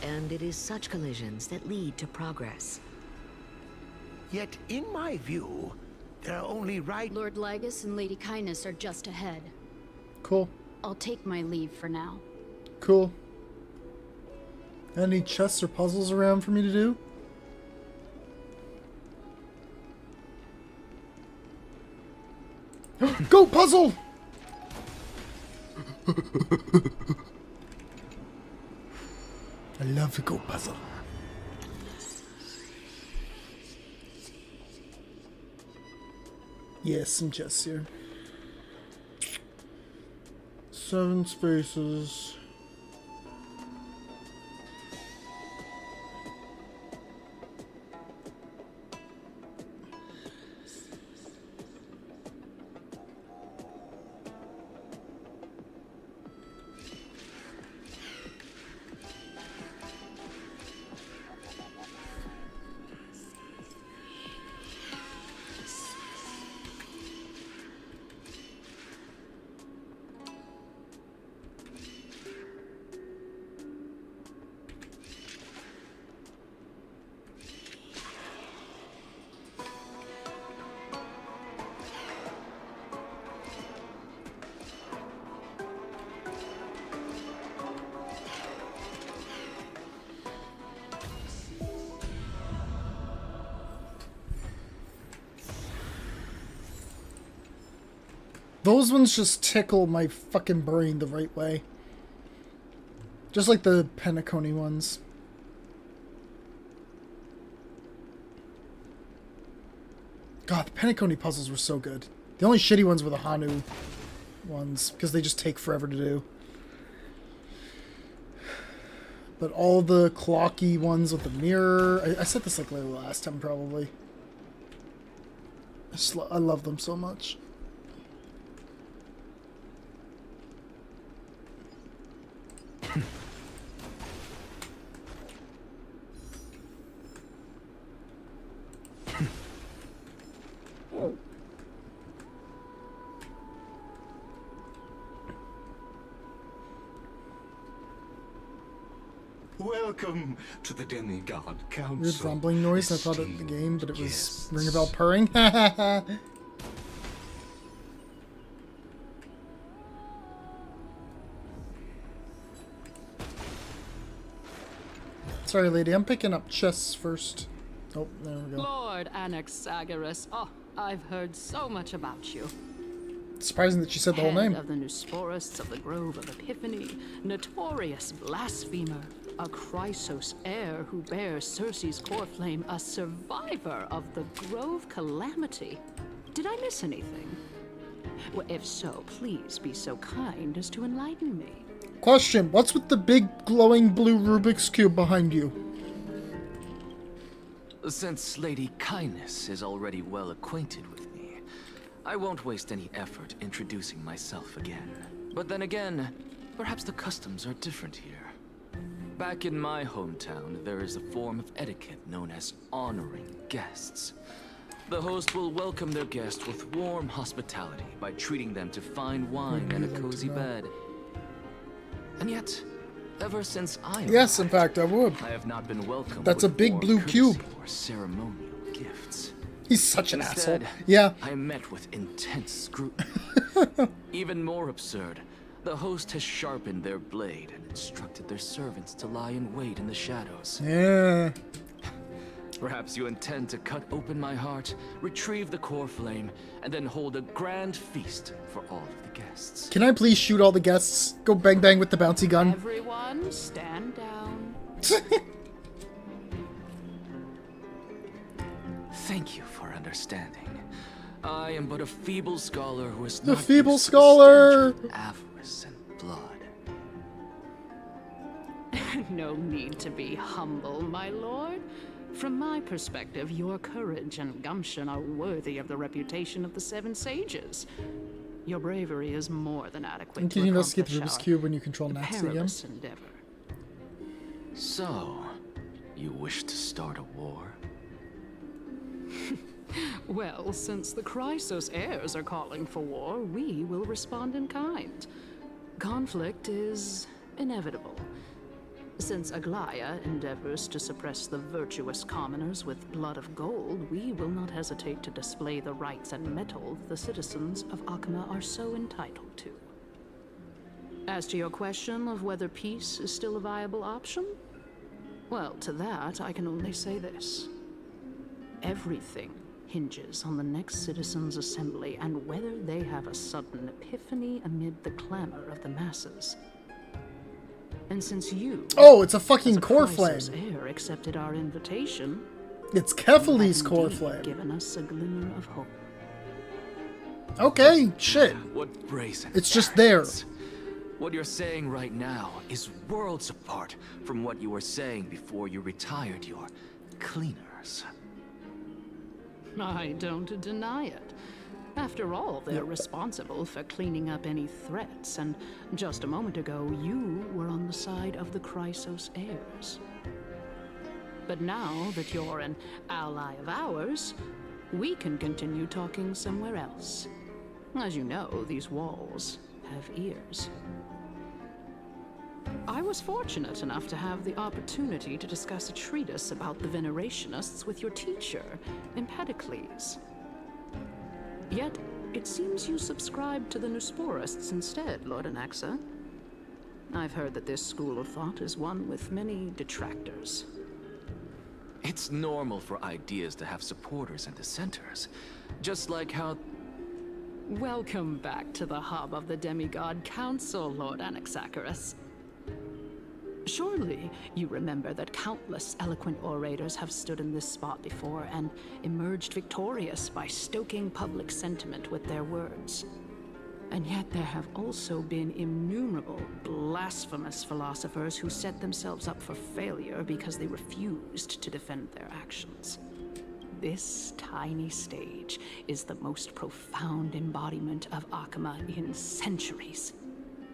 and it is such collisions that lead to progress. Yet, in my view, there are only right... Lord Lygus and Lady Kindness are just ahead. Cool. I'll take my leave for now. Cool. Any chests or puzzles around for me to do? Go puzzle! I love the go puzzle. Yes, some chests here. 7 spaces. Those ones just tickle my fucking brain the right way. Just like the Penacony ones. God, the Penacony puzzles were so good. The only shitty ones were the Hanu ones, because they just take forever to do. But all the clocky ones with the mirror... I said this like last time, probably. I love them so much. Welcome to the Demigod Council. Weird rumbling noise. I thought it was the game, but it was ring a bell purring. Sorry, lady. I'm picking up chests first. Oh, there we go. Lord Anaxagoras. Oh, I've heard so much about you. Surprising that she said the whole name. Head of the Nusporists of the Grove of Epiphany, notorious blasphemer, a Chrysos heir who bears Circe's core flame, a survivor of the Grove calamity. Did I miss anything? Well, if so, please be so kind as to enlighten me. Question. What's with the big glowing blue Rubik's Cube behind you? Since Lady Kindness is already well acquainted with me, I won't waste any effort introducing myself again. But then again, perhaps the customs are different here. Back in my hometown, there is a form of etiquette known as honoring guests. The host will welcome their guest with warm hospitality by treating them to fine wine and a cozy bed. And yet, ever since I Yes, in fact, I would. I have not been welcomed. That's a big blue cube. Or ceremonial gifts. He's such an Instead, asshole. Yeah. I am met with intense scrutiny. Even more absurd, the host has sharpened their blade and instructed their servants to lie in wait in the shadows. Yeah. Perhaps you intend to cut open my heart, retrieve the core flame, and then hold a grand feast for all of the guests. Can I please shoot all the guests? Go bang bang with the bouncy gun. Everyone, stand down. Thank you for understanding. I am but a feeble scholar who is The not feeble used to scholar. the stench of avarice and blood. No need to be humble, my lord. From my perspective, your courage and gumption are worthy of the reputation of the Seven Sages. Your bravery is more than adequate And to can you investigate accomplish the Rubik's our Cube when you control Nax again? perilous endeavor. So, You wish to start a war? Well, since the Chrysos heirs are calling for war, we will respond in kind. Conflict is inevitable. Since Aglaya endeavors to suppress the virtuous commoners with blood of gold, we will not hesitate to display the rights and mettle the citizens of Akama are so entitled to. As to your question of whether peace is still a viable option, well, to that I can only say this. Everything hinges on the next citizens' assembly and whether they have a sudden epiphany amid the clamor of the masses. And since you, it's a fucking as a core Chrysos flame. heir, accepted our invitation, It's Kefali's you have core indeed flame. given us a glimmer of hope. Okay, shit. What brazen It's just there. arrogance. What you're saying right now is worlds apart from what you were saying before you retired your cleaners. I don't deny it. After all, they're responsible for cleaning up any threats, and just a moment ago, you were on the side of the Chrysos heirs. But now that you're an ally of ours, we can continue talking somewhere else. As you know, these walls have ears. I was fortunate enough to have the opportunity to discuss a treatise about the Venerationists with your teacher, Empedocles. Yet, it seems you subscribe to the Nusporists instead, Lord Anaxa. I've heard that this school of thought is one with many detractors. It's normal for ideas to have supporters and dissenters, just like how... Welcome back to the hub of the Demigod Council, Lord Anaxagoras. Surely you remember that countless eloquent orators have stood in this spot before and emerged victorious by stoking public sentiment with their words. And yet there have also been innumerable blasphemous philosophers who set themselves up for failure because they refused to defend their actions. This tiny stage is the most profound embodiment of Akama in centuries.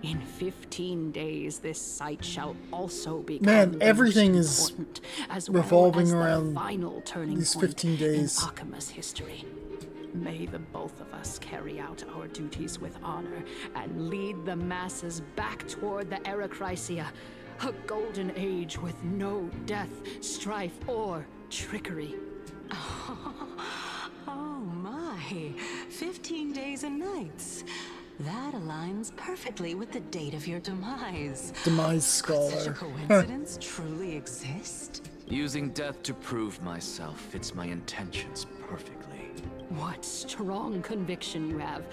In 15 days, this site shall also become Man, everything is important, as revolving well as around the final turning these point 15 days. in Akama's history. May the both of us carry out our duties with honor and lead the masses back toward the Era Chrysia, a golden age with no death, strife, or trickery. Oh my, 15 days and nights. That aligns perfectly with the date of your demise. Demise scholar. Could such a coincidence truly exist? Using death to prove myself fits my intentions perfectly. What strong conviction you have.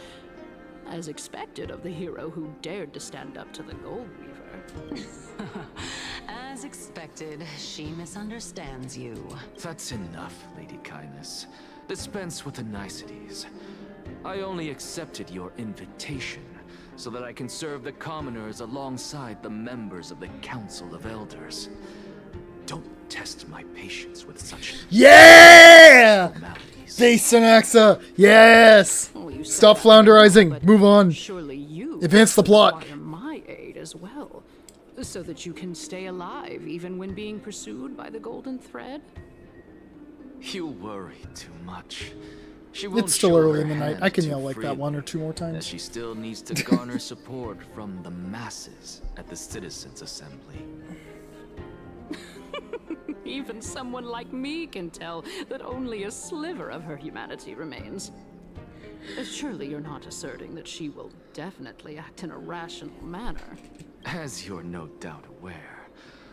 As expected of the hero who dared to stand up to the Gold Weaver. As expected, she misunderstands you. That's enough, Lady Kindness. Dispense with the niceties. I only accepted your invitation so that I can serve the commoners alongside the members of the Council of Elders. Don't test my patience with such... Yeah! Base Anaxa! Yes! Stop flounderizing. Move on. Surely you Advance the plot. require my aid as well, so that you can stay alive even when being pursued by the Golden Thread. You worry too much. She won't It's still show early her in the night. hand I can too yell like that freely, one or two more as times. she still needs to garner support from the masses at the Citizens' Assembly. Even someone like me can tell that only a sliver of her humanity remains. Surely you're not asserting that she will definitely act in a rational manner. As you're no doubt aware,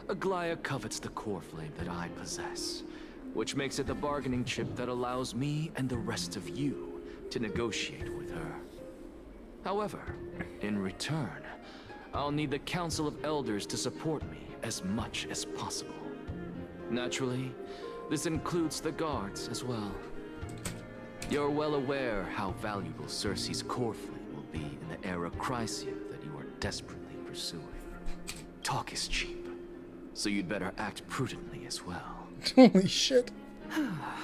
Aglaya covets the core flame that I possess, which makes it the bargaining chip that allows me and the rest of you to negotiate with her. However, in return, I'll need the Council of Elders to support me as much as possible. Naturally, this includes the guards as well. You're well aware how valuable Cersei's core flame will be in the Era Chrysia that you are desperately pursuing. Talk is cheap, so you'd better act prudently as well. Holy shit.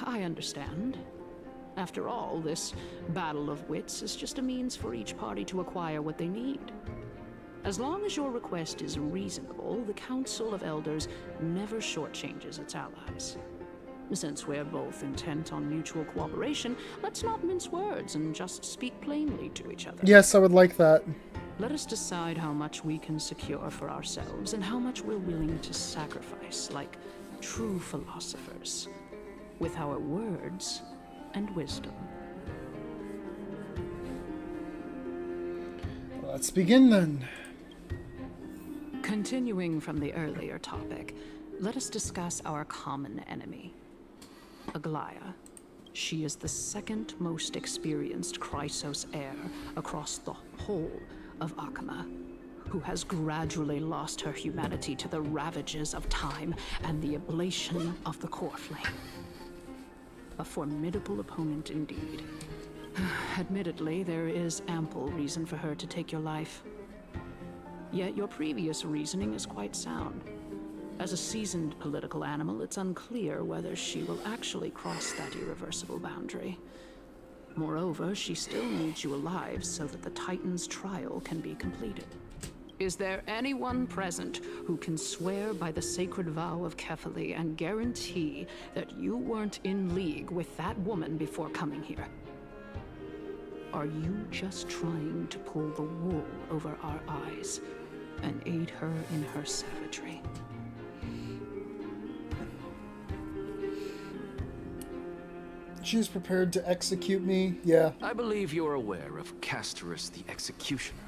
I understand. After all, this battle of wits is just a means for each party to acquire what they need. As long as your request is reasonable, the Council of Elders never shortchanges its allies. Since we're both intent on mutual cooperation, let's not mince words and just speak plainly to each other. Yes, I would like that. Let us decide how much we can secure for ourselves and how much we're willing to sacrifice, like true philosophers, with our words and wisdom. Let's begin then. Continuing from the earlier topic, let us discuss our common enemy, Aglaya. She is the second most experienced Chrysos heir across the whole of Akama, who has gradually lost her humanity to the ravages of time and the ablation of the core flame. A formidable opponent indeed. Admittedly, there is ample reason for her to take your life. Yet your previous reasoning is quite sound. As a seasoned political animal, it's unclear whether she will actually cross that irreversible boundary. Moreover, she still needs you alive so that the Titan's trial can be completed. Is there anyone present who can swear by the sacred vow of Kefali and guarantee that you weren't in league with that woman before coming here? Are you just trying to pull the wool over our eyes and aid her in her savagery? She's prepared to execute me? Yeah. I believe you're aware of Castorus the Executioner.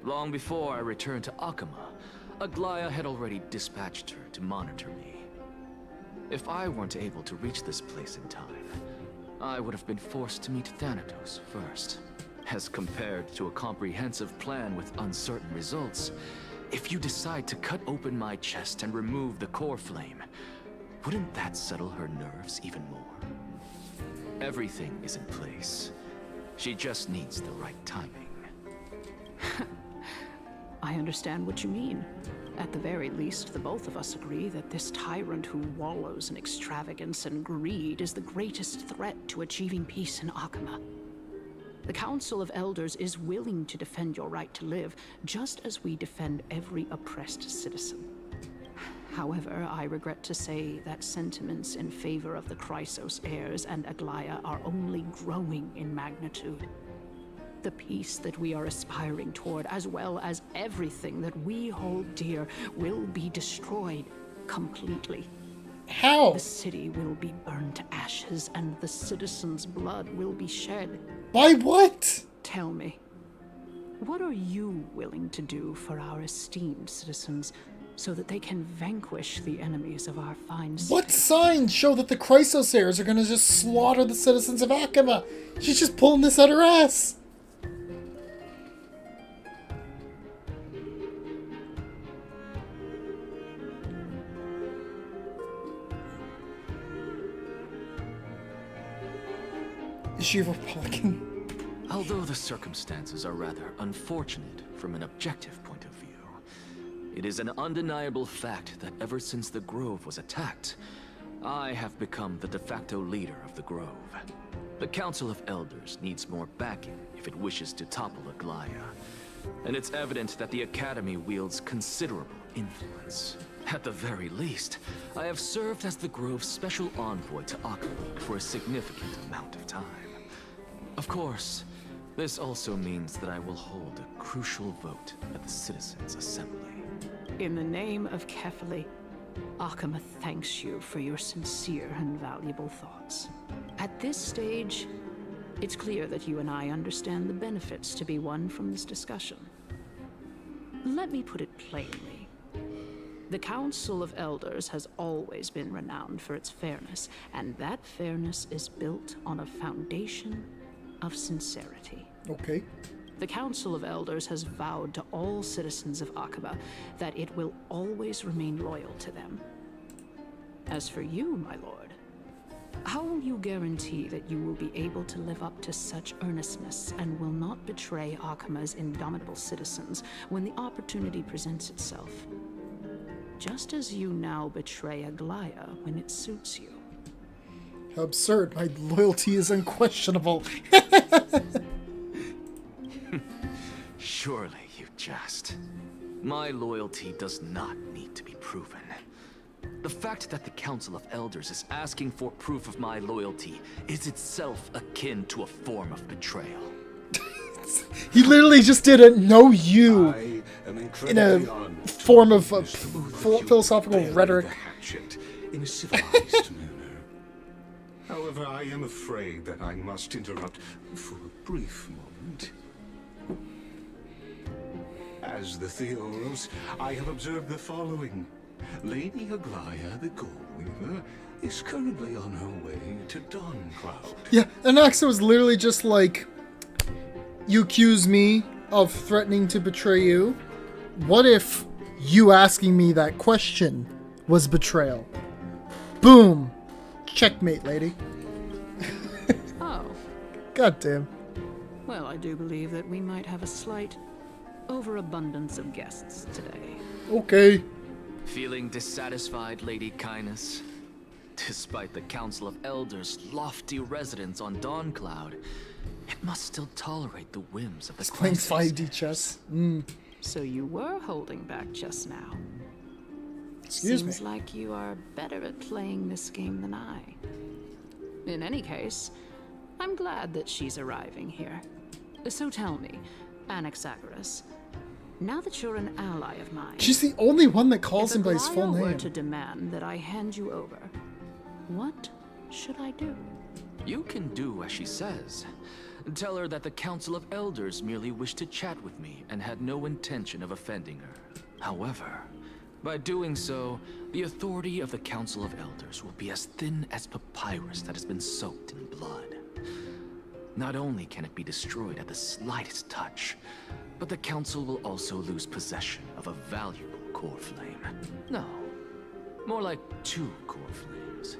Long before I returned to Akama, Aglaya had already dispatched her to monitor me. If I weren't able to reach this place in time, I would have been forced to meet Thanatos first. As compared to a comprehensive plan with uncertain results, if you decide to cut open my chest and remove the core flame, wouldn't that settle her nerves even more? Everything is in place. She just needs the right timing. I understand what you mean. At the very least, the both of us agree that this tyrant who wallows in extravagance and greed is the greatest threat to achieving peace in Akama. The Council of Elders is willing to defend your right to live, just as we defend every oppressed citizen. However, I regret to say that sentiments in favor of the Chrysos heirs and Aglaya are only growing in magnitude. The peace that we are aspiring toward, as well as everything that we hold dear, will be destroyed completely. How? The city will be burned to ashes, and the citizens' blood will be shed. By what? Tell me, what are you willing to do for our esteemed citizens so that they can vanquish the enemies of our fine city? What signs show that the Chrysos heirs are gonna just slaughter the citizens of Akama? She's just pulling this out her ass. Is she a Republican? Although the circumstances are rather unfortunate from an objective point of view, it is an undeniable fact that ever since the Grove was attacked, I have become the de facto leader of the Grove. The Council of Elders needs more backing if it wishes to topple Aglaya, and it's evident that the Academy wields considerable influence. At the very least, I have served as the Grove's special envoy to Akama for a significant amount of time. Of course, this also means that I will hold a crucial vote at the Citizens' Assembly. In the name of Kefali, Akama thanks you for your sincere and valuable thoughts. At this stage, it's clear that you and I understand the benefits to be won from this discussion. Let me put it plainly. The Council of Elders has always been renowned for its fairness, and that fairness is built on a foundation of sincerity. Okay. The Council of Elders has vowed to all citizens of Akaba that it will always remain loyal to them. As for you, my lord, how will you guarantee that you will be able to live up to such earnestness and will not betray Akama's indomitable citizens when the opportunity presents itself? Just as you now betray Aglaya when it suits you. How absurd. My loyalty is unquestionable. Surely You jest. My loyalty does not need to be proven. The fact that the Council of Elders is asking for proof of my loyalty is itself akin to a form of betrayal. He literally just didn't know you in a form of philosophical rhetoric. In a civilized manner. However, I am afraid that I must interrupt for a brief moment. As the Theoros, I have observed the following. Lady Aglaya, the Goldweaver, is currently on her way to Dawncloud. Yeah, Anaxa was literally just like, you accuse me of threatening to betray you. What if you asking me that question was betrayal? Boom! Checkmate, lady. Oh. God damn. Well, I do believe that we might have a slight overabundance of guests today. Okay. Feeling dissatisfied, Lady Kindness? Despite the Council of Elders' lofty residence on Dawncloud, it must still tolerate the whims of the Playing classes. 5D chess. So you were holding back just now. Excuse Seems me. like you are better at playing this game than I. In any case, I'm glad that she's arriving here. So tell me, Anaxagoras, now that you're an ally of mine, She's the only one that calls if him by his full Aglaya were name. to demand that I hand you over, what should I do? You can do as she says. Tell her that the Council of Elders merely wished to chat with me and had no intention of offending her. However, by doing so, the authority of the Council of Elders will be as thin as papyrus that has been soaked in blood. Not only can it be destroyed at the slightest touch, but the Council will also lose possession of a valuable core flame. No, more like 2 core flames.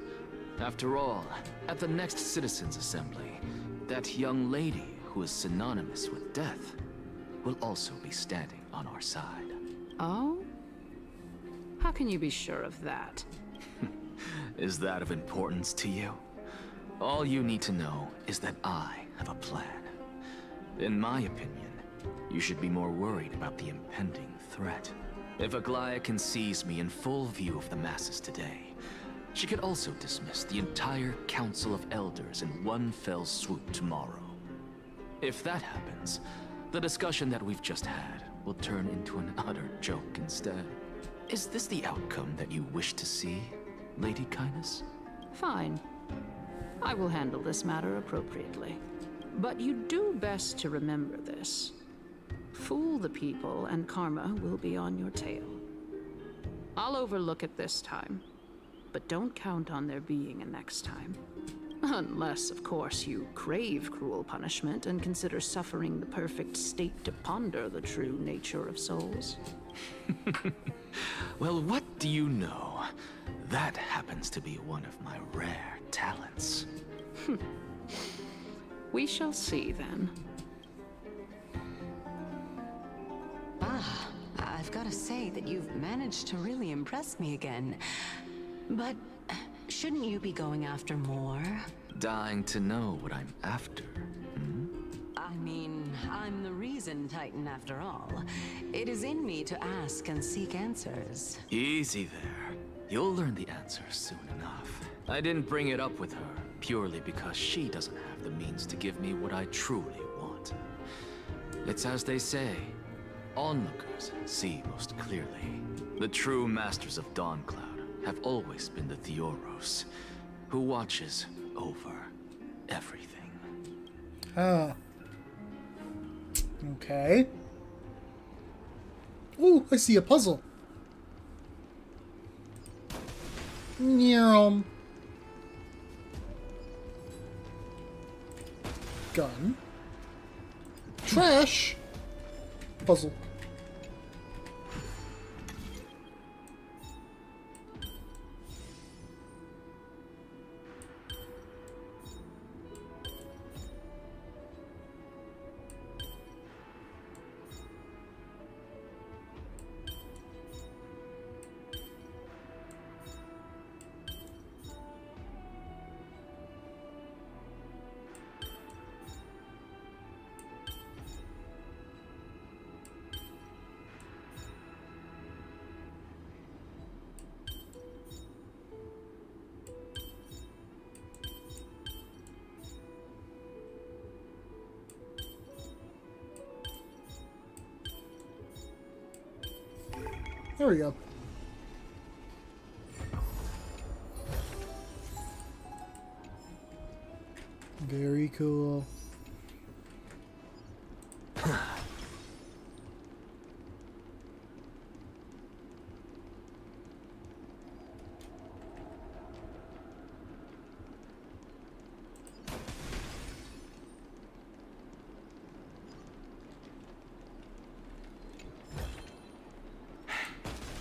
After all, at the next Citizens' Assembly, that young lady who is synonymous with death will also be standing on our side. Oh? How can you be sure of that? Is that of importance to you? All you need to know is that I have a plan. In my opinion, you should be more worried about the impending threat. If Aglaya can seize me in full view of the masses today, she could also dismiss the entire Council of Elders in one fell swoop tomorrow. If that happens, the discussion that we've just had will turn into an utter joke instead. Is this the outcome that you wish to see, Lady Kindness? Fine. I will handle this matter appropriately. But you do best to remember this. Fool the people and karma will be on your tail. I'll overlook it this time, but don't count on there being a next time. Unless, of course, you crave cruel punishment and consider suffering the perfect state to ponder the true nature of souls. Well, what do you know? That happens to be one of my rare talents. We shall see then. Ah, I've got to say that you've managed to really impress me again. But shouldn't you be going after more? Dying to know what I'm after. I mean, I'm the reason Titan after all. It is in me to ask and seek answers. Easy there. You'll learn the answers soon enough. I didn't bring it up with her purely because she doesn't have the means to give me what I truly want. It's as they say, onlookers see most clearly. The true masters of Dawncloud have always been the Theoros, who watches over everything. Ah. Okay. Ooh, I see a puzzle. Nyam. Gun. Trash. Puzzle. There we go. Very cool.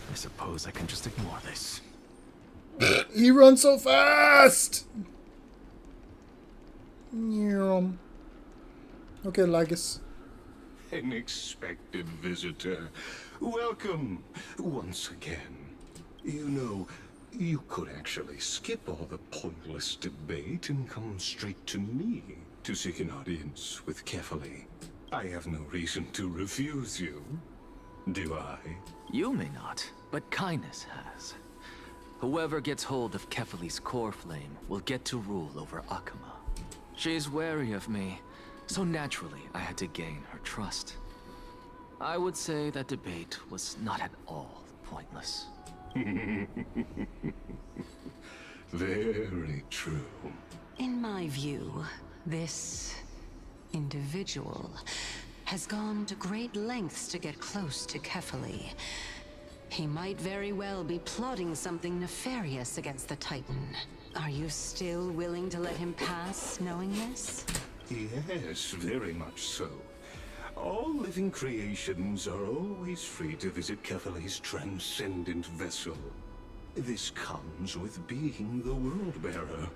I suppose I can just ignore this. He runs so fast! Okay, Lagus. Unexpected visitor. Welcome once again. You know, you could actually skip all the pointless debate and come straight to me to seek an audience with Kefali. I have no reason to refuse you. Do I? You may not, but kindness has. Whoever gets hold of Kefali's core flame will get to rule over Akama. She's wary of me, so naturally I had to gain her trust. I would say that debate was not at all pointless. Very true. In my view, this individual has gone to great lengths to get close to Kefali. He might very well be plotting something nefarious against the Titan. Are you still willing to let him pass, knowing this? Yes, very much so. All living creations are always free to visit Kefali's transcendent vessel. This comes with being the World-Bearer.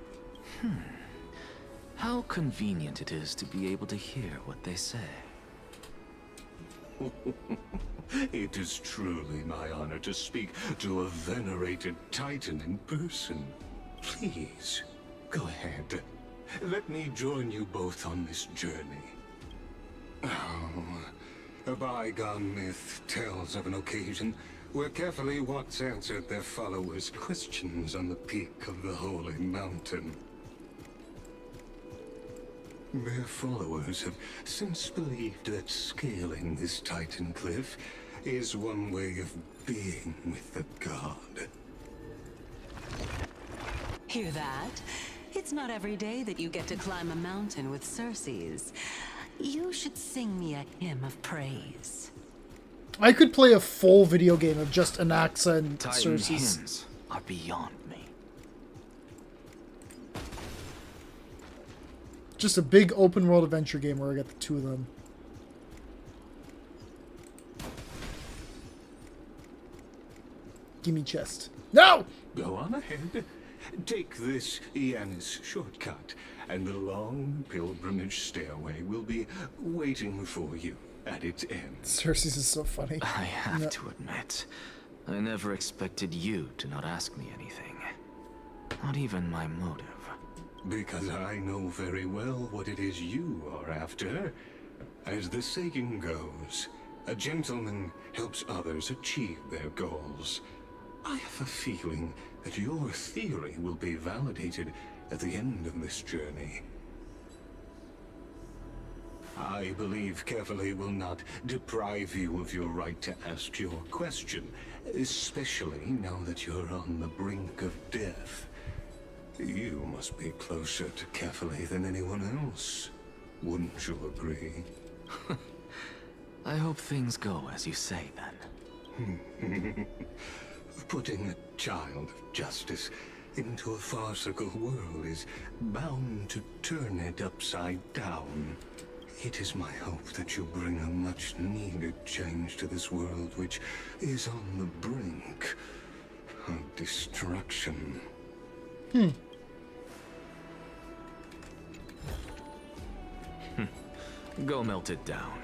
How convenient it is to be able to hear what they say. It is truly my honor to speak to a venerated Titan in person. Please, go ahead. Let me join you both on this journey. A bygone myth tells of an occasion where Kefali once answered their followers' questions on the peak of the Holy Mountain. Their followers have since believed that scaling this Titan cliff is one way of being with the god. Hear that? It's not every day that you get to climb a mountain with Circes. You should sing me a hymn of praise. I could play a full video game of just Anaxa and Titan Circes. hymns are beyond me. Just a big open world adventure game where I got the two of them. Gimme chest. No! Go on ahead. Take this Yanis shortcut, and the long pilgrimage stairway will be waiting for you at its end. Circes is so funny. I have to admit, I never expected you to not ask me anything. Not even my motive. Because I know very well what it is you are after. As the saying goes, a gentleman helps others achieve their goals. I have a feeling that your theory will be validated at the end of this journey. I believe Kefali will not deprive you of your right to ask your question, especially now that you're on the brink of death. You must be closer to Kefali than anyone else. Wouldn't you agree? I hope things go as you say, then. Putting a child of justice into a farcical world is bound to turn it upside down. It is my hope that you bring a much-needed change to this world, which is on the brink of destruction. Go melt it down.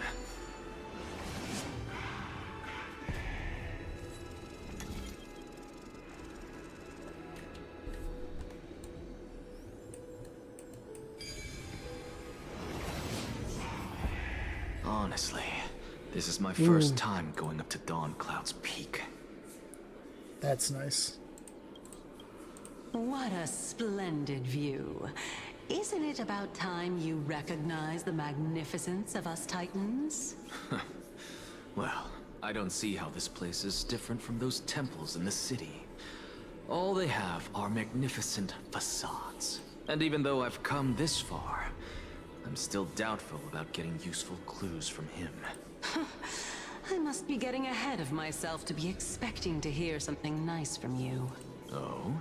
Honestly, this is my first time going up to Dawn Cloud's peak. That's nice. What a splendid view. Isn't it about time you recognize the magnificence of us Titans? Well, I don't see how this place is different from those temples in the city. All they have are magnificent facades. And even though I've come this far, I'm still doubtful about getting useful clues from him. I must be getting ahead of myself to be expecting to hear something nice from you. Oh?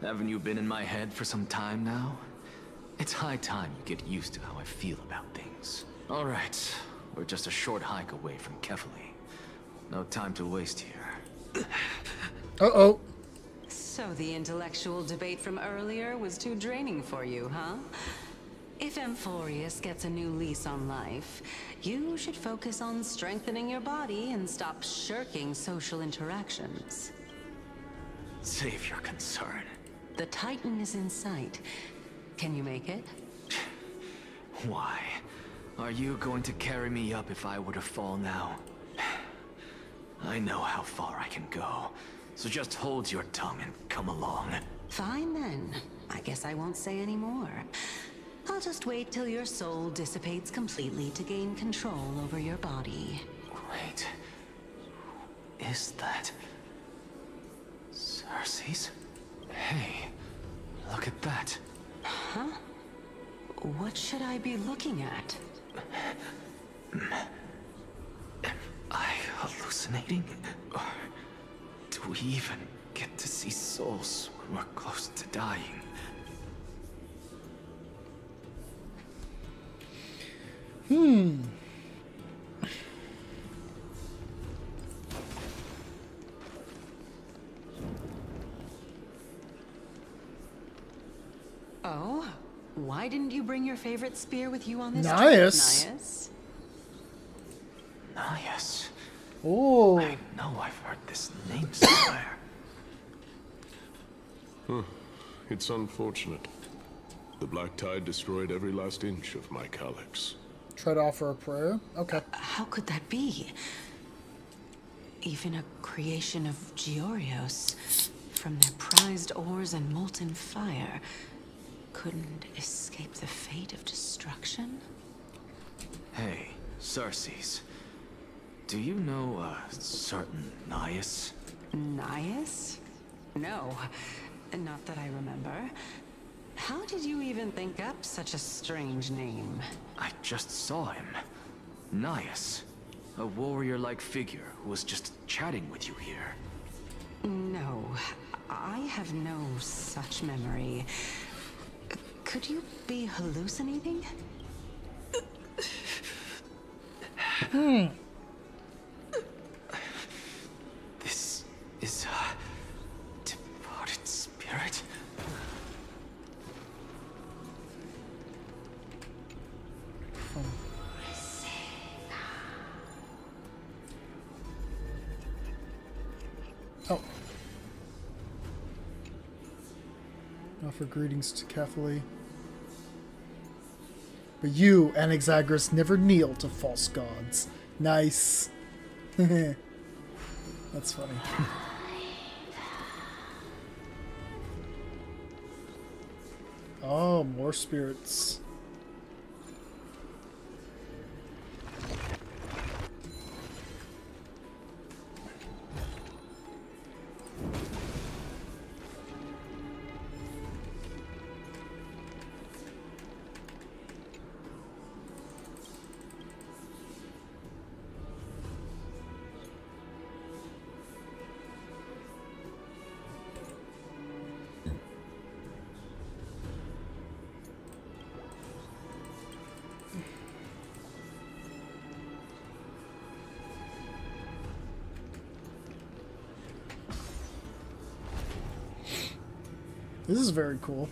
Haven't you been in my head for some time now? It's high time you get used to how I feel about things. Alright, we're just a short hike away from Kefali. No time to waste here. Uh-oh. So the intellectual debate from earlier was too draining for you, huh? If Amphorius gets a new lease on life, you should focus on strengthening your body and stop shirking social interactions. Save your concern. The Titan is in sight. Can you make it? Why? Are you going to carry me up if I were to fall now? I know how far I can go, so just hold your tongue and come along. Fine then. I guess I won't say any more. I'll just wait till your soul dissipates completely to gain control over your body. Wait. Is that... Cersei's? Hey, look at that. Huh? What should I be looking at? Am I hallucinating? Or do we even get to see souls when we're close to dying? Oh? Why didn't you bring your favorite spear with you on this Nice. trip, Nias? Nias. Oh. I know I've heard this name somewhere. It's unfortunate. The black tide destroyed every last inch of my calyx. Try to offer a prayer? Okay. How could that be? Even a creation of Georios, from their prized ores and molten fire, couldn't escape the fate of destruction? Hey, Cersei's. Do you know a certain Nias? Nias? No, not that I remember. How did you even think up such a strange name? I just saw him. Nias. A warrior-like figure who was just chatting with you here. No, I have no such memory. Could you be hallucinating? This is a departed spirit? Oh. Offer greetings to Kefali. But you, Anaxagoras, never kneel to false gods. Nice. That's funny. Oh, more spirits. This is very cool.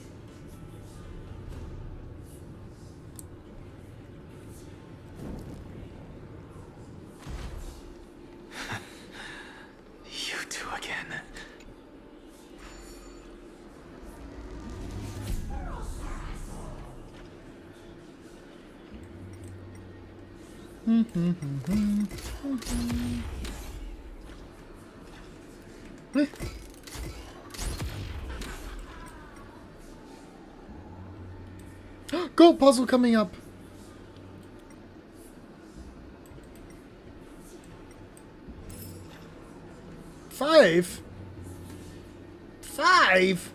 You two again. Go, puzzle coming up. 5? 5?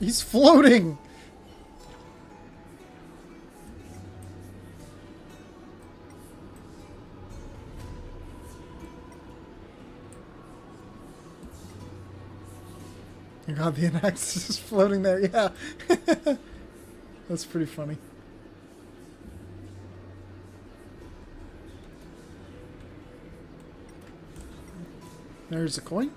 He's floating! Oh god, the Anaxagoras is floating there, yeah. That's pretty funny. There's a coin.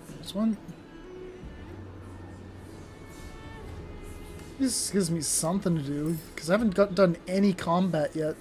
There's one. This gives me something to do, because I haven't done any combat yet.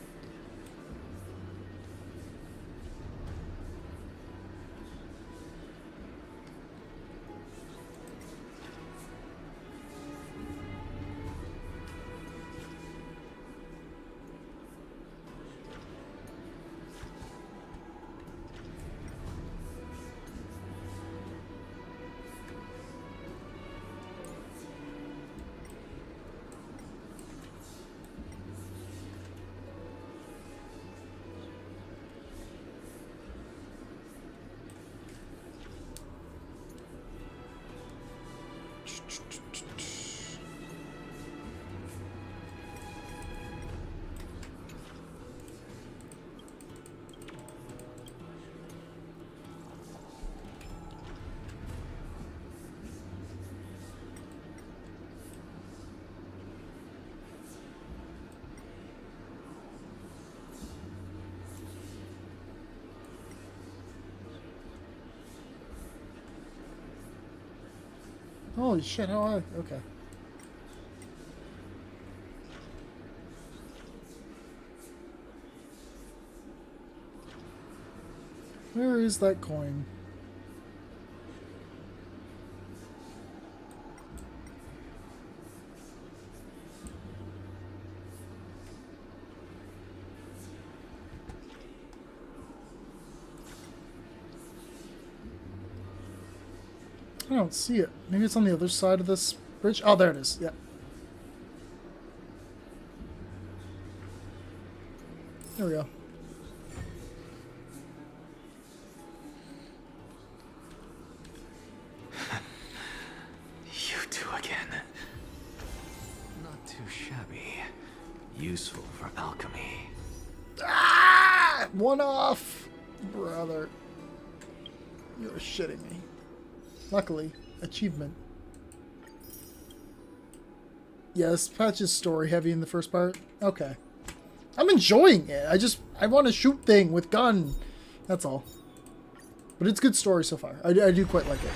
Holy shit, how I... Okay. Where is that coin? I don't see it. Maybe it's on the other side of this bridge. Oh, there it is. Yeah. There we go. You two again. Not too shabby. Useful for alchemy. Ah! One off! Brother. You're shitting me. Luckily, achievement. Yes, patch is story heavy in the first part. Okay. I'm enjoying it. I want to shoot thing with gun. That's all. But it's good story so far. I do quite like it.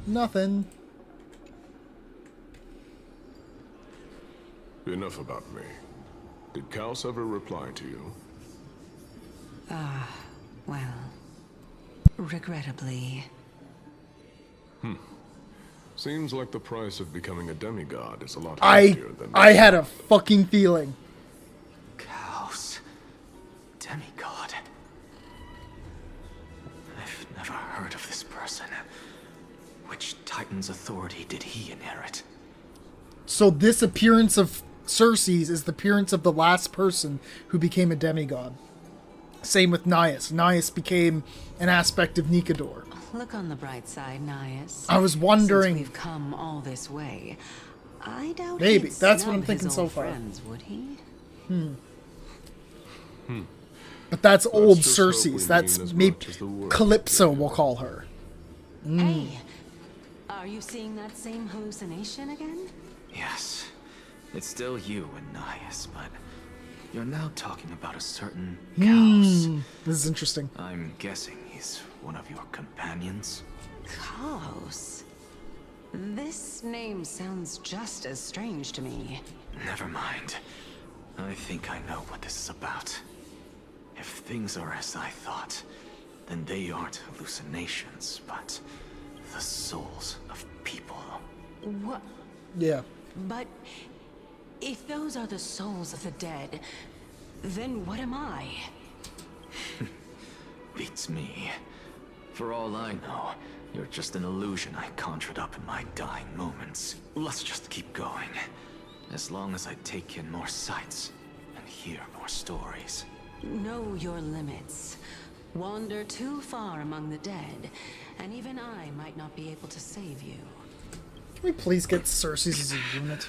Nothing. Enough about me. Did Kaos ever reply to you? Well, regrettably. Seems like the price of becoming a demigod is a lot I higher than... I had a fucking feeling. Kaos. Demigod. I've never heard of this person. Which Titan's authority did he inherit? So this appearance of Cersei's is the appearance of the last person who became a demigod. Same with Nias. Nias became an aspect of Nikador. Look on the bright side, Nias. I was wondering. Since we've come all this way, I doubt Maybe. he'd That's what I'm snub thinking his so old far. Friends, would he? But that's old just hope we Cersei's. That's mean as maybe much as the word. Calypso, we'll call her. Hey, are you seeing that same hallucination again? Yes. It's still you and Nias, but you're now talking about a certain Kaos. This is interesting. I'm guessing he's one of your companions? Kaos? This name sounds just as strange to me. Never mind. I think I know what this is about. If If things are as I thought, then they aren't hallucinations, but the souls of people. What? Yeah. But if those are the souls of the dead, then what am I? Beats me. For all I know, you're just an illusion I conjured up in my dying moments. Let's just keep going. As long as I take in more sights and hear more stories. Know your limits. Wander too far among the dead, and even I might not be able to save you. Can we please get Cersei's as a unit?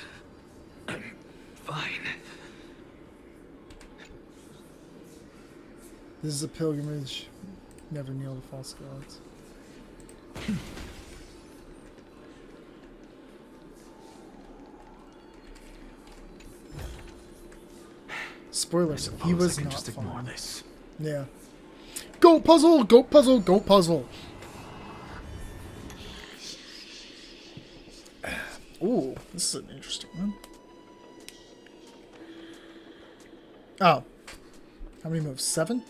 Fine. This is a pilgrimage. Never kneel to false gods. Spoilers, he was not just ignore fine. this. Yeah. Goat puzzle! Goat puzzle! Goat puzzle! Ooh, this is an interesting one. Oh. How many moves? 7?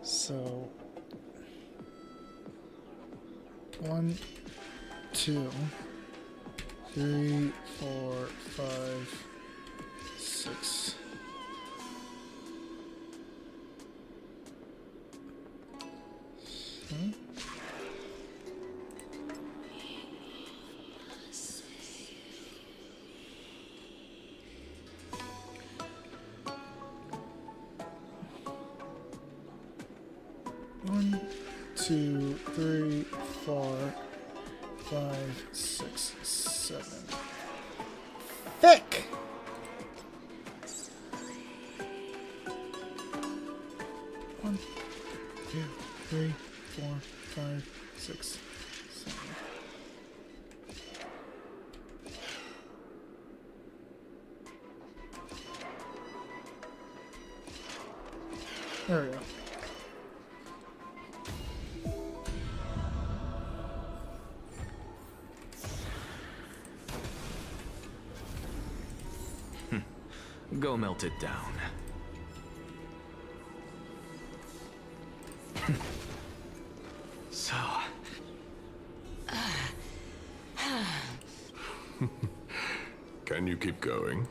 So 1, 2, 3, 4, 5, 6. Hmm? One, 2, 3, 4, 5, 6, 7. Thick! One, 2, 3, 4, 5, 6, 7. There we go. Go melt it down. So... Can you keep going?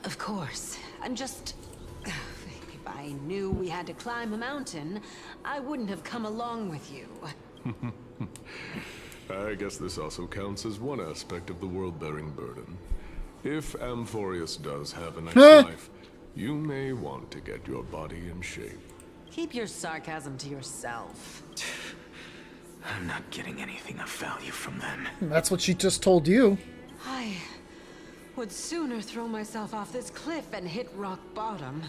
Of course. I'm just... If I knew we had to climb a mountain, I wouldn't have come along with you. I guess this also counts as one aspect of the world-bearing burden. If Amphorius does have a next life, you may want to get your body in shape. Keep your sarcasm to yourself. I'm not getting anything of value from them. That's what she just told you. I would sooner throw myself off this cliff and hit rock bottom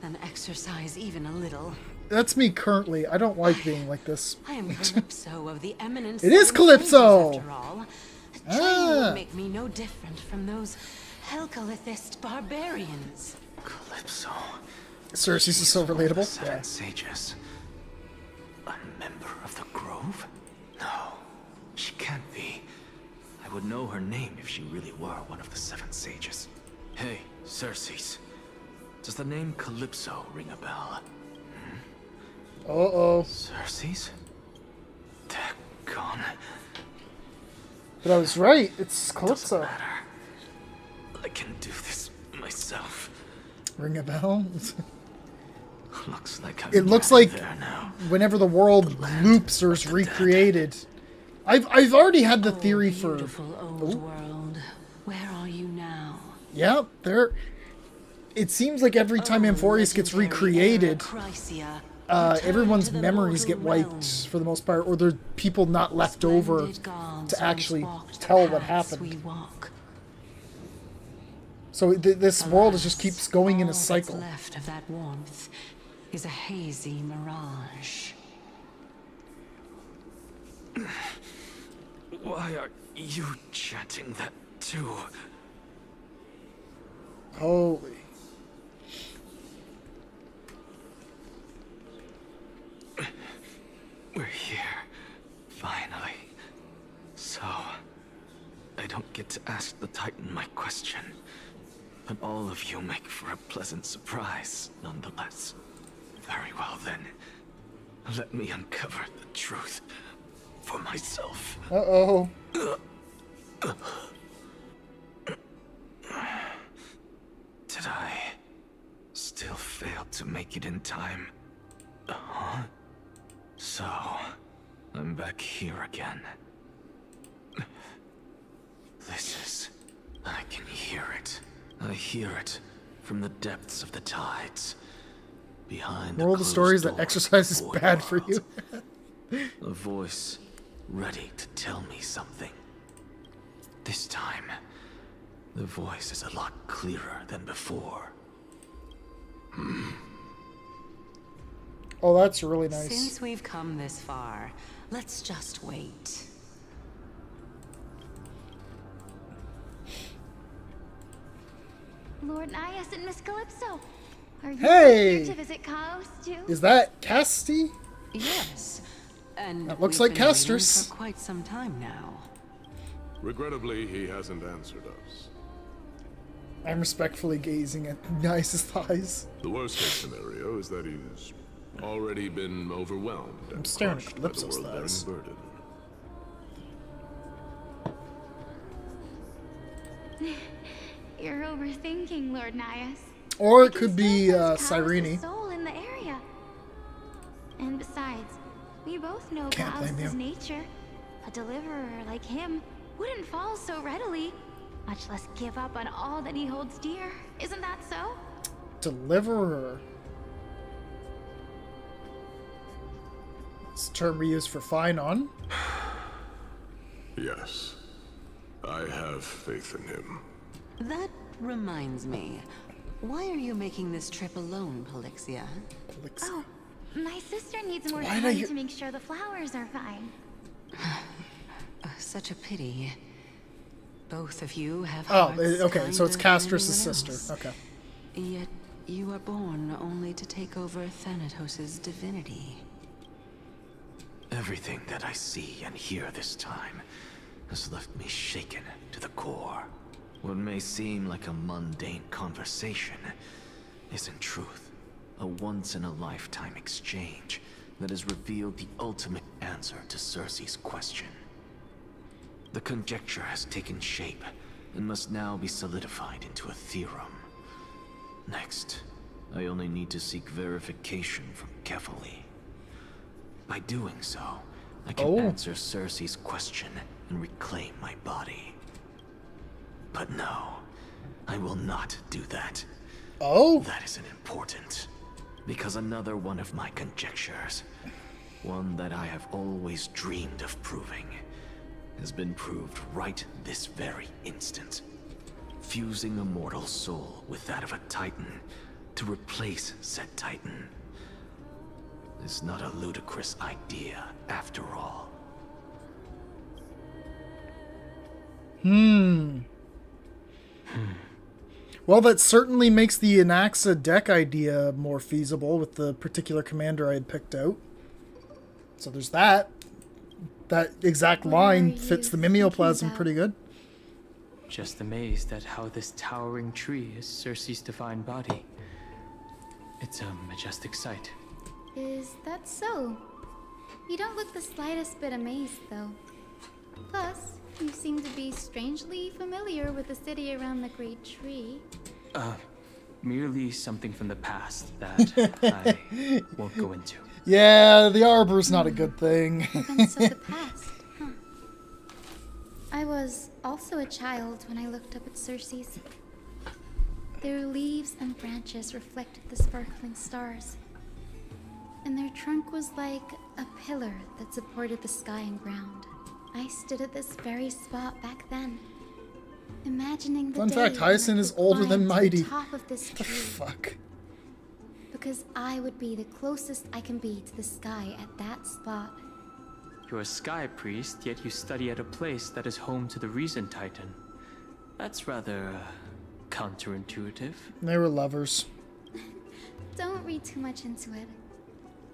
than exercise even a little. That's me currently. I don't like being like this. I am Calypso of the eminent. It is Calypso! After all. Training would make me no different from those Helcalithist barbarians. Calypso. Cersei's is so relatable. Seven sages. A member of the Grove? No, she can't be. I would know her name if she really were one of the 7 sages. Hey, Cersei's. Does the name Calypso ring a bell? Uh-oh. Cersei's? Daggone. But I was right. It's Calypso. Doesn't matter. I can do this myself. Ring a bell? Looks like I'm It looks like there now. whenever the world loops or is recreated. I've already had the theory for. Beautiful old world. Where are you now? Yeah, there. It seems like every time Amphorius gets recreated, everyone's memories get wiped for the most part, or there's people not left over to actually tell what happened. So this world just keeps going in a cycle. Left of that warmth is a hazy mirage. Why are you chanting that too? Holy. get to ask the Titan my question, but all of you make for a pleasant surprise, nonetheless. Very well then. Let me uncover the truth for myself. Uh-oh. Did I still fail to make it in time? Huh? So, I'm back here again. This is... I can hear it. I hear it from the depths of the tides. Behind Moral of the story is that exercise is bad for you. A voice ready to tell me something. This time, the voice is a lot clearer than before. Oh, that's really nice. Since we've come this far, let's just wait. Lord Nias and Miss Calypso, are you Hey! here to visit Chaos too? Is that Casti? Yes. And that looks we've like been waiting Casters. for quite some time now. Regrettably, he hasn't answered us. I'm respectfully gazing at Nice's thighs. The worst case scenario is that he's already been overwhelmed and staring at crushed by the Calypso's world-bearing thighs. burden. You're overthinking, Lord Nias. Or it could be Cyrene. Soul in the area. And besides, we both know Can't blame Chaos' you. nature. A deliverer like him wouldn't fall so readily, much less give up on all that he holds dear. Isn't that so? Deliverer. It's a term we use for Finon. Yes. I have faith in him. That reminds me. Why are you making this trip alone, Polixia? Oh, my sister needs more Why do time you- to make sure the flowers are fine. Such a pity. Both of you have Oh, hearts okay, so it's kinder than Castris' anyone sister. else. Okay. Yet you are born only to take over Thanatos' divinity. Everything that I see and hear this time has left me shaken to the core. What may seem like a mundane conversation is in truth a once-in-a-lifetime exchange that has revealed the ultimate answer to Cersei's question. The conjecture has taken shape and must now be solidified into a theorem. Next, I only need to seek verification from Kefali. By doing so, I can answer Cersei's question and reclaim my body. But no, I will not do that. Oh? That isn't important. Because another one of my conjectures, one that I have always dreamed of proving, has been proved right this very instant. Fusing a mortal soul with that of a Titan to replace said Titan is not a ludicrous idea after all. Well, that certainly makes the Anaxa deck idea more feasible with the particular commander I had picked out. So there's that. That exact line fits the mimeoplasm pretty good. Just amazed at how this towering tree is Cersei's divine body. It's a majestic sight. Is that so? You don't look the slightest bit amazed, though. Plus, you seem to be strangely familiar with the city around the great tree. Merely something from the past that I won't go into. Yeah, the arbor's not a good thing. Even so, the past, huh? I was also a child when I looked up at Cersei's. Their leaves and branches reflected the sparkling stars. And their trunk was like a pillar that supported the sky and ground. I stood at this very spot back then, imagining the Fun day fact, when I Hyacinth is could older climb than to the Mighty. top of this The tree. fuck? Because I would be the closest I can be to the sky at that spot. You're a sky priest, yet you study at a place that is home to the Reason Titan. That's rather counterintuitive. They were lovers. Don't read too much into it.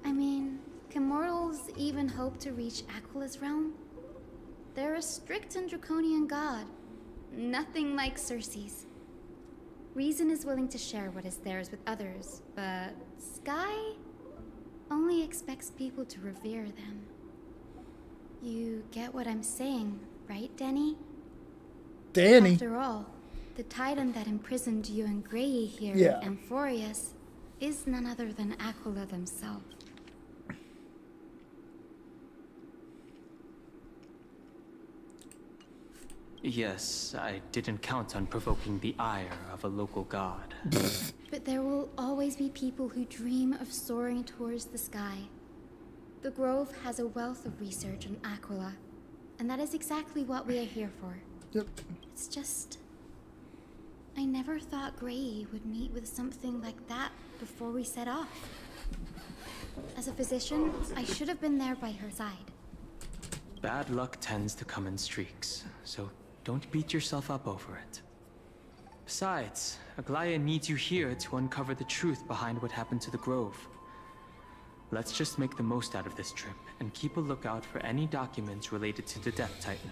I mean, can mortals even hope to reach Aquila's realm? They're a strict and draconian god, nothing like Cersei's. Reason is willing to share what is theirs with others, but Sky only expects people to revere them. You get what I'm saying, right, Danny? Danny? After all, the Titan that imprisoned you and Grey here Yeah. in Amphorius is none other than Aquila themselves. Yes, I didn't count on provoking the ire of a local god. But there will always be people who dream of soaring towards the sky. The Grove has a wealth of research on Aquila, and that is exactly what we are here for. Yep. It's just... I never thought Grey would meet with something like that before we set off. As a physician, I should have been there by her side. Bad luck tends to come in streaks, so don't beat yourself up over it. Besides, Aglaya needs you here to uncover the truth behind what happened to the Grove. Let's just make the most out of this trip and keep a lookout for any documents related to the Death Titan.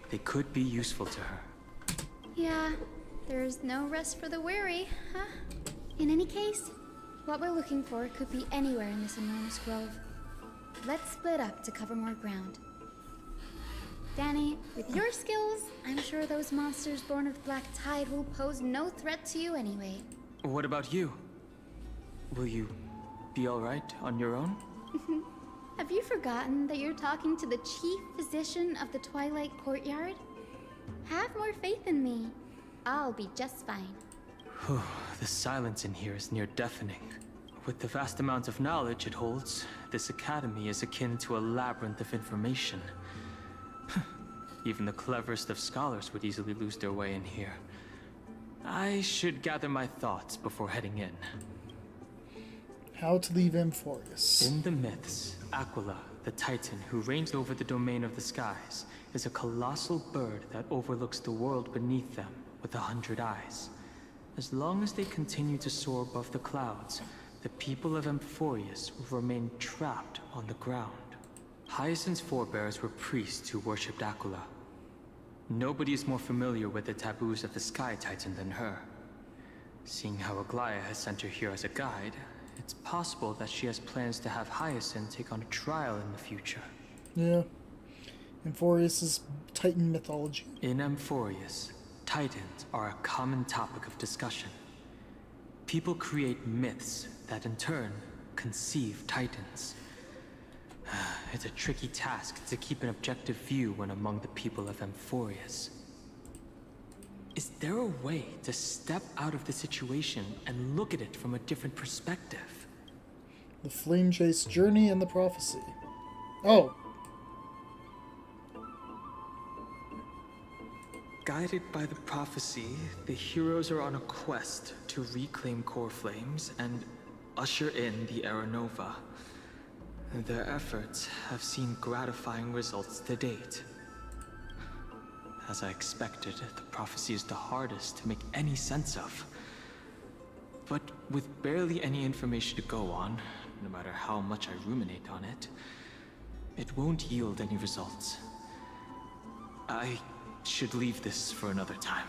They could be useful to her. Yeah, there's no rest for the weary, huh? In any case, what we're looking for could be anywhere in this enormous grove. Let's split up to cover more ground. Danny, with your skills, I'm sure those monsters born of Black Tide will pose no threat to you anyway. What about you? Will you be alright on your own? Have you forgotten that you're talking to the chief physician of the Twilight Courtyard? Have more faith in me. I'll be just fine. The silence in here is near deafening. With the vast amount of knowledge it holds, this academy is akin to a labyrinth of information. Even the cleverest of scholars would easily lose their way in here. I should gather my thoughts before heading in. How to leave Amphorius. In the myths, Aquila, the Titan who reigns over the domain of the skies, is a colossal bird that overlooks the world beneath them with 100 eyes. As long as they continue to soar above the clouds, the people of Amphorius will remain trapped on the ground. Hyacinth's forebears were priests who worshipped Aquila. Nobody is more familiar with the taboos of the Sky Titan than her. Seeing how Aglaya has sent her here as a guide, it's possible that she has plans to have Hyacinth take on a trial in the future. Yeah. Amphorius is Titan mythology. In Amphorius, Titans are a common topic of discussion. People create myths that in turn conceive Titans. It's a tricky task to keep an objective view when among the people of Amphorius. Is there a way to step out of the situation and look at it from a different perspective? The Flame Chase Journey and the Prophecy. Oh. Guided by the prophecy, the heroes are on a quest to reclaim core flames and usher in the Era Nova. Their efforts have seen gratifying results to date. As I expected, the prophecy is the hardest to make any sense of. But with barely any information to go on, no matter how much I ruminate on it, it won't yield any results. I should leave this for another time.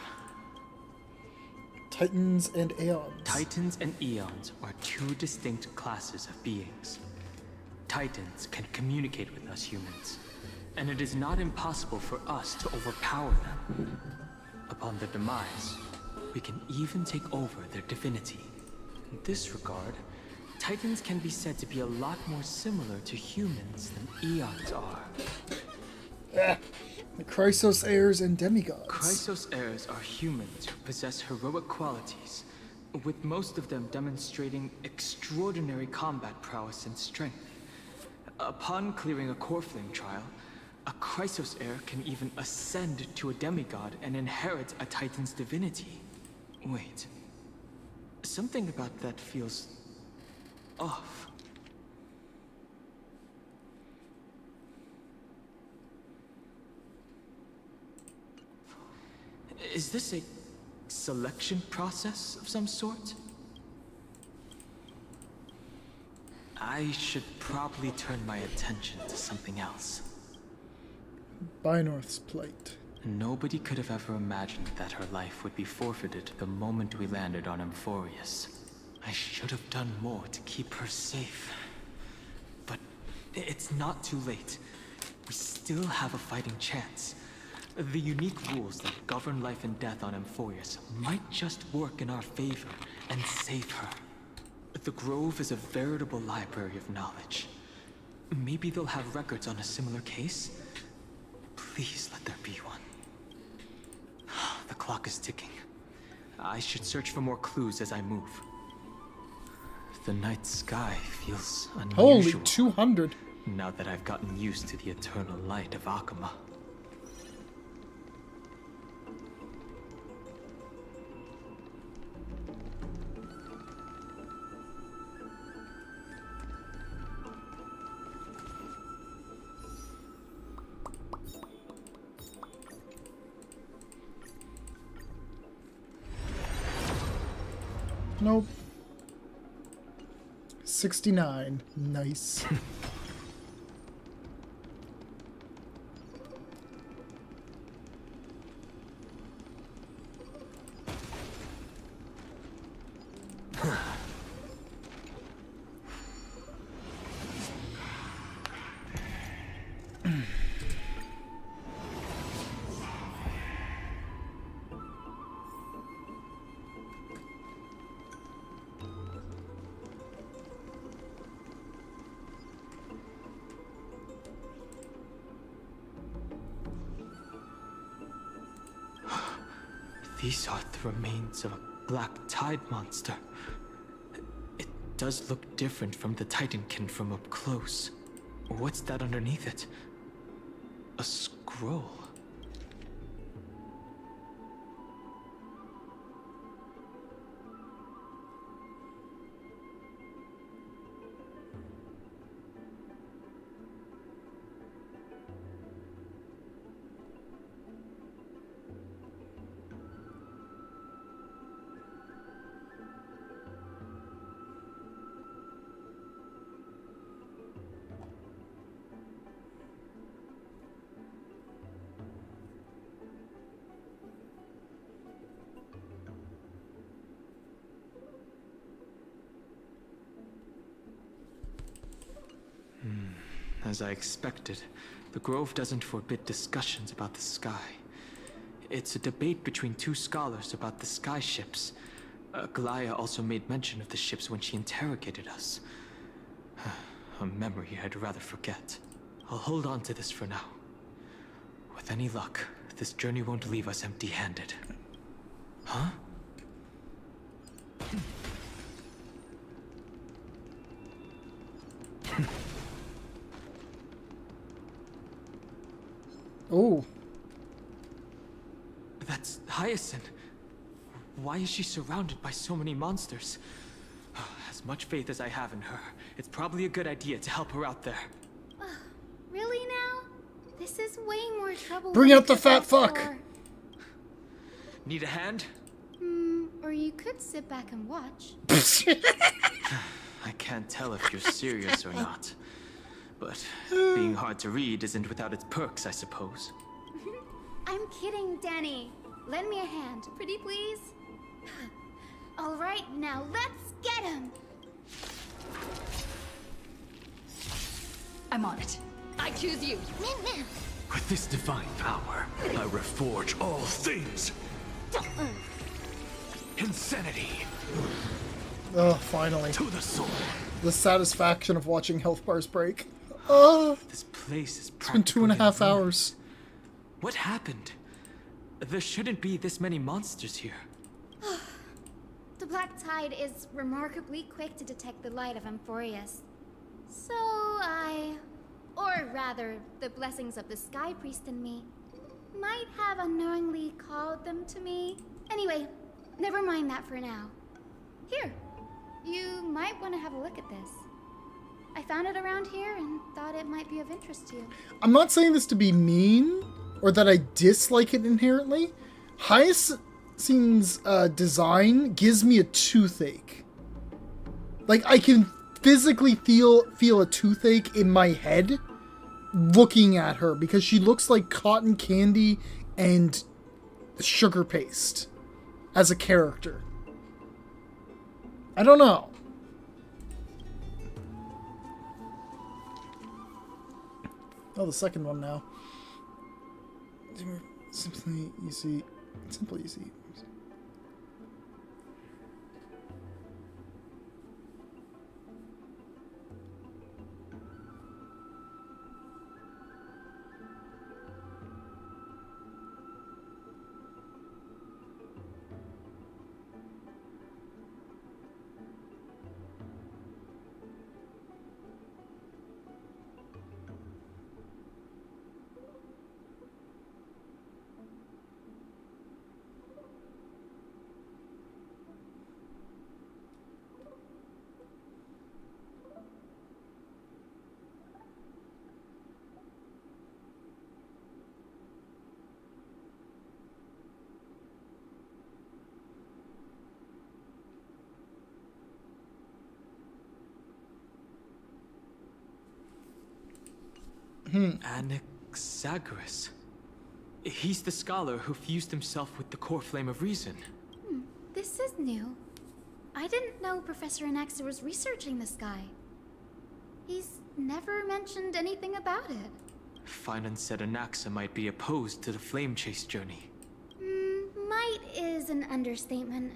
Titans and Aeons. Titans and Eons are two distinct classes of beings. Titans can communicate with us humans, and it is not impossible for us to overpower them. Upon their demise, we can even take over their divinity. In this regard, Titans can be said to be a lot more similar to humans than Eons are. The Chrysos heirs and demigods. Chrysos heirs are humans who possess heroic qualities, with most of them demonstrating extraordinary combat prowess and strength. Upon clearing a core flame trial, a Chrysos heir can even ascend to a demigod and inherit a Titan's divinity. Wait. Something about that feels off. Is this a selection process of some sort? I should probably turn my attention to something else. Bynorth's Plate. Nobody could have ever imagined that her life would be forfeited the moment we landed on Amphorius. I should have done more to keep her safe. But it's not too late. We still have a fighting chance. The unique rules that govern life and death on Amphorius might just work in our favor and save her. The Grove is a veritable library of knowledge. Maybe they'll have records on a similar case? Please let there be one. The clock is ticking. I should search for more clues as I move. The night sky feels unusual. Holy 200. Now that I've gotten used to the eternal light of Akama. Nope. 69. Nice. These are the remains of a black tide monster. It does look different from the Titankin from up close. What's that underneath it? A scroll. As I expected, the Grove doesn't forbid discussions about the sky. It's a debate between two scholars about the sky ships. Glaya also made mention of the ships when she interrogated us. A memory I'd rather forget. I'll hold on to this for now. With any luck, this journey won't leave us empty-handed. Huh? Oh. That's Hyacinth. Why is she surrounded by so many monsters? As much faith as I have in her, it's probably a good idea to help her out there. Really now? This is way more trouble. Bring than out the I could fat hope fuck. for. Need a hand? Or you could sit back and watch. I can't tell if you're serious or not. But being hard to read isn't without its perks, I suppose. I'm kidding, Danny. Lend me a hand, pretty please. All right, now let's get him. I'm on it. I choose you. With this divine power, I reforge all things. Insanity. Oh, finally. To the sword. The satisfaction of watching health bars break. Oh, this place is it's been 2.5 hours. What happened? There shouldn't be this many monsters here. The Black Tide is remarkably quick to detect the light of Amphorius. So or rather, the blessings of the Sky Priest in me, might have unknowingly called them to me. Anyway, never mind that for now. Here, you might want to have a look at this. I found it around here and thought it might be of interest to you. I'm not saying this to be mean or that I dislike it inherently. Hyacinth's design gives me a toothache. Like, I can physically feel a toothache in my head looking at her because she looks like cotton candy and Sugar Paste as a character. I don't know. Oh, the second one now. Simply easy. Simply easy. Anaxagoras. He's the scholar who fused himself with the core flame of reason. This is new. I didn't know Professor Anaxa was researching the sky. He's never mentioned anything about it. Finan said Anaxa might be opposed to the flame chase journey. Might is an understatement.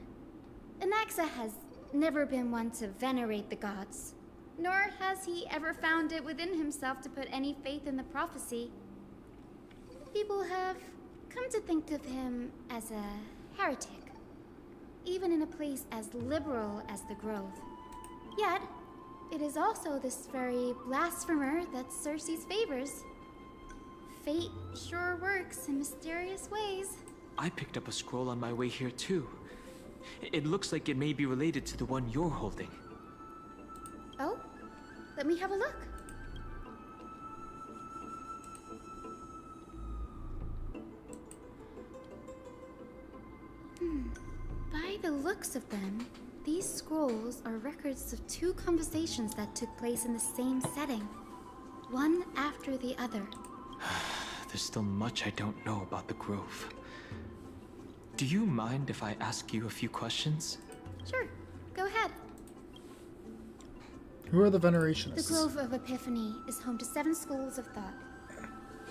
Anaxa has never been one to venerate the gods, nor has he ever found it within himself to put any faith in the prophecy. People have come to think of him as a heretic, even in a place as liberal as the Grove. Yet, it is also this very blasphemer that Cersei's favors. Fate sure works in mysterious ways. I picked up a scroll on my way here too. It looks like it may be related to the one you're holding. Oh? Let me have a look. By the looks of them, these scrolls are records of two conversations that took place in the same setting, one after the other. There's still much I don't know about the Grove. Do you mind if I ask you a few questions? Sure, go ahead. Who are the Venerationists? The Grove of Epiphany is home to 7 schools of thought.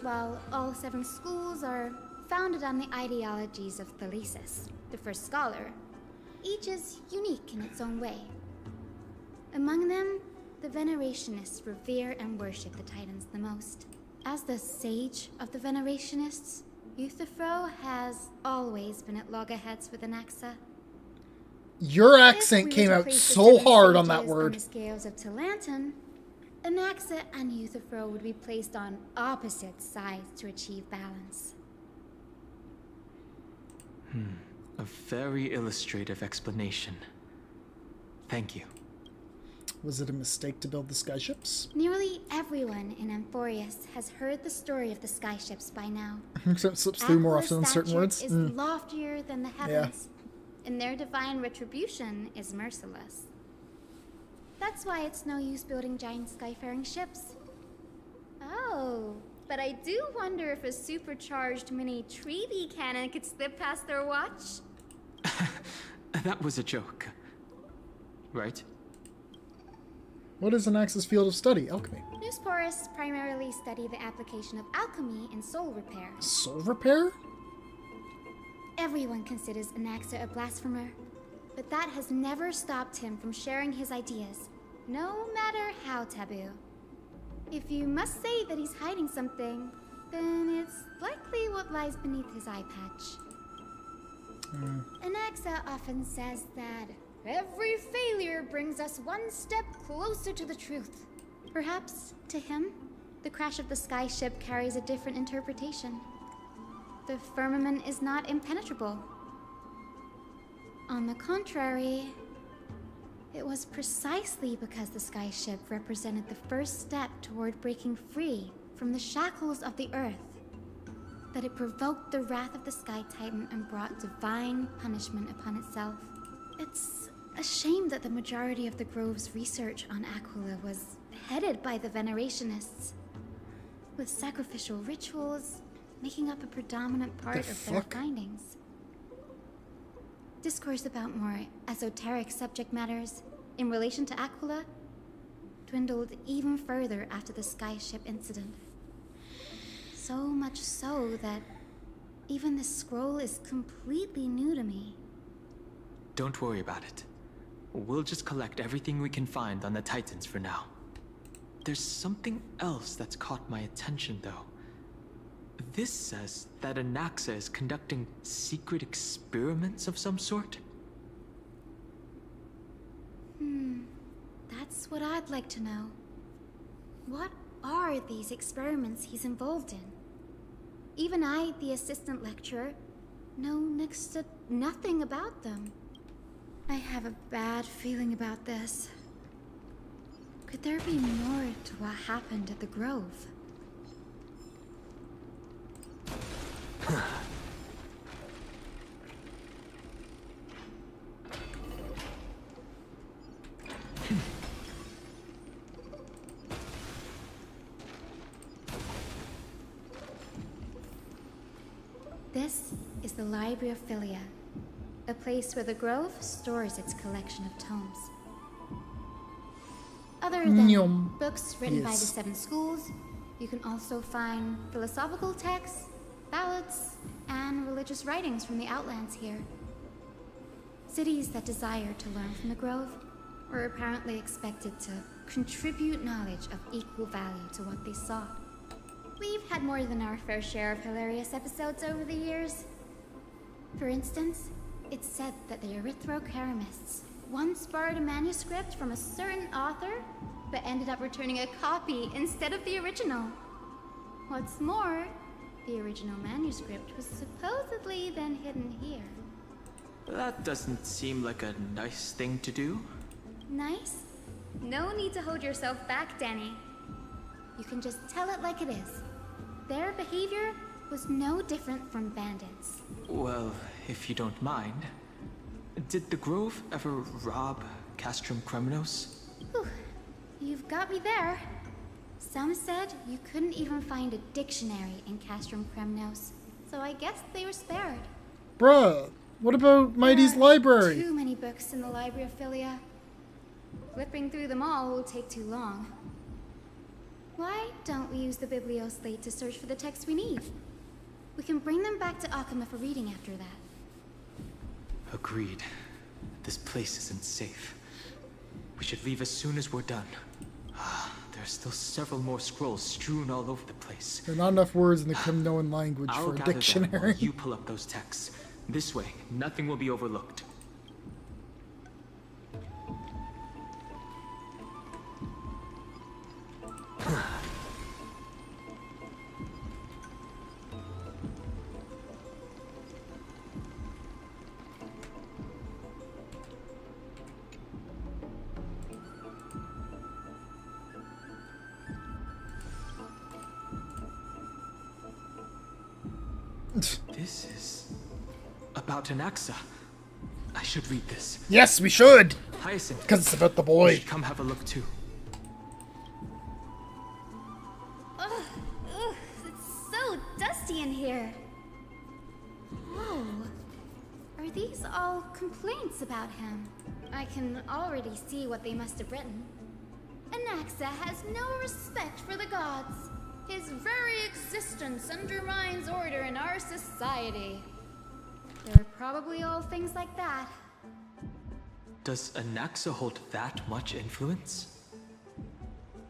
While all 7 schools are founded on the ideologies of Thalesis, the first scholar, each is unique in its own way. Among them, the Venerationists revere and worship the Titans the most. As the sage of the Venerationists, Euthyphro has always been at loggerheads with Anaxa. Your accent came out so hard on that On word. the scales of Talanton, Anaxa and Euthyphro would be placed on opposite sides to achieve balance. A very illustrative explanation. Thank you. Was it a mistake to build the skyships? Nearly everyone in Amphorius has heard the story of the skyships by now. Except it slips through more Aqua's often than certain stature words. is loftier than the heavens, and their divine retribution is merciless. That's why it's no use building giant skyfaring ships. Oh, but I do wonder if a supercharged mini treaty cannon could slip past their watch. That was a joke. Right? What is Anaxa's field of study? Alchemy. Newsporists primarily study the application of alchemy in soul repair. Soul repair? Everyone considers Anaxa a blasphemer, but that has never stopped him from sharing his ideas, no matter how taboo. If you must say that he's hiding something, then it's likely what lies beneath his eye patch. Anaxa often says that every failure brings us one step closer to the truth. Perhaps, to him, the crash of the skyship carries a different interpretation. The firmament is not impenetrable. On the contrary, it was precisely because the skyship represented the first step toward breaking free from the shackles of the earth that it provoked the wrath of the Sky Titan and brought divine punishment upon itself. It's a shame that the majority of the Grove's research on Aquila was headed by the Venerationists. With sacrificial rituals, making up a predominant part of their fuck? findings. Discourse about more esoteric subject matters in relation to Aquila dwindled even further after the skyship incident. So much so that even the scroll is completely new to me. Don't worry about it. We'll just collect everything we can find on the Titans for now. There's something else that's caught my attention, though. This says that Anaxa is conducting secret experiments of some sort. That's what I'd like to know. What are these experiments he's involved in? Even I, the assistant lecturer, know next to nothing about them. I have a bad feeling about this. Could there be more to what happened at the Grove? This is the Library of Philia, a place where the Grove stores its collection of tomes. Other than Yum. books written by the Yes. 7 schools, you can also find philosophical texts, ballads, and religious writings from the Outlands here. Cities that desire to learn from the Grove were apparently expected to contribute knowledge of equal value to what they sought. We've had more than our fair share of hilarious episodes over the years. For instance, it's said that the Erythrocheramists once borrowed a manuscript from a certain author, but ended up returning a copy instead of the original. What's more, the original manuscript was supposedly then hidden here. That doesn't seem like a nice thing to do. Nice? No need to hold yourself back, Danny. You can just tell it like it is. Their behavior was no different from bandits. Well, if you don't mind, did the Grove ever rob Castrum Kremnos? Whew. You've got me there. Some said you couldn't even find a dictionary in Castrum Kremnos, so I guess they were spared. Bruh, what about Mighty's library? Too many books in the Library of Philia. Flipping through them all will take too long. Why don't we use the Biblioslate to search for the texts we need? We can bring them back to Akama for reading after that. Agreed. This place isn't safe. We should leave as soon as we're done. There's still several more scrolls strewn all over the place. There are not enough words in the Kremnoan language I'll for a gather them while dictionary. you pull up those texts. This way, nothing will be overlooked. This is about Anaxa. I should read this. Yes, we should! Hyacinth. Because it's about the You boy. should come have a look too. Ugh, it's so dusty in here. Whoa. Are these all complaints about him? I can already see what they must have written. Anaxa has no respect for the gods. His very existence undermines order in our society. They're probably all things like that. Does Anaxa hold that much influence?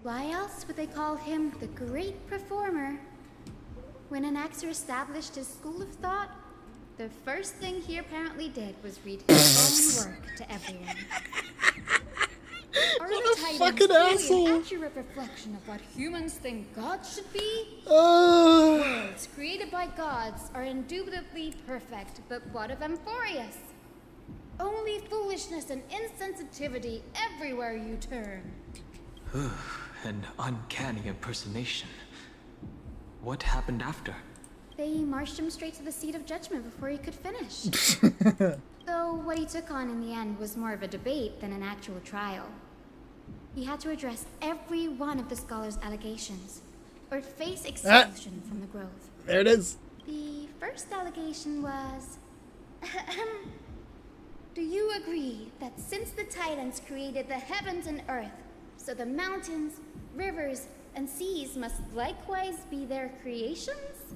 Why else would they call him the Great Performer? When Anaxa established his school of thought, the first thing he apparently did was read his own work to everyone. Are What a the Titans fucking really asshole. an accurate reflection of what humans think gods should be? Uh. Worlds created by gods are indubitably perfect, but what of Amphorius? Only foolishness and insensitivity everywhere you turn. An uncanny impersonation. What happened after? They marched him straight to the seat of judgment before he could finish. Though what he took on in the end was more of a debate than an actual trial. He had to address every one of the scholar's allegations, or face expulsion from the Grove. There it is. The first allegation was... Do you agree that since the Titans created the heavens and earth, so the mountains, rivers, and seas must likewise be their creations?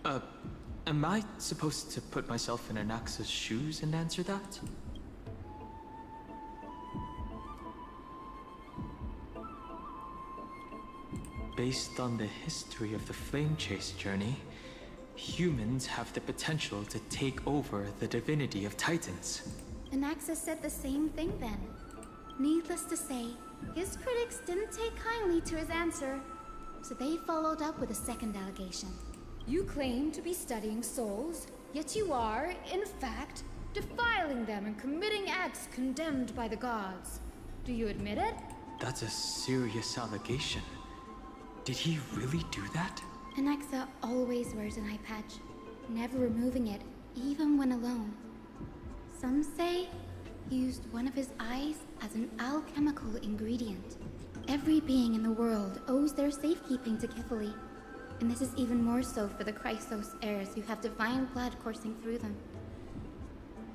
Am I supposed to put myself in Anaxa's shoes and answer that? Based on the history of the Flame Chase journey, humans have the potential to take over the divinity of Titans. Anaxa said the same thing then. Needless to say, his critics didn't take kindly to his answer, so they followed up with a second allegation. You claim to be studying souls, yet you are, in fact, defiling them and committing acts condemned by the gods. Do you admit it? That's a serious allegation. Did he really do that? Anaxa always wears an eye patch, never removing it, even when alone. Some say he used one of his eyes as an alchemical ingredient. Every being in the world owes their safekeeping to Kifili, and this is even more so for the Chrysos heirs who have divine blood coursing through them.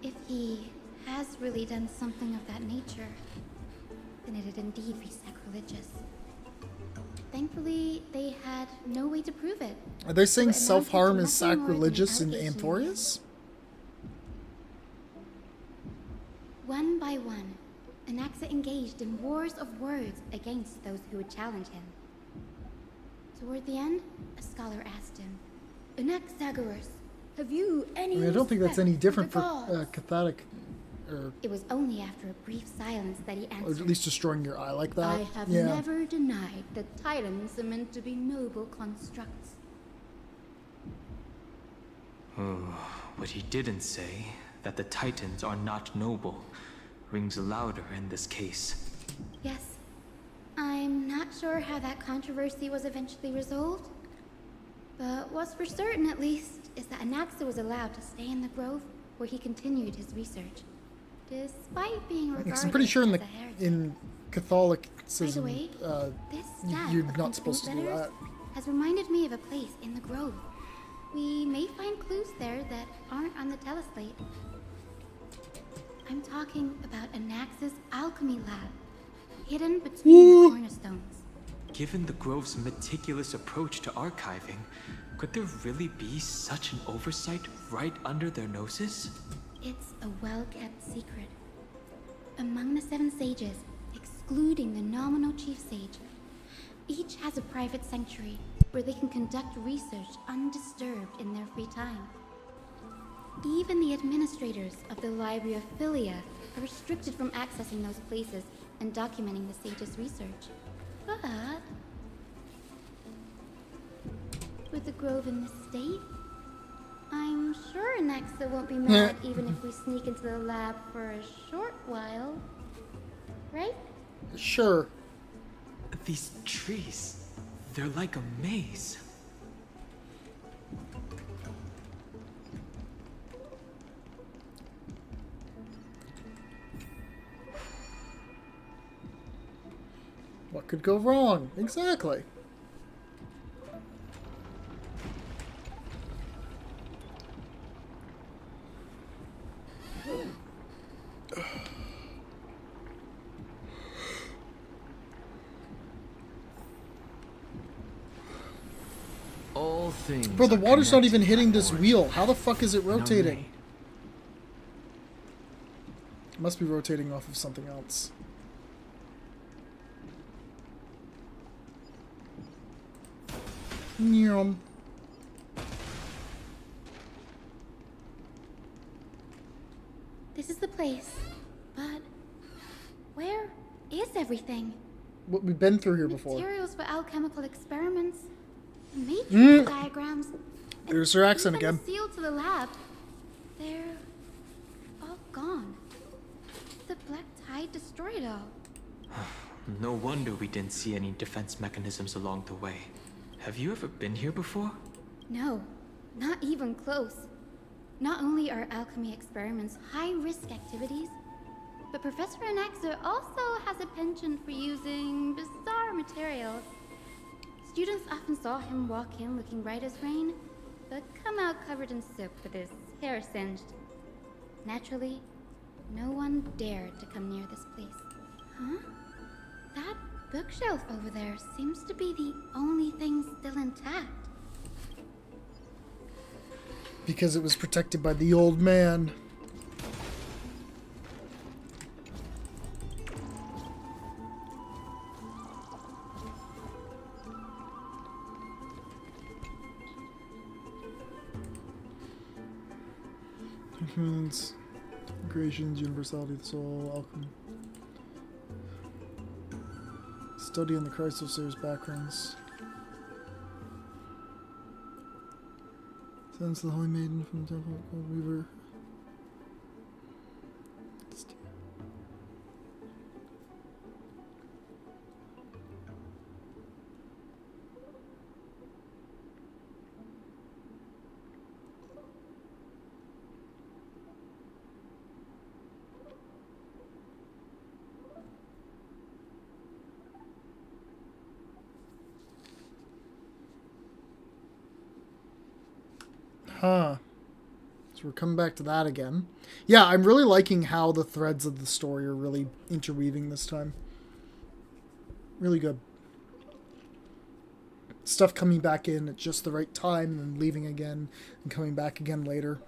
If he has really done something of that nature, then it'd indeed be sacrilegious. Thankfully, they had no way to prove it. Are they saying So it self-harm amounted is to nothing more than sacrilegious in allegation. Amphorius? One by one, Anaxa engaged in wars of words against those who would challenge him. Toward the end, a scholar asked him, Anaxagoras, have you any I don't think that's any respect different the for gods? cathartic, or It was only after a brief silence that he or answered. at least destroying your eye like that. I have yeah. never denied that Titans are meant to be noble constructs. What he didn't say, that the Titans are not noble, rings louder in this case. Yes. I'm not sure how that controversy was eventually resolved. But what's for certain, at least, is that Anaxa was allowed to stay in the grove where he continued his research, despite being regarded Because I'm pretty sure in as the a heretic. in Catholicism, By the way, this stack you're of not supposed to do letters that. has reminded me of a place in the grove. We may find clues there that aren't on the teleslate. I'm talking about Anaxa's alchemy lab, hidden between the cornerstones. Given the Grove's meticulous approach to archiving, could there really be such an oversight right under their noses? It's a well-kept secret. Among the 7 sages, excluding the nominal chief sage, each has a private sanctuary where they can conduct research undisturbed in their free time. Even the administrators of the Library of Philia are restricted from accessing those places and documenting the sage's research. But with the grove in this state, I'm sure Anaxa won't be mad even if we sneak into the lab for a short while. Right? Sure. These trees, they're like a maze. What could go wrong? Exactly. All things. Bro, the are water's not even connected hitting by this origin. wheel. How the fuck is it No rotating? way. It must be rotating off of something else. Nyum. This is the place. But where is everything? What we've been through here before. Materials for alchemical experiments, matrix Mm. diagrams, There's her accent even again. the seal to the lab. They're all gone. The black tide destroyed it all. No wonder we didn't see any defense mechanisms along the way. Have you ever been here before? No, not even close. Not only are alchemy experiments high-risk activities, but Professor Anaxa also has a penchant for using bizarre materials. Students often saw him walk in looking bright as rain, but come out covered in soap with his hair singed. Naturally, no one dared to come near this place. Huh? That bookshelf over there seems to be the only thing still intact. Because it was protected by the old man. Humans, creations, universality of the soul, alchemy. Study on the Chrysosaur's backgrounds. Sends the Holy Maiden from the Temple of Gold Weaver. Huh. So we're coming back to that again. Yeah, I'm really liking how the threads of the story are really interweaving this time. Really good. Stuff coming back in at just the right time and then leaving again and coming back again later.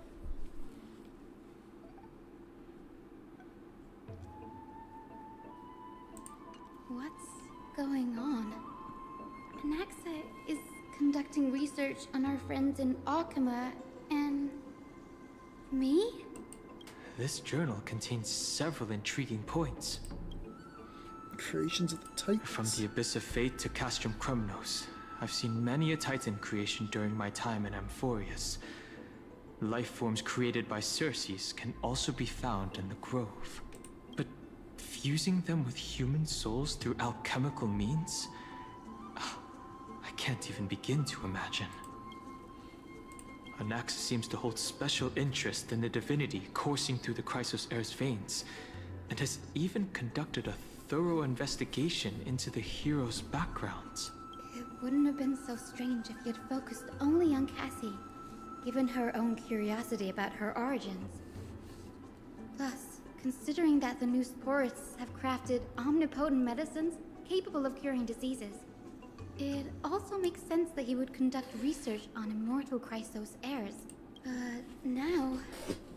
What's going on? Anaxa is conducting research on our friends in Alchema and... me? This journal contains several intriguing points. Creations of the Titans. From the Abyss of Fate to Castrum Krumnos, I've seen many a Titan creation during my time in Amphorius. Life forms created by Circes can also be found in the Grove. But fusing them with human souls through alchemical means? I can't even begin to imagine. Anaxa seems to hold special interest in the divinity coursing through the Chrysos Heir's veins, and has even conducted a thorough investigation into the hero's backgrounds. It wouldn't have been so strange if he had focused only on Cassie, given her own curiosity about her origins. Plus, considering that the new Sporists have crafted omnipotent medicines capable of curing diseases, it also makes sense that he would conduct research on immortal Chrysos heirs. But now,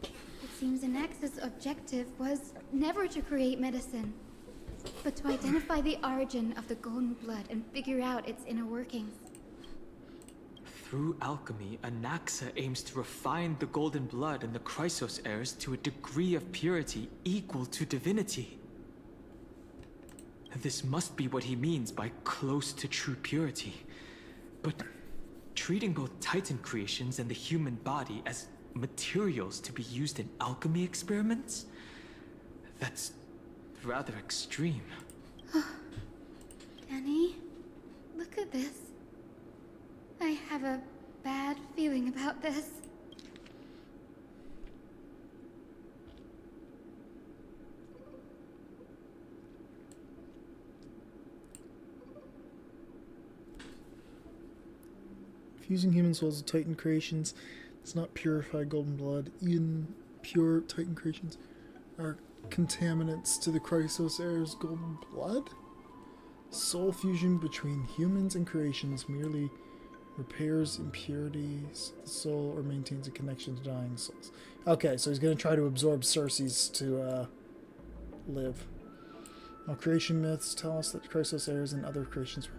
it seems Anaxa's objective was never to create medicine, but to identify the origin of the golden blood and figure out its inner workings. Through alchemy, Anaxa aims to refine the golden blood in the Chrysos heirs to a degree of purity equal to divinity. This must be what he means by close to true purity. But treating both Titan creations and the human body as materials to be used in alchemy experiments? That's rather extreme. Danny, look at this. I have a bad feeling about this. Fusing human souls with Titan creations does not purify golden blood. Even pure Titan creations are contaminants to the Chrysos Heir's golden blood? Soul fusion between humans and creations merely repairs impurities of the soul or maintains a connection to dying souls. Okay, so he's going to try to absorb Circes to live. Now, creation myths tell us that Chrysos Heirs and other creations were...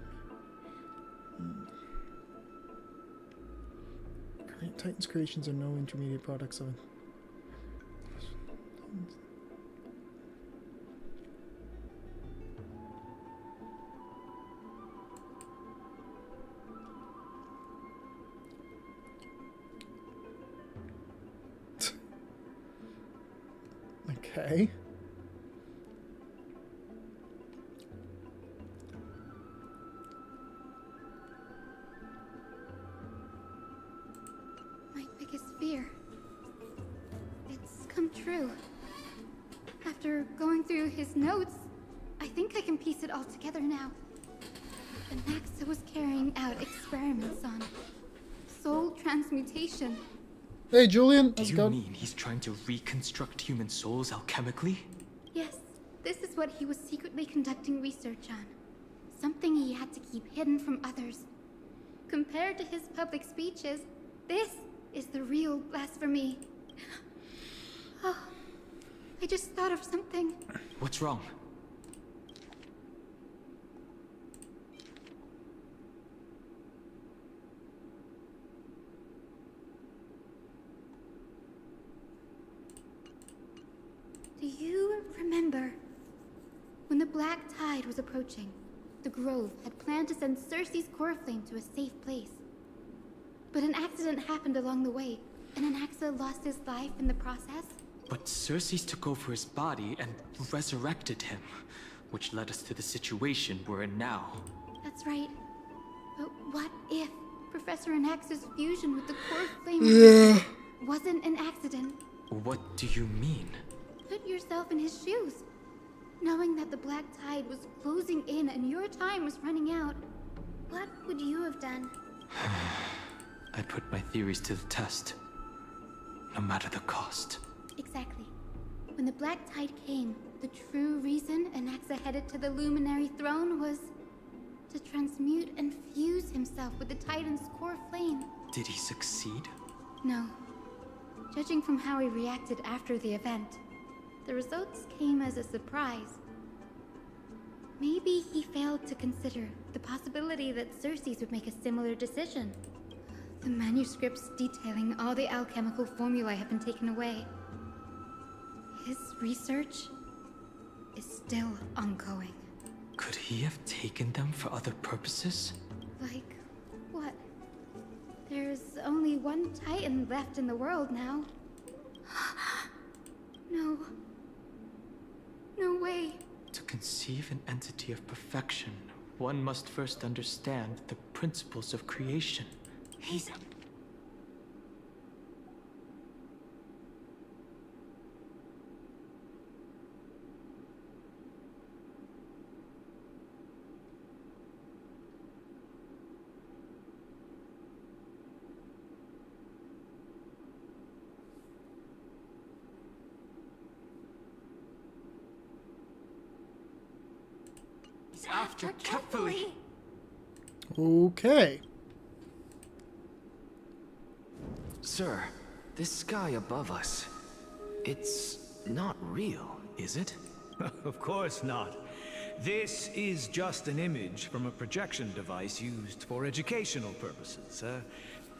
Titan's creations are no intermediate products of... Okay. My biggest fear. It's come true. After going through his notes, I think I can piece it all together now. Anaxa was carrying out experiments on soul transmutation. Hey, Julian, Do how's it you going? mean he's trying to reconstruct human souls alchemically? Yes, this is what he was secretly conducting research on. Something he had to keep hidden from others. Compared to his public speeches, this is the real blasphemy. Oh, I just thought of something. What's wrong? Do you remember when the Black Tide was approaching? The Grove had planned to send Cersei's Coreflame to a safe place. But an accident happened along the way, and Anaxa lost his life in the process. But Cersei took over his body and resurrected him, which led us to the situation we're in now. That's right. But what if Professor Anaxa's fusion with the Coreflame wasn't an accident? What do you mean? Put yourself in his shoes. Knowing that the Black Tide was closing in and your time was running out, what would you have done? I put my theories to the test, no matter the cost. Exactly. When the Black Tide came, the true reason Anaxa headed to the Luminary Throne was to transmute and fuse himself with the Titan's core flame. Did he succeed? No. Judging from how he reacted after the event, the results came as a surprise. Maybe he failed to consider the possibility that Cersei's would make a similar decision. The manuscripts detailing all the alchemical formulae have been taken away. His research is still ongoing. Could he have taken them for other purposes? Like, what? There's only one Titan left in the world now. No. No way. To conceive an entity of perfection, one must first understand the principles of creation. He's... After Kefali. Okay. Sir, this sky above us, it's not real, is it? Of course not. This is just an image from a projection device used for educational purposes.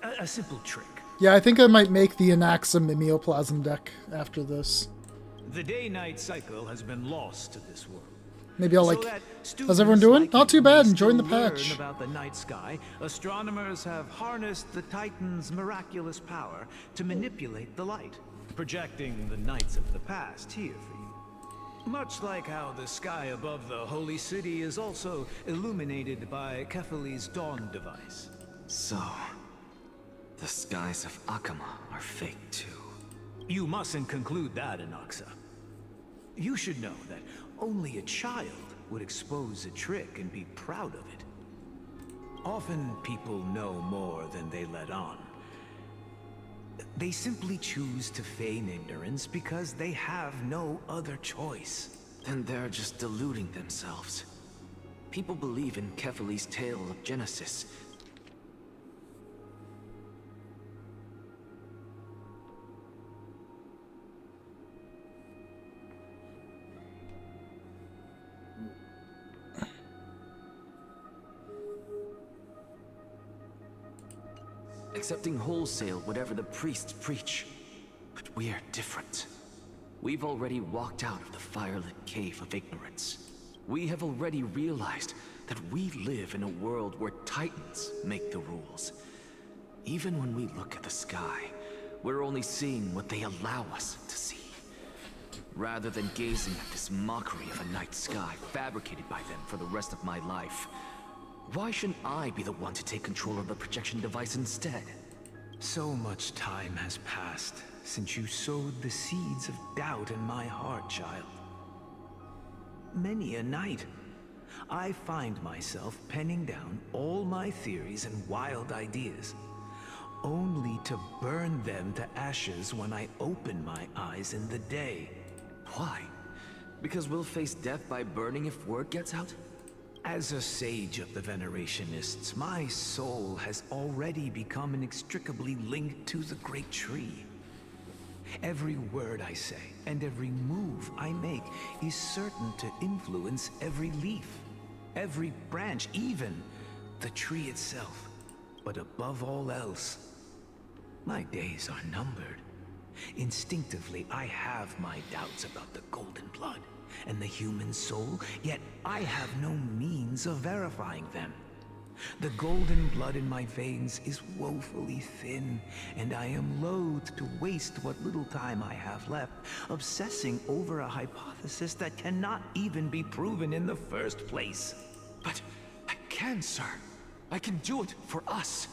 A simple trick. Yeah, I think I might make the Anaxa mimeoplasm deck after this. The day-night cycle has been lost to this world. Maybe I'll So like... that How's everyone doing? like Not you too bad. may Enjoying the still learn patch. About the night sky, astronomers have harnessed the Titan's miraculous power to manipulate the light, projecting the nights of the past here for you. Much like how the sky above the Holy City is also illuminated by Kefali's dawn device. So, the skies of Akama are fake too. You mustn't conclude that, Anaxa. You should know that only a child would expose a trick and be proud of it. Often people know more than they let on. They simply choose to feign ignorance because they have no other choice. Then they're just deluding themselves. People believe in Kefali's tale of Genesis. Accepting wholesale whatever the priests preach. But we're different. We've already walked out of the firelit cave of ignorance. We have already realized that we live in a world where Titans make the rules. Even when we look at the sky, we're only seeing what they allow us to see. Rather than gazing at this mockery of a night sky fabricated by them for the rest of my life, why shouldn't I be the one to take control of the projection device instead? So much time has passed since you sowed the seeds of doubt in my heart, child. Many a night, I find myself penning down all my theories and wild ideas, only to burn them to ashes when I open my eyes in the day. Why? Because we'll face death by burning if word gets out? As a sage of the Venerationists, my soul has already become inextricably linked to the great tree. Every word I say and every move I make is certain to influence every leaf, every branch, even the tree itself. But above all else, my days are numbered. Instinctively, I have my doubts about the golden blood and the human soul, yet I have no means of verifying them. The golden blood in my veins is woefully thin, and I am loath to waste what little time I have left obsessing over a hypothesis that cannot even be proven in the first place. But I can, sir. I can do it for us.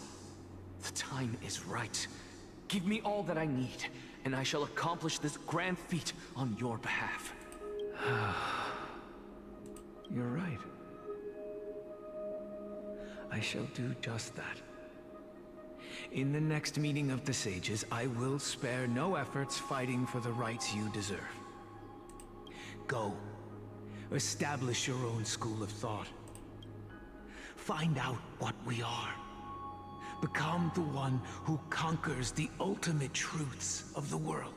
The time is right. Give me all that I need, and I shall accomplish this grand feat on your behalf. You're right. I shall do just that. In the next meeting of the sages, I will spare no efforts fighting for the rights you deserve. Go. Establish your own school of thought. Find out what we are. Become the one who conquers the ultimate truths of the world.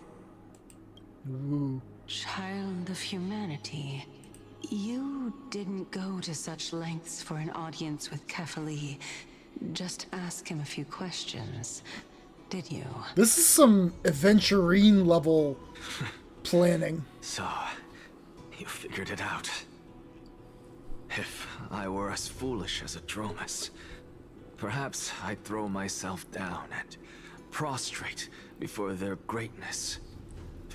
Ooh. Child of humanity, you didn't go to such lengths for an audience with Kefali. Just ask him a few questions, did you? This is some Aventurine level planning. So, you figured it out. If I were as foolish as Adromus, perhaps I'd throw myself down and prostrate before their greatness,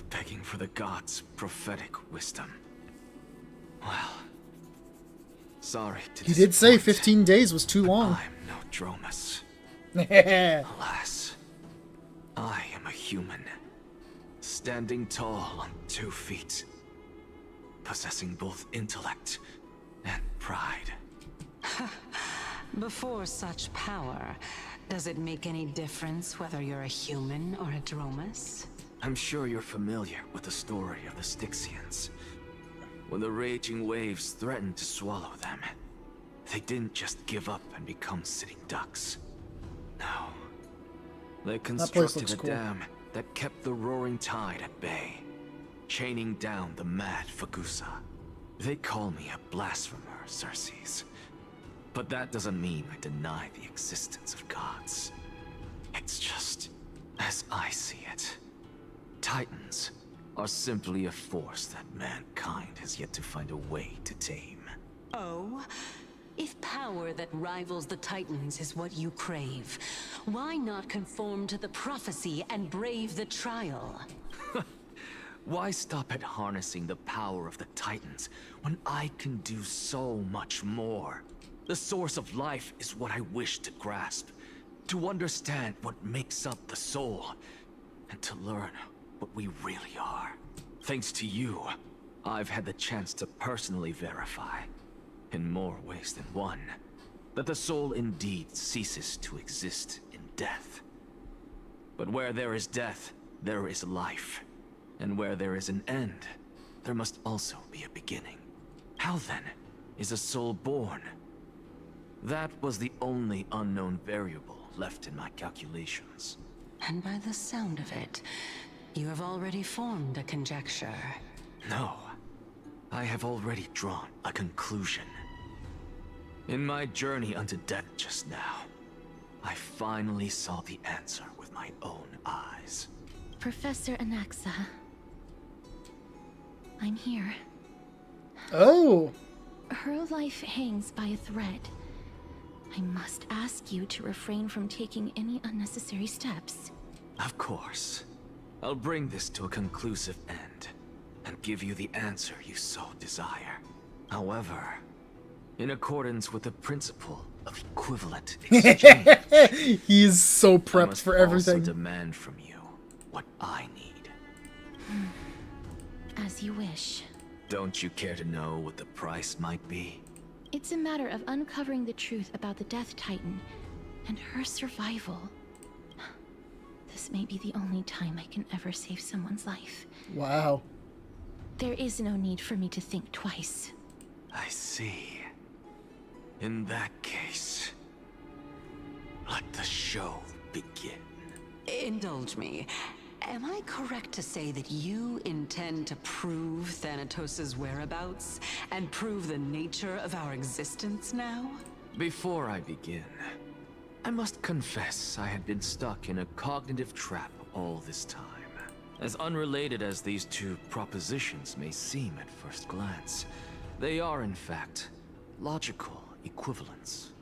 begging for the gods' prophetic wisdom. Well, sorry to He did say 15 days was too long. I'm no Dromus. Alas, I am a human, standing tall on 2 feet, possessing both intellect and pride. Before such power, does it make any difference whether you're a human or a Dromus? I'm sure you're familiar with the story of the Styxians. When the raging waves threatened to swallow them, they didn't just give up and become sitting ducks. No. They constructed a dam that kept the roaring tide at bay, chaining down the mad Fagusa. They call me a blasphemer, Xerxes. But that doesn't mean I deny the existence of gods. It's just as I see it. Titans are simply a force that mankind has yet to find a way to tame. Oh? If power that rivals the Titans is what you crave, why not conform to the prophecy and brave the trial? Why stop at harnessing the power of the Titans when I can do so much more? The source of life is what I wish to grasp, to understand what makes up the soul, and to learn what we really are. Thanks to you, I've had the chance to personally verify, in more ways than one, that the soul indeed ceases to exist in death. But where there is death, there is life. And where there is an end, there must also be a beginning. How then is a soul born? That was the only unknown variable left in my calculations. And by the sound of it, you have already formed a conjecture. No, I have already drawn a conclusion. In my journey unto death just now, I finally saw the answer with my own eyes. Professor Anaxa, I'm here. Oh! Her life hangs by a thread. I must ask you to refrain from taking any unnecessary steps. Of course. I'll bring this to a conclusive end, and give you the answer you so desire. However, in accordance with the principle of equivalent exchange, he's so I prepped must for everything. also demand from you what I need. As you wish. Don't you care to know what the price might be? It's a matter of uncovering the truth about the Death Titan and her survival. This may be the only time I can ever save someone's life. Wow. There is no need for me to think twice. I see. In that case, let the show begin. Indulge me. Am I correct to say that you intend to prove Thanatos' whereabouts and prove the nature of our existence now? Before I begin, I must confess I had been stuck in a cognitive trap all this time. As unrelated as these two propositions may seem at first glance, they are in fact logical equivalents.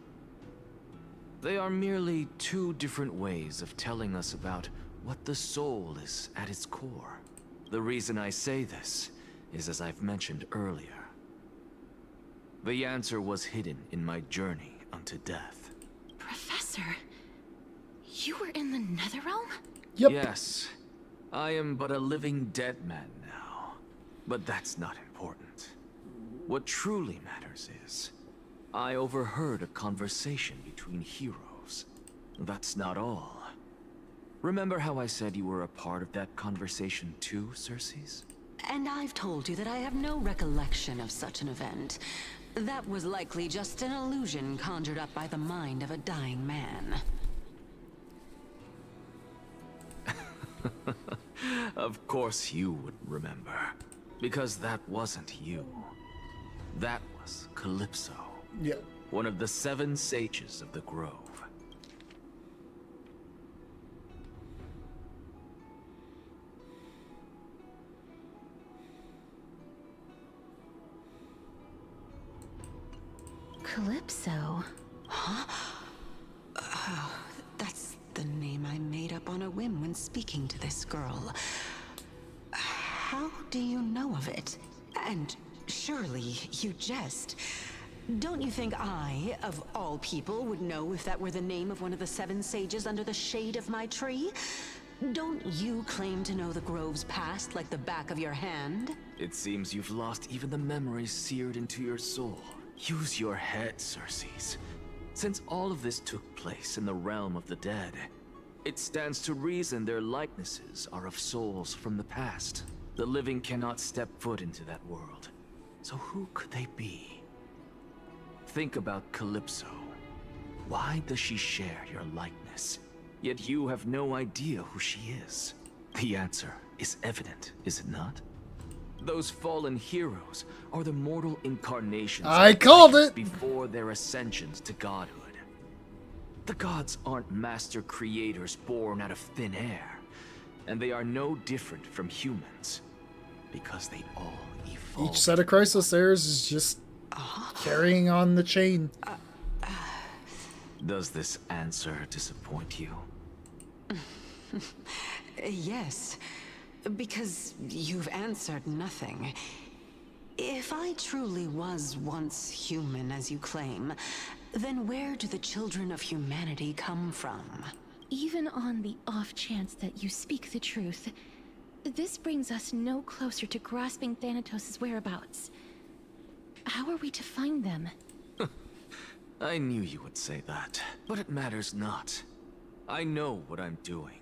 They are merely two different ways of telling us about what the soul is at its core. The reason I say this is as I've mentioned earlier. The answer was hidden in my journey unto death. Professor, you were in the Netherrealm? Yep. Yes, I am but a living dead man now. But that's not important. What truly matters is, I overheard a conversation between heroes. That's not all. Remember how I said you were a part of that conversation too, Circes? And I've told you that I have no recollection of such an event. That was likely just an illusion conjured up by the mind of a dying man. Of course you would remember. Because that wasn't you. That was Calypso. Yeah. One of the 7 sages of the Grove. Calypso? Huh? Oh, that's the name I made up on a whim when speaking to this girl. How do you know of it? And surely you jest. Don't you think I, of all people, would know if that were the name of one of the 7 sages under the shade of my tree? Don't you claim to know the Grove's past like the back of your hand? It seems you've lost even the memories seared into your soul. Use your head, Circes. Since all of this took place in the realm of the dead, it stands to reason their likenesses are of souls from the past. The living cannot step foot into that world. So who could they be? Think about Calypso. Why does she share your likeness? Yet you have no idea who she is. The answer is evident, is it not? Those fallen heroes are the mortal incarnations I called it! Before their ascensions to godhood. The gods aren't master creators born out of thin air, and they are no different from humans, because they all evolved. Each set of Chrysos heirs is just carrying on the chain. Does this answer disappoint you? Yes, because you've answered nothing. If I truly was once human, as you claim, then where do the children of humanity come from? Even on the off chance that you speak the truth, this brings us no closer to grasping Thanatos' whereabouts. How are we to find them? I knew you would say that, but it matters not. I know what I'm doing.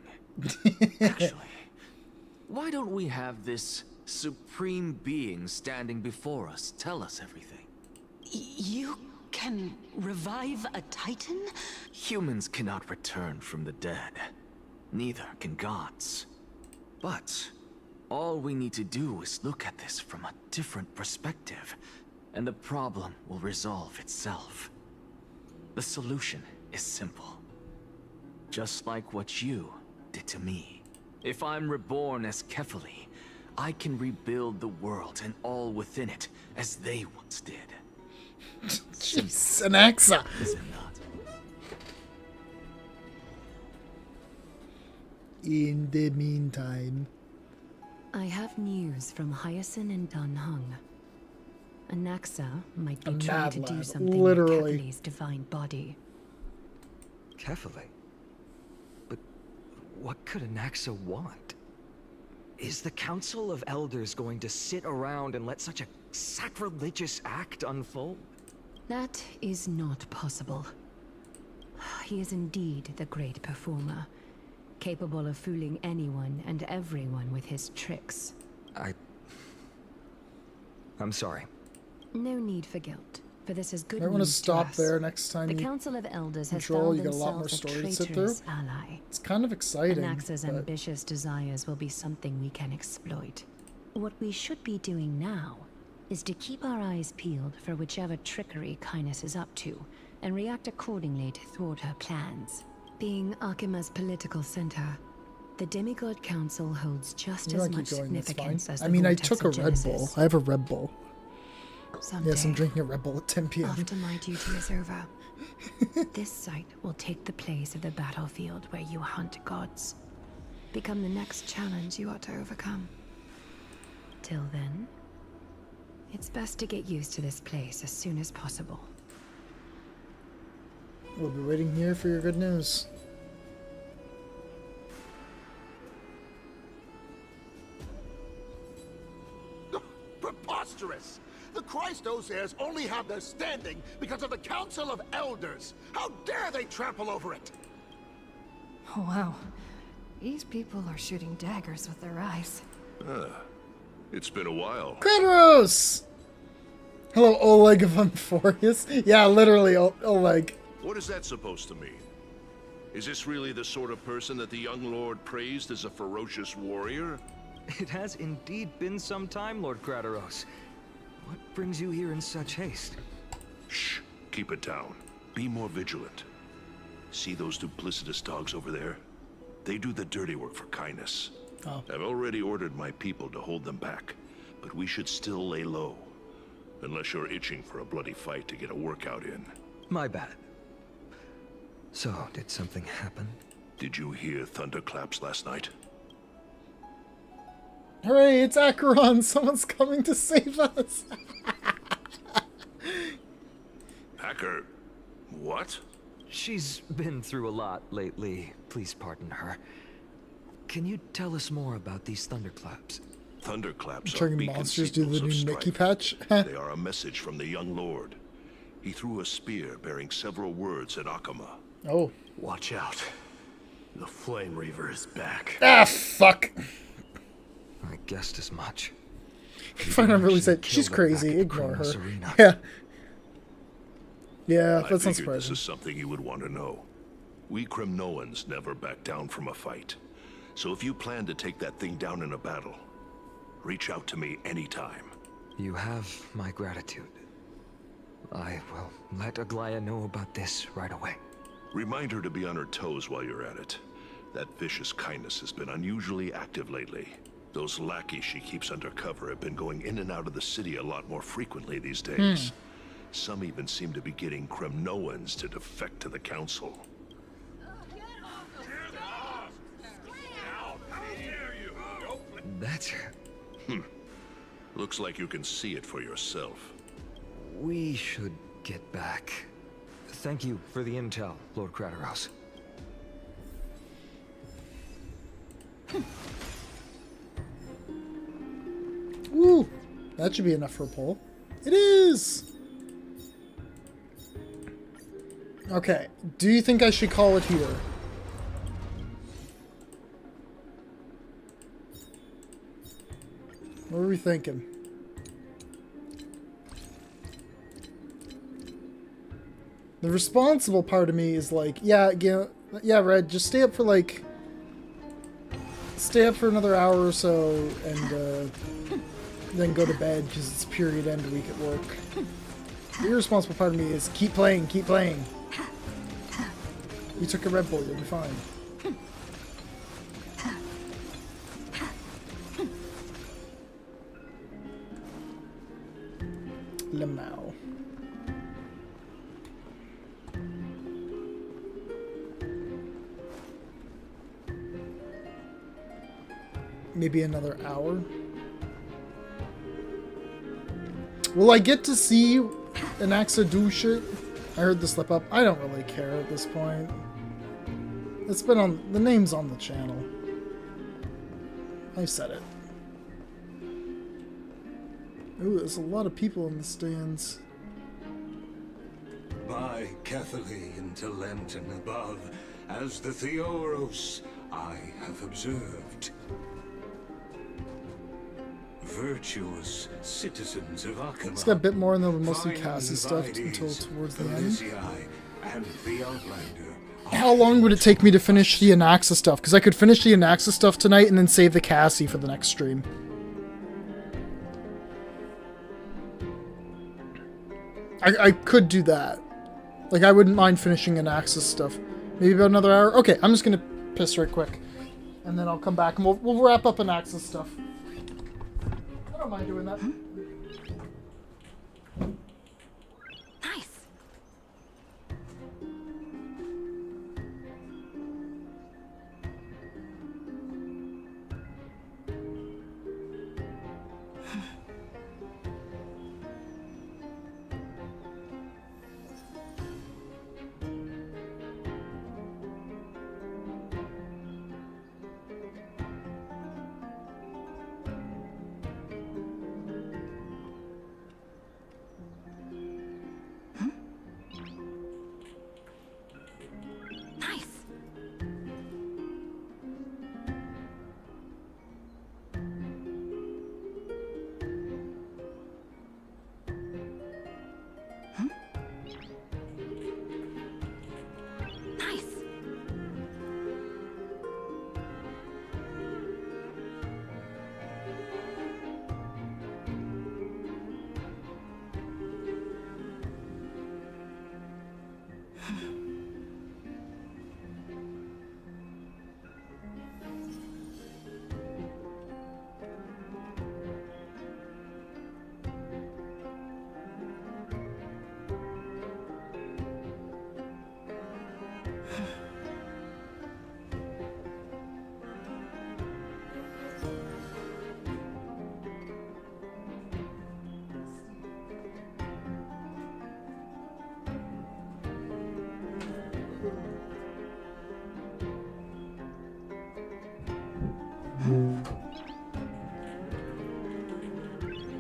Actually, why don't we have this supreme being standing before us tell us everything? You can revive a Titan? Humans cannot return from the dead. Neither can gods. But all we need to do is look at this from a different perspective, and the problem will resolve itself. The solution is simple. Just like what you did to me. If I'm reborn as Kefali, I can rebuild the world and all within it as they once did. Jeez, Anaxa. Is it not? In the meantime, I have news from Hyacinth and Danhung. Anaxa might be trying to do something literally. with Kefali's divine body. Kefali? But what could Anaxa want? Is the Council of Elders going to sit around and let such a sacrilegious act unfold? That is not possible. He is indeed the great performer, capable of fooling anyone and everyone with his tricks. I'm sorry. No need for guilt, for this is good I want to news stop us. there next time The you Council of Elders has control. found You got a lot more themselves a story to sit through. traitorous ally. It's kind of exciting. Anaxa's but ambitious desires will be something we can exploit. What we should be doing now is to keep our eyes peeled for whichever trickery Kindness is up to, and react accordingly to thwart her plans. Being Akima's political center, the Demigod Council holds just you as want to much keep going, that's significance fine. as I the mean, I Vortex took a of Red Bull. Genesis. I have a Red Bull. Someday, Yes, I'm drinking a Red Bull at 10 p.m. after my duty is over, this site will take the place of the battlefield where you hunt gods. Become the next challenge you are to overcome. Till then, it's best to get used to this place as soon as possible. We'll be waiting here for your good news. Preposterous! The Christos heirs only have their standing because of the Council of Elders. How dare they trample over it? Oh, wow. These people are shooting daggers with their eyes. It's been a while. Kratos! Hello, Oleg of Euphorius. Yeah, literally, Oleg. What is that supposed to mean? Is this really the sort of person that the young lord praised as a ferocious warrior? It has indeed been some time, Lord Kratos. What brings you here in such haste? Shh, keep it down. Be more vigilant. See those duplicitous dogs over there? They do the dirty work for Kindness. Oh. I've already ordered my people to hold them back, but we should still lay low. Unless you're itching for a bloody fight to get a workout in. My bad. So, did something happen? Did you hear thunderclaps last night? Hooray, it's Acheron! Someone's coming to save us! Hacker... what? She's been through a lot lately. Please pardon her. Can you tell us more about these thunderclaps? Thunderclaps are Turning beacon monsters do the signals of new Mickey strife. patch. They are a message from the young lord. He threw a spear bearing several words at Akama. Oh. Watch out. The Flame Reaver is back. Ah, fuck. I guessed as much. Find out really said, she's crazy, ignore her. Arena. Yeah. Yeah, I that's not figured surprising. this is something you would want to know. We Kremnoans never back down from a fight. So if you plan to take that thing down in a battle, reach out to me anytime. You have my gratitude. I will let Aglaya know about this right away. Remind her to be on her toes while you're at it. That vicious Kindness has been unusually active lately. Those lackeys she keeps undercover have been going in and out of the city a lot more frequently these days. Some even seem to be getting Kremnoans to defect to the Council. That's... Looks like you can see it for yourself. We should get back. Thank you for the intel, Lord Kratos. Woo! That should be enough for a poll. It is! Okay, do you think I should call it here? What are we thinking? The responsible part of me is like, yeah, Red, just stay up for like... Stay up for another hour or so, and then go to bed, because it's period end week at work. The irresponsible part of me is, keep playing, keep playing. You took a Red Bull, you'll be fine. Lamau. Maybe another hour. Will I get to see Anaxa do shit? I heard the slip up. I don't really care at this point. It's been on... The name's on the channel. I said it. Ooh, there's a lot of people in the stands. By Catherly into Lenten above, as the Theoros, I have observed. Virtuous citizens of Akama. It's got a bit more in there, but mostly Fine Cassie stuff Vides, until towards the the end. Lizii, and the Outlander. How long would it take me to finish the Anaxa stuff? Because I could finish the Anaxa stuff tonight and then save the Cassie for the next stream. I could do that. Like, I wouldn't mind finishing Anaxa stuff. Maybe about another hour. Okay, I'm just gonna piss right quick. And then I'll come back and we'll wrap up Anaxa stuff. I don't mind doing that.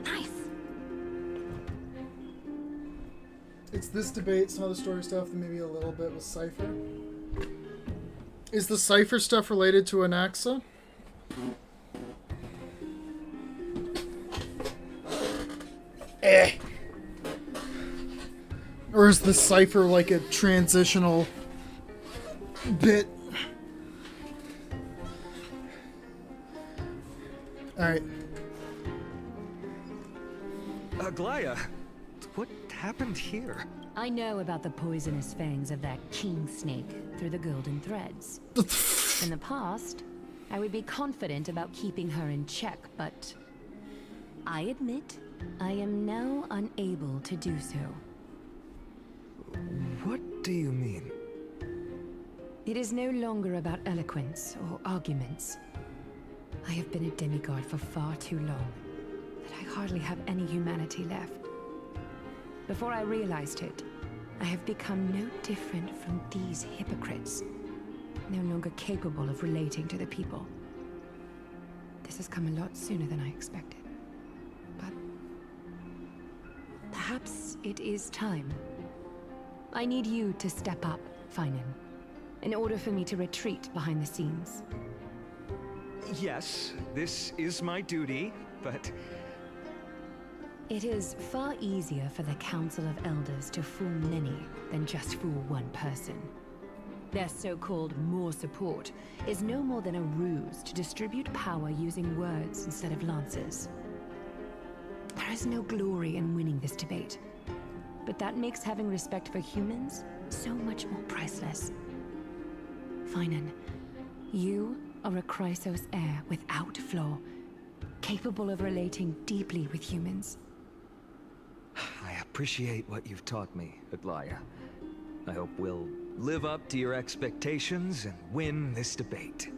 Nice. It's this debate, some other story stuff, and maybe a little bit with Cypher. Is the Cypher stuff related to Anaxa? Or is the Cypher like a transitional bit? Alright. Aglaya, what happened here? I know about the poisonous fangs of that king snake through the golden threads. In the past, I would be confident about keeping her in check, but I admit I am now unable to do so. What do you mean? It is no longer about eloquence or arguments. I have been a demigod for far too long that I hardly have any humanity left. Before I realized it, I have become no different from these hypocrites, no longer capable of relating to the people. This has come a lot sooner than I expected. But perhaps it is time. I need you to step up, Finan, in order for me to retreat behind the scenes. Yes, this is my duty, but... It is far easier for the Council of Elders to fool many than just fool one person. Their so-called more support is no more than a ruse to distribute power using words instead of lances. There is no glory in winning this debate, but that makes having respect for humans so much more priceless. Finan, you are a Chrysos heir without flaw, capable of relating deeply with humans. I appreciate what you've taught me, Aglaya. I hope we'll live up to your expectations and win this debate.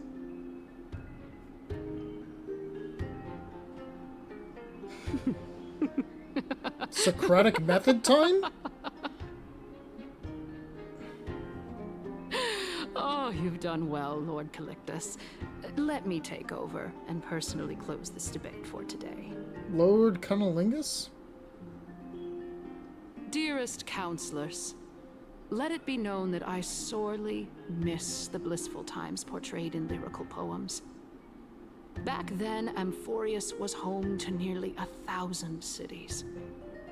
Socratic method time? Oh, you've done well, Lord Calictus. Let me take over and personally close this debate for today. Lord Cunnilingus? Dearest counselors, Let it be known that I sorely miss the blissful times portrayed in lyrical poems. Back then, Amphorius was home to nearly 1,000 cities,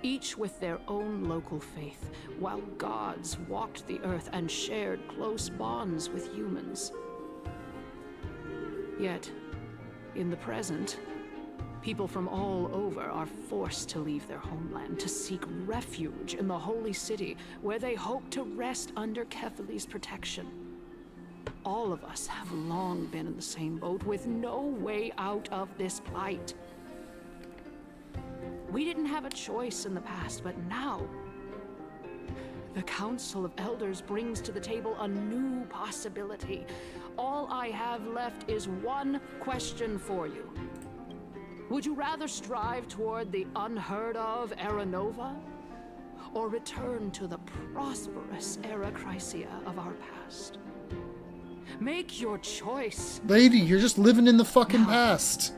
each with their own local faith, while gods walked the earth and shared close bonds with humans. Yet, in the present, people from all over are forced to leave their homeland to seek refuge in the holy city, where they hope to rest under Kefali's protection. All of us have long been in the same boat, with no way out of this plight. We didn't have a choice in the past, but now the Council of Elders brings to the table a new possibility. All I have left is one question for you. Would you rather strive toward the unheard of Era Nova, or return to the prosperous Era Chrysia of our past? Make your choice. Lady, you're just living in the fucking past.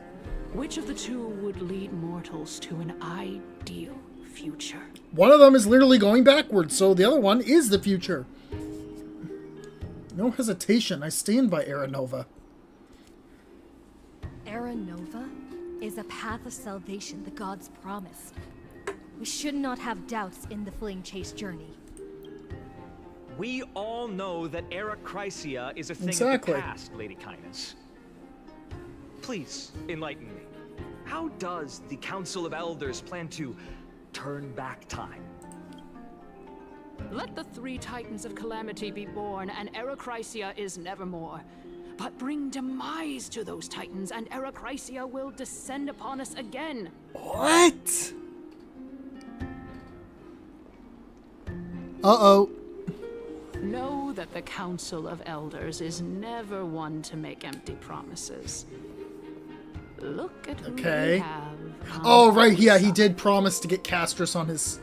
Which of the two would lead mortals to an ideal future? One of them is literally going backwards, so the other one is the future. No hesitation. I stand by Era Nova. Era Nova is a path of salvation the gods promised. We should not have doubts in the Flame Chase journey. We all know that Era Chrysia is a thing Exactly. of the past, Lady Kindness. Please, enlighten me. How does the Council of Elders plan to turn back time? Let the 3 Titans of Calamity be born, and Era Chrysia is nevermore. But bring demise to those Titans, and Era Chrysia will descend upon us again. What? Uh-oh. Know that the Council of Elders is never one to make empty promises. Look at who we Okay. have. Oh, right, yeah, he did promise to get Castris on his,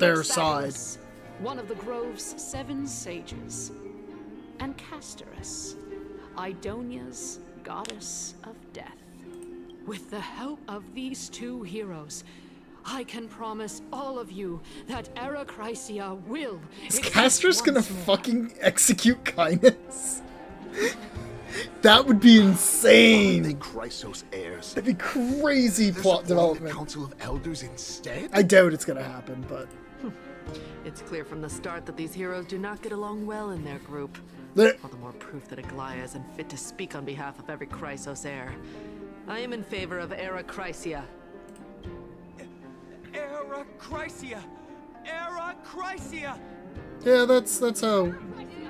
their side. Anaxagoras, one of the Grove's 7 sages. And Castorus, Idonia's goddess of death. With the help of these 2 heroes, I can promise all of you that Era Chrysia will. Is Castris gonna fucking execute Kindness? That would be insane. The Chrysos heirs. That'd be crazy plot development. The Council of Elders instead? I doubt it's gonna happen, but It's clear from the start that these heroes do not get along well in their group. There- All the more proof that Aglaya isn't fit to speak on behalf of every Chrysos heir. I am in favor of Era Chrysia. Era Chrysia! Era Chrysia! yeah, that's how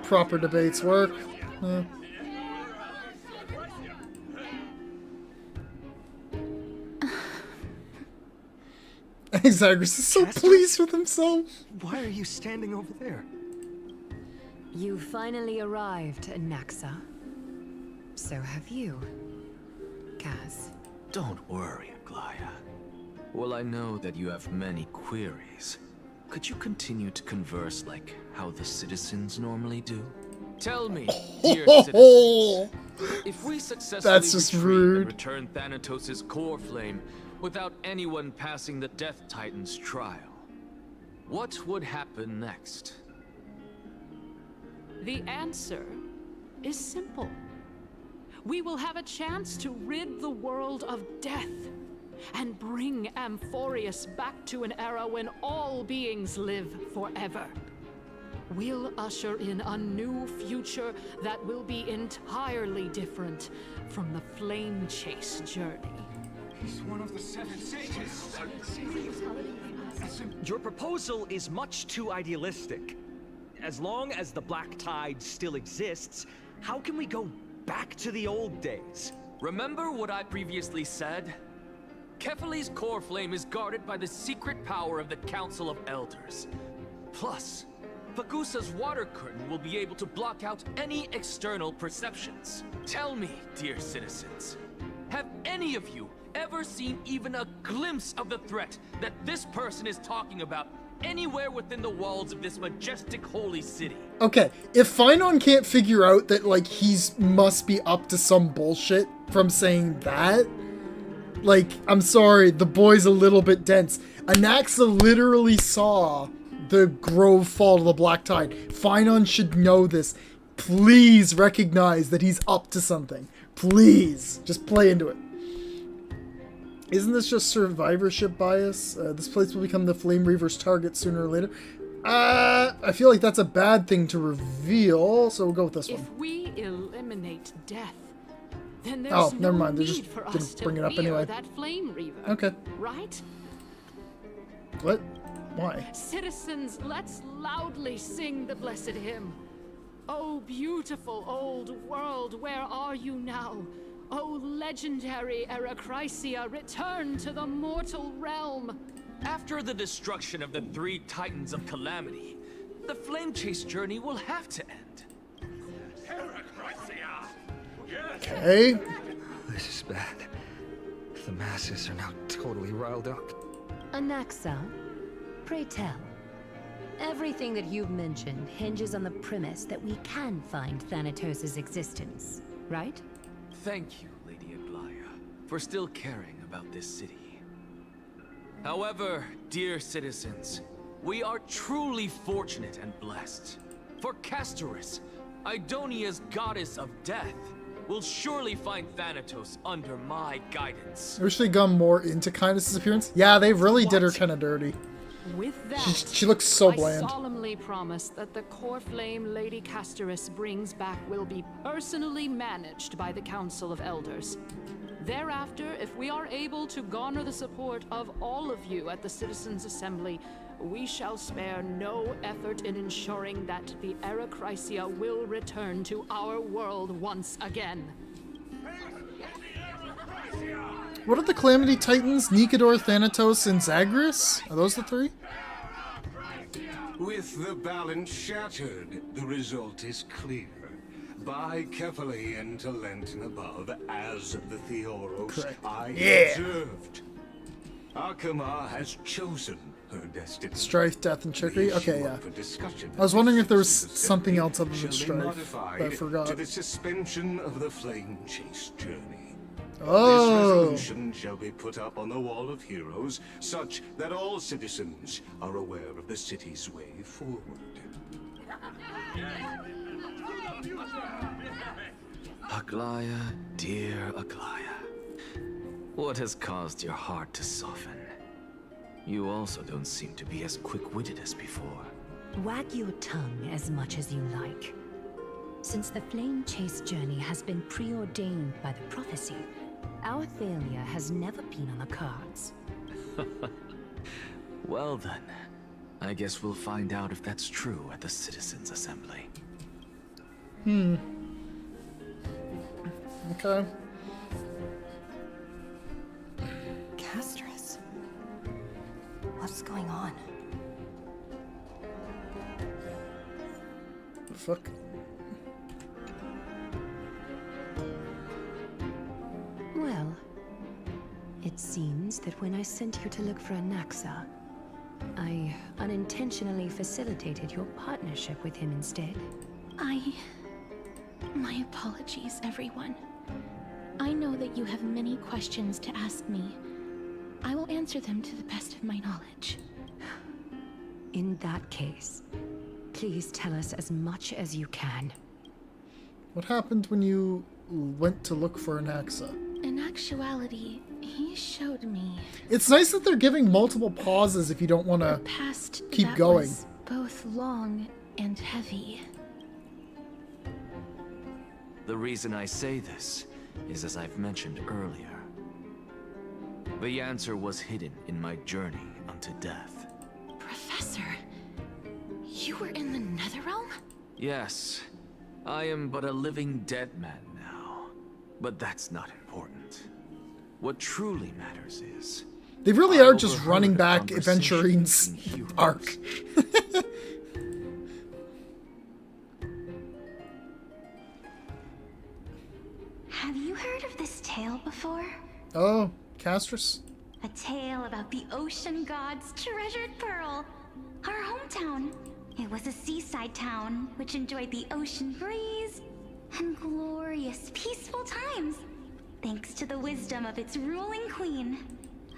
proper debates work. Anaxagoras is so pleased with himself. Why are you standing over there? You finally arrived, Anaxa. So have you, Kaz. Don't worry, Aglaya. Well, I know that you have many queries. Could you continue to converse like how the citizens normally do? Tell me, dear citizens, if we successfully That's just retrieve rude. and return Thanatos' core flame without anyone passing the Death Titan's trial, what would happen next? The answer is simple. We will have a chance to rid the world of death and bring Amphorius back to an era when all beings live forever. We'll usher in a new future that will be entirely different from the Flame Chase journey. He's one of the 7 sages. Your proposal is much too idealistic. As long as the Black Tide still exists, how can we go back to the old days? Remember what I previously said? Kefali's core flame is guarded by the secret power of the Council of Elders. Plus, Bagusa's water curtain will be able to block out any external perceptions. Tell me, dear citizens, have any of you ever seen even a glimpse of the threat that this person is talking about anywhere within the walls of this majestic holy city? Okay, if Finon can't figure out that, like, he's must be up to some bullshit from saying that, like, I'm sorry, the boy's a little bit dense. Anaxa literally saw the Grove fall to the Black Tide. Phynon should know this. Please recognize that he's up to something. Please. Just play into it. Isn't this just survivorship bias? This place will become the Flame Reaver's target sooner or later. I feel like that's a bad thing to reveal, so we'll go with this one. If we eliminate death, then there's Oh, no never mind. They're need just for gonna us to bring it up fear anyway. that Flame Reaver. Okay. Right? What? Why? Citizens, let's loudly sing the blessed hymn. Oh, beautiful old world, where are you now? Oh, legendary Anaxagoras, return to the mortal realm. After the destruction of the 3 Titans of Calamity, the Flame Chase journey will have to end. Okay. This is bad. The masses are now totally riled up. Anaxa, pray tell. Everything that you've mentioned hinges on the premise that we can find Thanatos' existence, right? Thank you, Lady Aglaya, for still caring about this city. However, dear citizens, we are truly fortunate and blessed. For Castoris, Idonia's goddess of death, will surely find Thanatos under my guidance. I wish they'd gone more into Kindness's appearance. Yeah, they really did her kind of dirty. With that, She looks so I bland. solemnly promise that the core flame Lady Castoris brings back will be personally managed by the Council of Elders. Thereafter, if we are able to garner the support of all of you at the Citizens' Assembly, we shall spare no effort in ensuring that the Anaxagoras will return to our world once again. What are the Calamity Titans? Nikador, Thanatos, and Zagreus? Are those the 3? With the balance shattered, the result is clear. Buy carefully into Lenten above, as the Theoros Correct. I Yeah. observed. Akama has chosen her destiny. Strife, Death, and Trickery? The issue Okay, up yeah. for discussion I was wondering if there was Citizens' something Assembly else other than shall be Strife, modified but I forgot. to the suspension of the Flame Chase journey. Oh. This resolution shall be put up on the Wall of Heroes, such that all citizens are aware of the city's way forward. Aglaya, dear Aglaya, what has caused your heart to soften? You also don't seem to be as quick-witted as before. Wag your tongue as much as you like. Since the Flame Chase journey has been preordained by the prophecy, our failure has never been on the cards. Well then, I guess we'll find out if that's true at the Citizens' Assembly. Okay. Castoris. What's going on? The fuck? Well, it seems that when I sent you to look for Anaxa, I unintentionally facilitated your partnership with him instead. My apologies, everyone. I know that you have many questions to ask me. I will answer them to the best of my knowledge. In that case, please tell us as much as you can. What happened when you went to look for Anaxa? In actuality, he showed me It's nice that they're giving multiple pauses if you don't want to past keep that going. was both long and heavy. The reason I say this is as I've mentioned earlier. The answer was hidden in my journey unto death. Professor, you were in the Netherrealm? Yes, I am but a living dead man now. But that's not important. What truly matters is... They really I are just overheard running a back conversation Adventurine's between heroes. arc. Have you heard of this tale before? Oh, Castris? A tale about the ocean god's treasured pearl. Our hometown. It was a seaside town which enjoyed the ocean breeze and glorious, peaceful times, thanks to the wisdom of its ruling queen.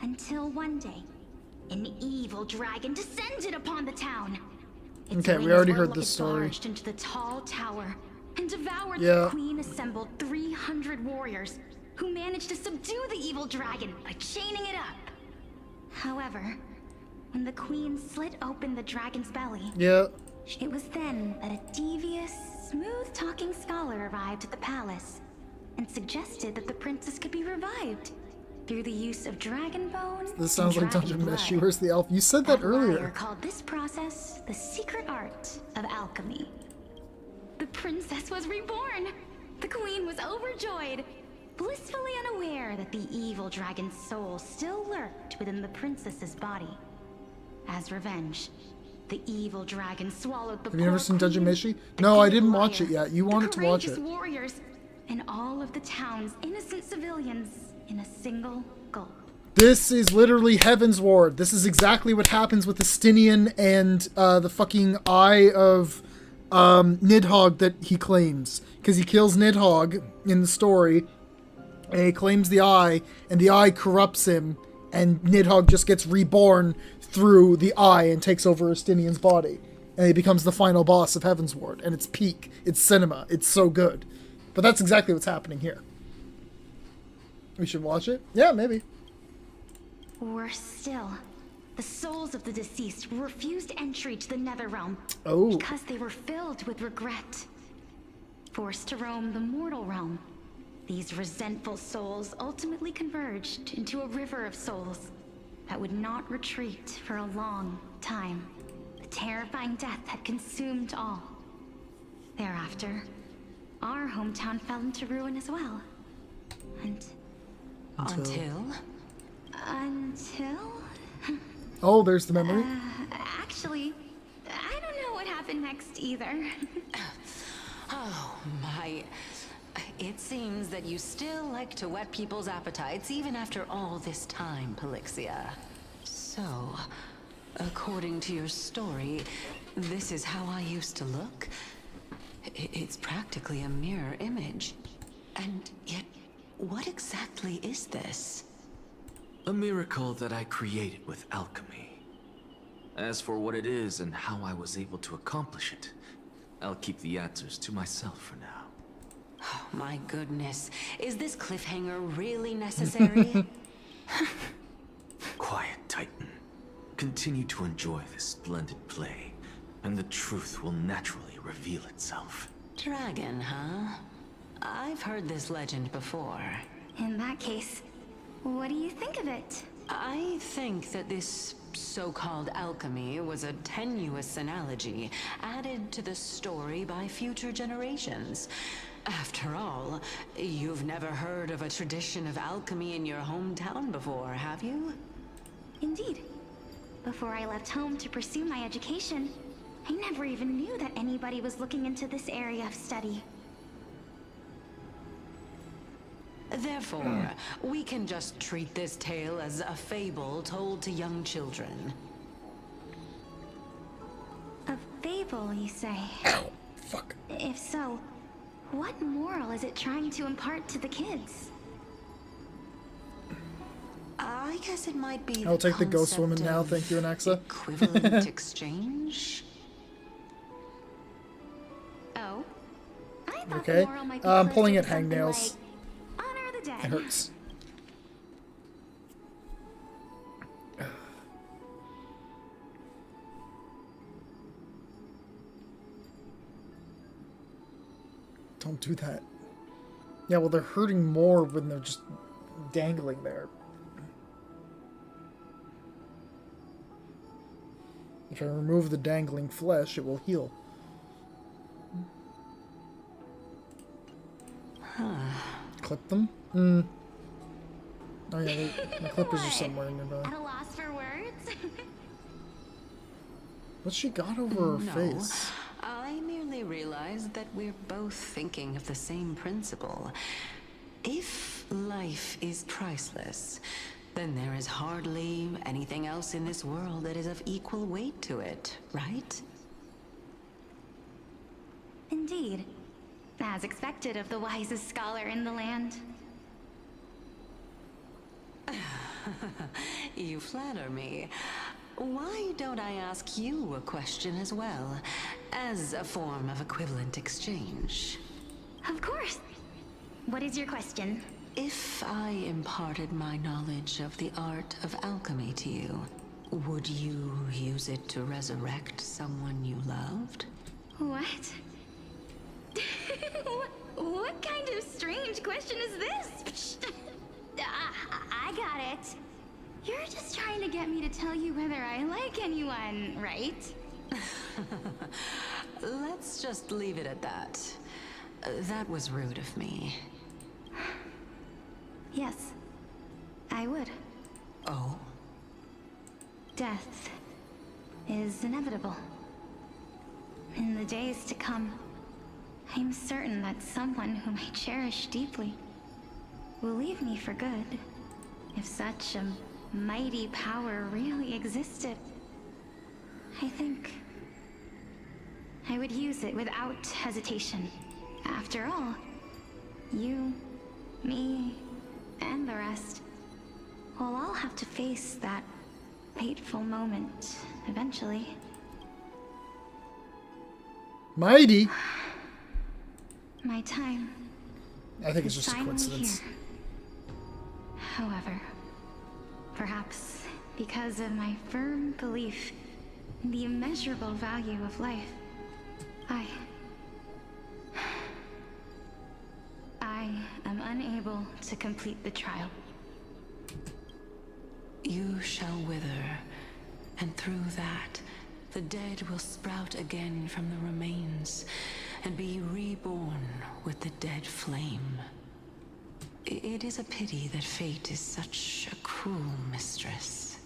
Until one day, an evil dragon descended upon the town. Its Okay, we wings already were heard like this it story. barged into the tall tower and devoured Yeah. the queen assembled 300 warriors who managed to subdue the evil dragon by chaining it up. However, when the queen slit open the dragon's belly, Yeah. it was then that a devious, smooth-talking scholar arrived at the palace and suggested that the princess could be revived through the use of dragon bone. This sounds and like dragon Dungeon blood. Meshi. Where's the elf? You said that Liar earlier. called this process the secret art of alchemy. The princess was reborn. The queen was overjoyed, blissfully unaware that the evil dragon's soul still lurked within the princess's body. As revenge, the evil dragon swallowed the Have you never poor seen Dungeon queen, Meshi? the No, I good didn't watch liar, it yet. You the wanted to watch courageous it. warriors, and all of the town's innocent civilians in a single gulp. This is literally Heaven's Ward. This is exactly what happens with the Stinian and the fucking Eye of Nidhogg that he claims. Because he kills Nidhogg in the story, and he claims the Eye, and the Eye corrupts him, and Nidhogg just gets reborn through the Eye and takes over Estinian's body. And he becomes the final boss of Heaven's Ward. And it's peak. It's cinema. It's so good. But that's exactly what's happening here. We should watch it? Yeah, maybe. Worse still, the souls of the deceased refused entry to the Netherrealm Oh. because they were filled with regret. Forced to roam the mortal realm, these resentful souls ultimately converged into a river of souls that would not retreat for a long time. The terrifying death had consumed all. Thereafter, our hometown fell into ruin as well. And Until? Oh, there's the memory. Actually, I don't know what happened next either. Oh my. It seems that you still like to whet people's appetites even after all this time, Pelixia. So, according to your story, this is how I used to look? It's practically a mirror image. And yet, what exactly is this? A miracle that I created with alchemy. As for what it is and how I was able to accomplish it, I'll keep the answers to myself for now. Oh, my goodness. Is this cliffhanger really necessary? Quiet, Titan. Continue to enjoy this splendid play, and the truth will naturally reveal itself. Dragon, huh? I've heard this legend before. In that case, what do you think of it? I think that this so-called alchemy was a tenuous analogy added to the story by future generations. After all, you've never heard of a tradition of alchemy in your hometown before, have you? Indeed. Before I left home to pursue my education, I never even knew that anybody was looking into this area of study. Therefore, we can just treat this tale as a fable told to young children. A fable, you say? Ow, fuck. If so, what moral is it trying to impart to the kids? I guess it might be I'll take the ghost concept woman now, of thank you, Anaxa. Equivalent exchange? Oh? I thought Okay. the moral might be I'm closer pulling to at something hangnails. like honor the dead. It hurts. Don't do that. Yeah, well, they're hurting more when they're just dangling there. If I remove the dangling flesh, it will heal. Clip them? Oh yeah, the clippers are somewhere nearby. At a loss for words? What's she got over her No, face? I merely realized that we're both thinking of the same principle. If life is priceless, then there is hardly anything else in this world that is of equal weight to it, right? Indeed. As expected of the wisest scholar in the land. You flatter me. Why don't I ask you a question as well, as a form of equivalent exchange? Of course. What is your question? If I imparted my knowledge of the art of alchemy to you, would you use it to resurrect someone you loved? What? What kind of strange question is this? I got it. You're just trying to get me to tell you whether I like anyone, right? Let's just leave it at that. That was rude of me. Yes, I would. Oh? Death is inevitable. In the days to come, I'm certain that someone whom I cherish deeply will leave me for good. If such a mighty power really existed, I think I would use it without hesitation. After all, you, me, and the rest will all have to face that fateful moment eventually. Mighty? My time. I think it's is just a finally coincidence. here. However, perhaps because of my firm belief in the immeasurable value of life, I am unable to complete the trial. You shall wither, and through that, the dead will sprout again from the remains, and be reborn with the dead flame. It is a pity that fate is such a cruel mistress.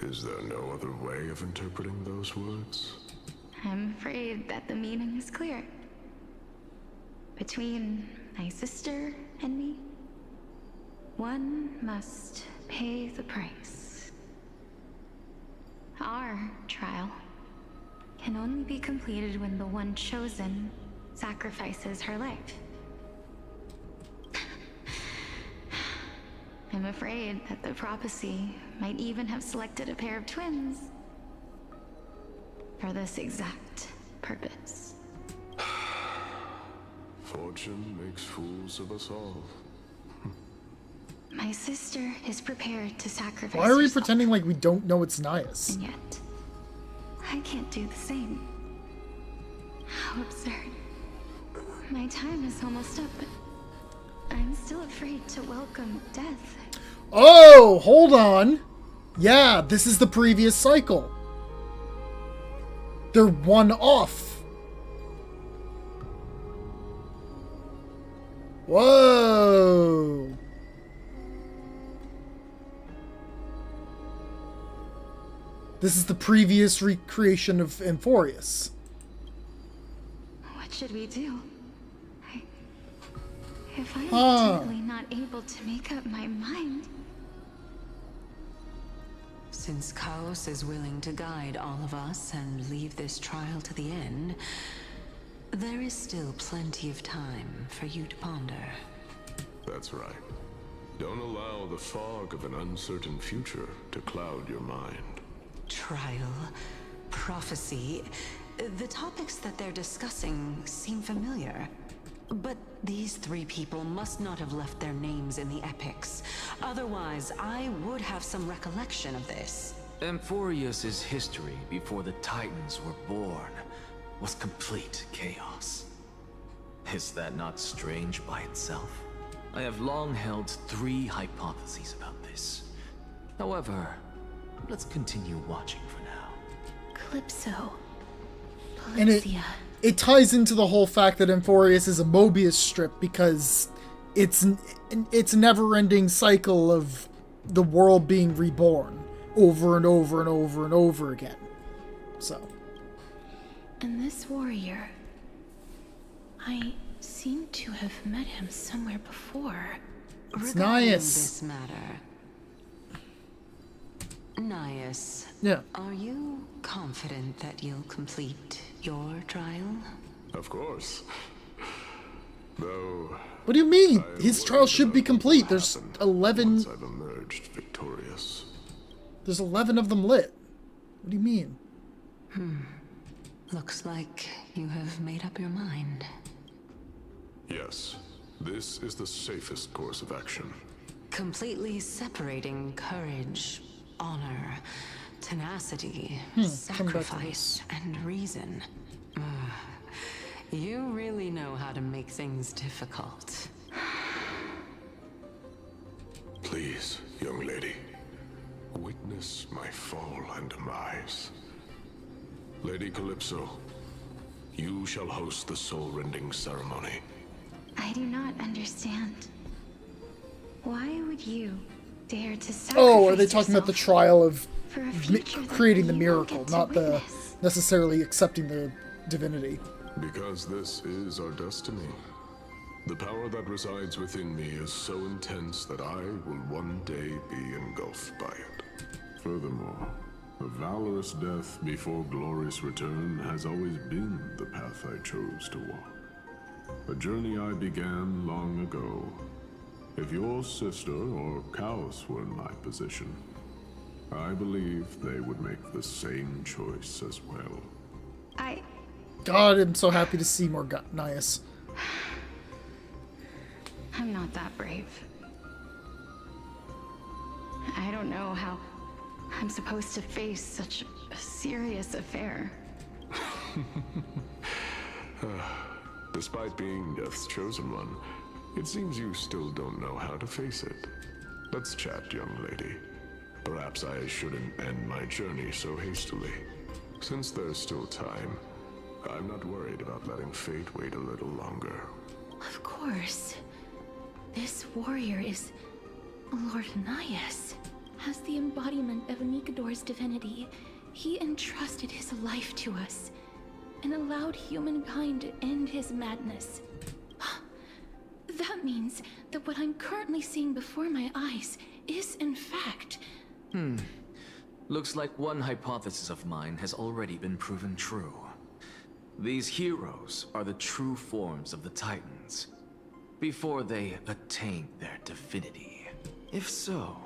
Is there no other way of interpreting those words? I'm afraid that the meaning is clear. Between my sister and me, one must pay the price. Our trial can only be completed when the one chosen sacrifices her life. I'm afraid that the prophecy might even have selected a pair of twins for this exact purpose. Fortune makes fools of us all. My sister is prepared to sacrifice Why are we herself, pretending like we don't know it's Nias? and yet I can't do the same. How absurd. My time is almost up, but I'm still afraid to welcome death. Oh, hold on. Yeah, this is the previous cycle. They're one off. Whoa. This is the previous recreation of Amphorius. What should we do? If I'm Huh. ultimately not able to make up my mind... Since Chaos is willing to guide all of us and leave this trial to the end, there is still plenty of time for you to ponder. That's right. Don't allow the fog of an uncertain future to cloud your mind. Trial, prophecy, the topics that they're discussing seem familiar. But these three people must not have left their names in the epics. Otherwise, I would have some recollection of this. Amphorius' history before the Titans were born was complete chaos. Is that not strange by itself? I have long held three hypotheses about this. However, let's continue watching for now. Calypso. And it ties into the whole fact that Amphorius is a Mobius strip because it's a never-ending cycle of the world being reborn over and over and over and over again. So. And this warrior, I seem to have met him somewhere before. It's Regarding Nias. this matter, Nias. Yeah. Are you confident that you'll complete your trial? Of course. Though... What do you mean? His trial should be complete. There's 11... Once I've emerged victorious. There's 11 of them lit. What do you mean? Looks like you have made up your mind. Yes, this is the safest course of action. Completely separating courage, honor, tenacity, Come back to sacrifice, and reason. You really know how to make things difficult. Please, young lady, witness my fall and demise. Lady Calypso, you shall host the soul-rending ceremony. I do not understand. Why would you dare to sacrifice Oh, are they talking about the yourself trial of for a future that creating the you miracle, won't get not to the witness? necessarily accepting the divinity? Because this is our destiny. The power that resides within me is so intense that I will one day be engulfed by it. Furthermore, a valorous death before glorious return has always been the path I chose to walk. A journey I began long ago. If your sister or Chaos were in my position, I believe they would make the same choice as well. God, I'm so happy to see more Nias. I'm not that brave. I don't know how I'm supposed to face such a serious affair. Despite being Death's chosen one, it seems you still don't know how to face it. Let's chat, young lady. Perhaps I shouldn't end my journey so hastily. Since there's still time, I'm not worried about letting fate wait a little longer. Of course. This warrior is Lord Nias. As the embodiment of Anaxagoras' divinity, he entrusted his life to us and allowed humankind to end his madness. That means that what I'm currently seeing before my eyes is, in fact... Looks like one hypothesis of mine has already been proven true. These heroes are the true forms of the Titans, before they attain their divinity. If so,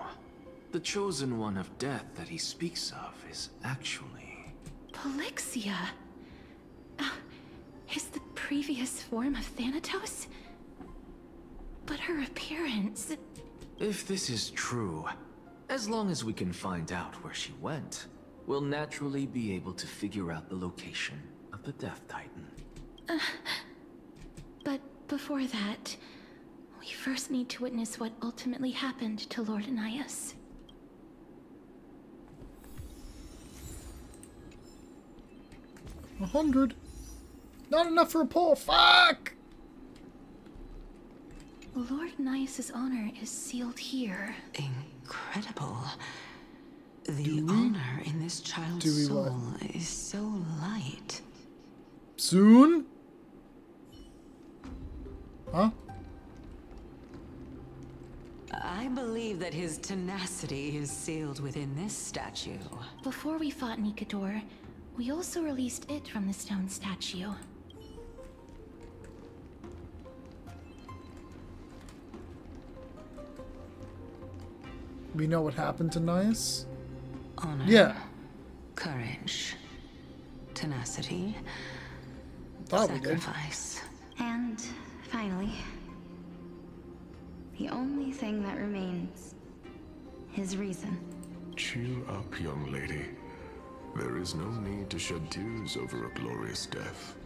the chosen one of death that he speaks of is actually... Polixia? Is the previous form of Thanatos? But her appearance... If this is true, as long as we can find out where she went, we'll naturally be able to figure out the location of the Death Titan. But before that, we first need to witness what ultimately happened to Lord Nias. 100. Not enough for a pull. Fuck! Lord Nias' honor is sealed here. Incredible. The honor in this child's soul is so light. Soon? Huh? I believe that his tenacity is sealed within this statue. Before we fought Nikador, we also released it from the stone statue. We know what happened to Nias? Honor. Yeah. Courage. Tenacity. Thought we did. Sacrifice. And finally, the only thing that remains is reason. Cheer up, young lady. There is no need to shed tears over a glorious death.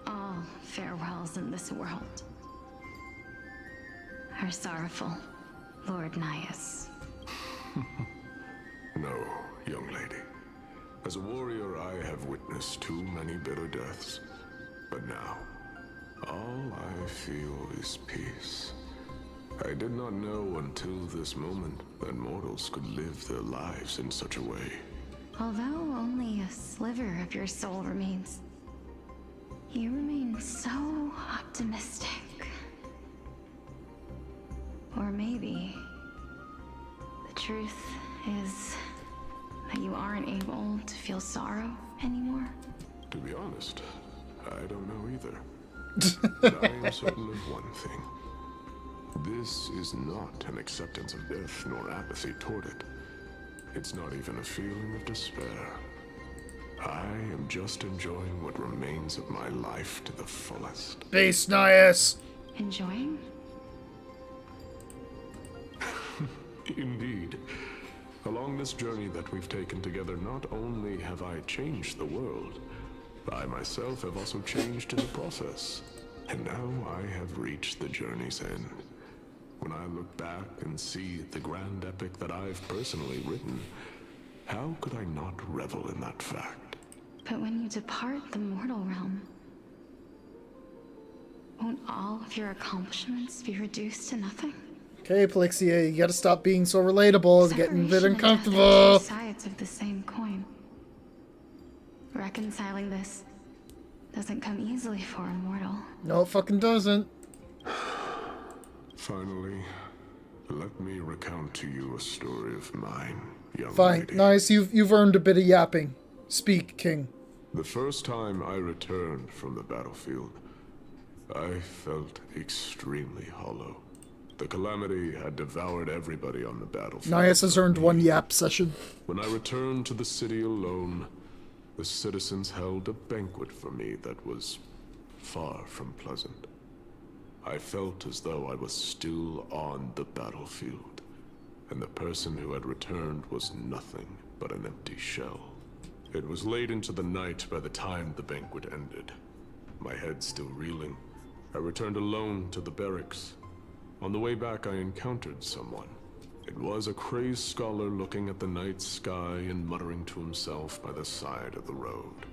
All farewells in this world are sorrowful, Lord Nias. No, young lady. As a warrior, I have witnessed too many bitter deaths. But now, all I feel is peace. I did not know until this moment that mortals could live their lives in such a way. Although only a sliver of your soul remains, you remain so optimistic. Or maybe the truth is that you aren't able to feel sorrow anymore. To be honest, I don't know either. But I am certain of one thing. This is not an acceptance of death nor apathy toward it. It's not even a feeling of despair. I am just enjoying what remains of my life to the fullest. Base Nias! Enjoying? Indeed. Along this journey that we've taken together, not only have I changed the world, I myself have also changed in the process. And now I have reached the journey's end. When I look back and see the grand epic that I've personally written, how could I not revel in that fact? But when you depart the mortal realm, won't all of your accomplishments be reduced to nothing? Okay, Plixia, you gotta stop being so relatable. It's getting a bit Separation and death are uncomfortable. two sides of the same coin. Reconciling this doesn't come easily for a mortal. No, it fucking doesn't. Finally, let me recount to you a story of mine, young Fine, lady. nice. You've earned a bit of yapping. Speak, King. The first time I returned from the battlefield, I felt extremely hollow. The calamity had devoured everybody on the battlefield. Nias has earned one yap session. When I returned to the city alone, the citizens held a banquet for me that was far from pleasant. I felt as though I was still on the battlefield, and the person who had returned was nothing but an empty shell. It was late into the night by the time the banquet ended. My head still reeling, I returned alone to the barracks. On the way back, I encountered someone. It was a crazed scholar looking at the night sky and muttering to himself by the side of the road.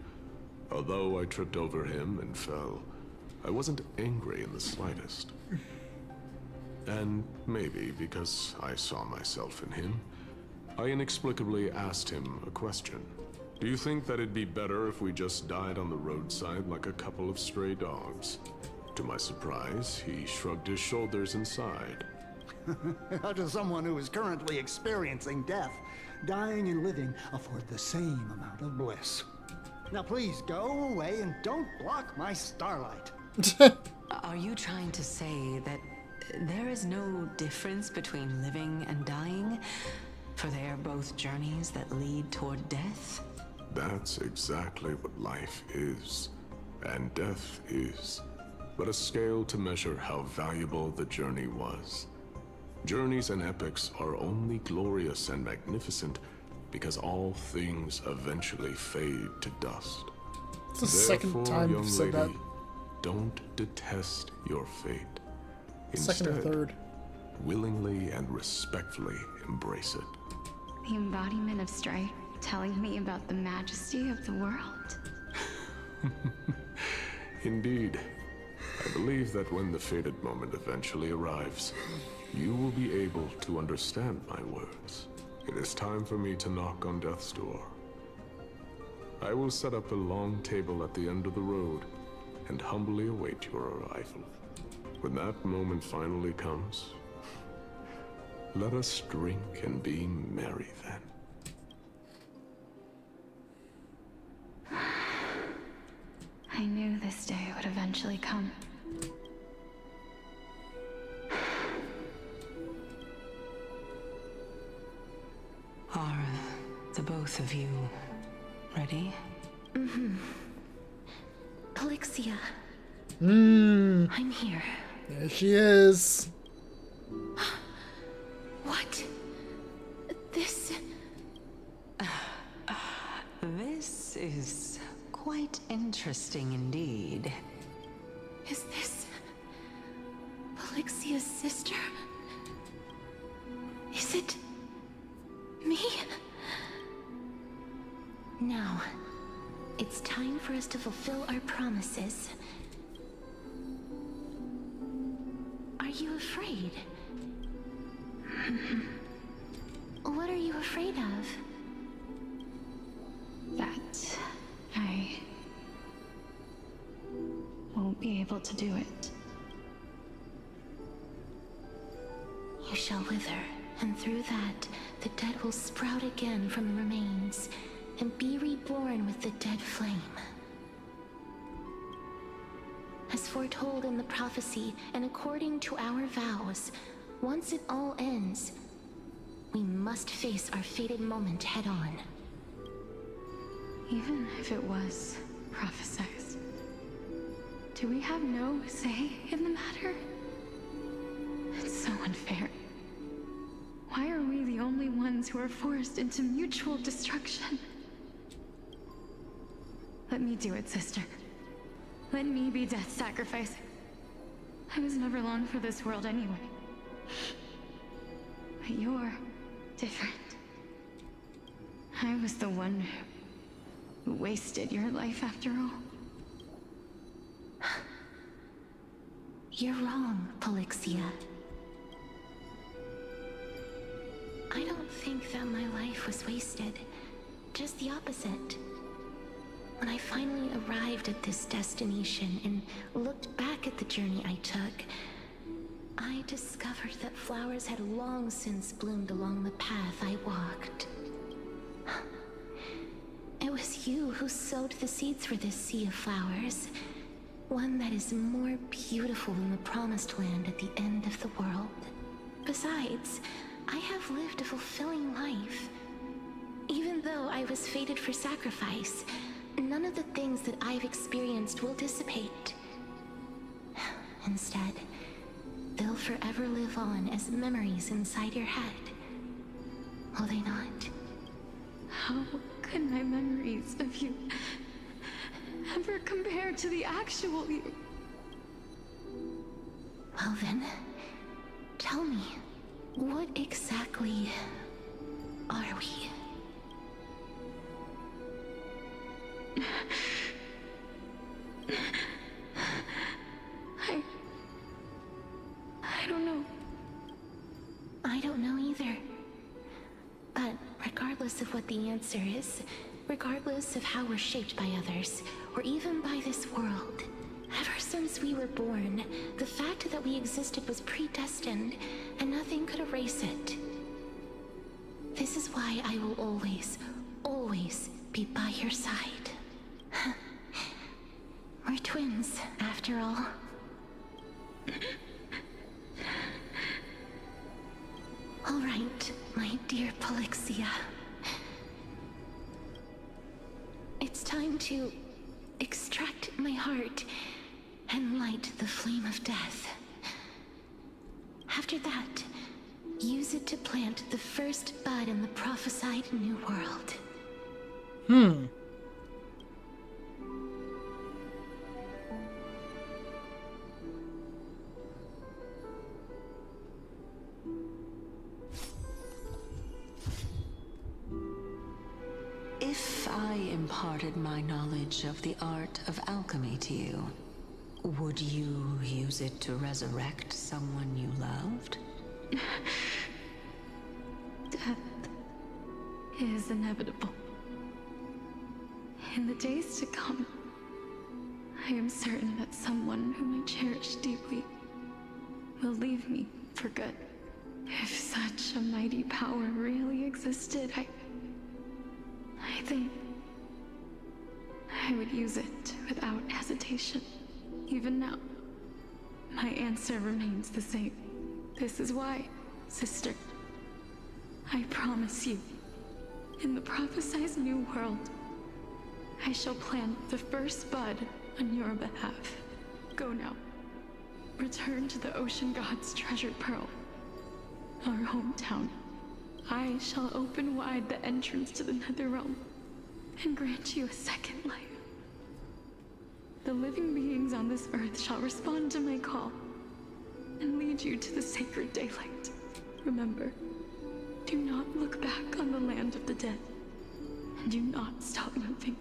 Although I tripped over him and fell, I wasn't angry in the slightest. And maybe because I saw myself in him, I inexplicably asked him a question. Do you think that it'd be better if we just died on the roadside like a couple of stray dogs? To my surprise, he shrugged his shoulders and sighed. How does someone who is currently experiencing death, dying and living, afford the same amount of bliss? Now please go away and don't block my starlight. Are you trying to say that there is no difference between living and dying? For they are both journeys that lead toward death? That's exactly what life is, and death is, but a scale to measure how valuable the journey was. Journeys and epics are only glorious and magnificent because all things eventually fade to dust. It's the second time you've said that. Don't detest your fate. Second or Instead, third. willingly and respectfully embrace it. The embodiment of strife telling me about the majesty of the world. Indeed. I believe that when the fated moment eventually arrives, you will be able to understand my words. It is time for me to knock on death's door. I will set up a long table at the end of the road and humbly await your arrival. When that moment finally comes, let us drink and be merry then. I knew this day would eventually come. Are the both of you ready? Mm-hmm. Plixia, I'm here. There she is. What? This... This is quite interesting indeed. Is this... Palixia's sister? Is it... me? Now, it's time for us to fulfill our promises. Are you afraid? What are you afraid of? That I won't be able to do it. You shall wither, and through that, the dead will sprout again from the remains, and be reborn with the dead flame. As foretold in the prophecy, and according to our vows, once it all ends, We must face our fated moment head on. Even if it was prophesized, do we have no say in the matter? It's so unfair. Why are we the only ones who are forced into mutual destruction? Let me do it, sister. Let me be death's sacrifice. I was never long for this world anyway. But you're different. I was the one who wasted your life after all. You're wrong, Polixia. I don't think that my life was wasted. Just the opposite. When I finally arrived at this destination and looked back at the journey I took, I discovered that flowers had long since bloomed along the path I walked. It was you who sowed the seeds for this sea of flowers. One that is more beautiful than the promised land at the end of the world. Besides, I have lived a fulfilling life. Even though I was fated for sacrifice, none of the things that I've experienced will dissipate. Instead, they'll forever live on as memories inside your head. Will they not? How could my memories of you ever compare to the actual you? Well then, tell me, what exactly are we? I don't know. I don't know either. But regardless of what the answer is, regardless of how we're shaped by others, or even by this world, ever since we were born, the fact that we existed was predestined, and nothing could erase it. This is why I will always, always be by your side. We're twins, after all. All right, my dear Polixia. It's time to extract my heart and light the flame of death. After that, use it to plant the first bud in the prophesied new world. If I imparted my knowledge of the art of alchemy to you, would you use it to resurrect someone you loved? Death is inevitable. In the days to come, I am certain that someone whom I cherish deeply will leave me for good. If such a mighty power really existed, I think I would use it without hesitation. Even now, my answer remains the same. This is why, sister, I promise you, in the prophesied new world, I shall plant the first bud on your behalf. Go now. Return to the ocean god's treasured pearl, our hometown. I shall open wide the entrance to the nether realm and grant you a second life. The living beings on this earth shall respond to my call and lead you to the sacred daylight. Remember, do not look back on the land of the dead, and do not stop moving.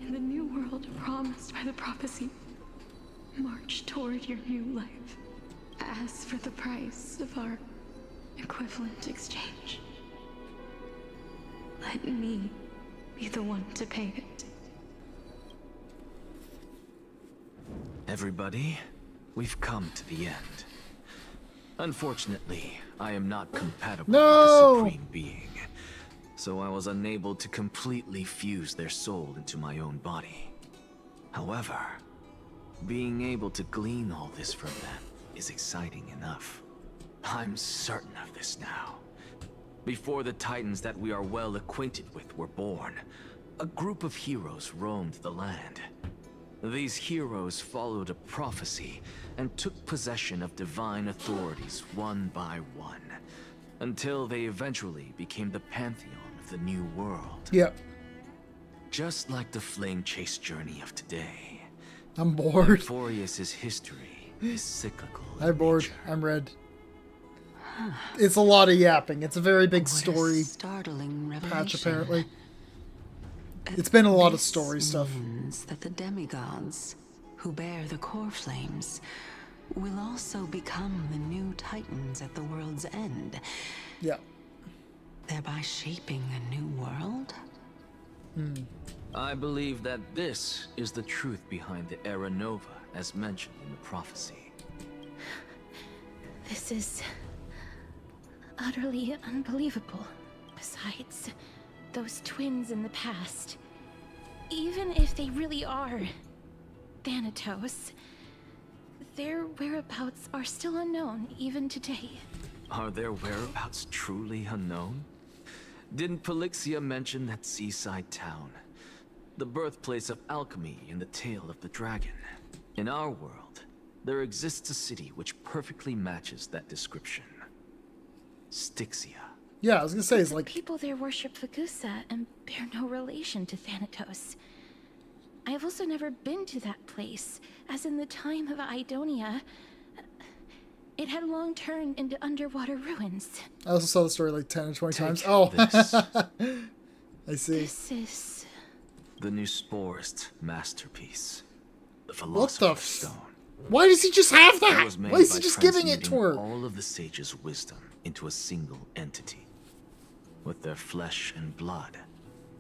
In the new world promised by the prophecy, march toward your new life. Ask for the price of our equivalent exchange. Let me be the one to pay it. Everybody, we've come to the end. Unfortunately, I am not compatible with the Supreme Being, so I was unable to completely fuse their soul into my own body. However, being able to glean all this from them is exciting enough. I'm certain of this now. Before the Titans that we are well acquainted with were born, a group of heroes roamed the land. These heroes followed a prophecy and took possession of divine authorities one by one, until they eventually became the pantheon of the new world. Yep. Just like the flame chase journey of today. I'm bored. Emporius's history is cyclical. I'm bored. I'm red. It's a lot of yapping. It's a very big story startling revelation. patch, apparently. It's been a lot of story stuff. Means that the demigods, who bear the core flames, will also become the new titans at the world's end. Yeah. Thereby shaping a new world? I believe that this is the truth behind the Era Nova, as mentioned in the prophecy. This is utterly unbelievable. Besides, those twins in the past, even if they really are Thanatos, their whereabouts are still unknown even today. Are their whereabouts truly unknown? Didn't Polixia mention that seaside town? The birthplace of alchemy in the tale of the dragon. In our world, there exists a city which perfectly matches that description. Styxia. Yeah, I was gonna say, it's The like... people there worship Fagusa and bear no relation to Thanatos. I have also never been to that place, as in the time of Idonia, it had long turned into underwater ruins. I also saw the story like 10 or 20 times. Take Oh, this. I see. This is... The new Sporist masterpiece. The What the Philosopher's Stone. Why does he just have It that? was made Why is he by just giving it to transmuting her? all of the sages' wisdom into a single entity, with their flesh and blood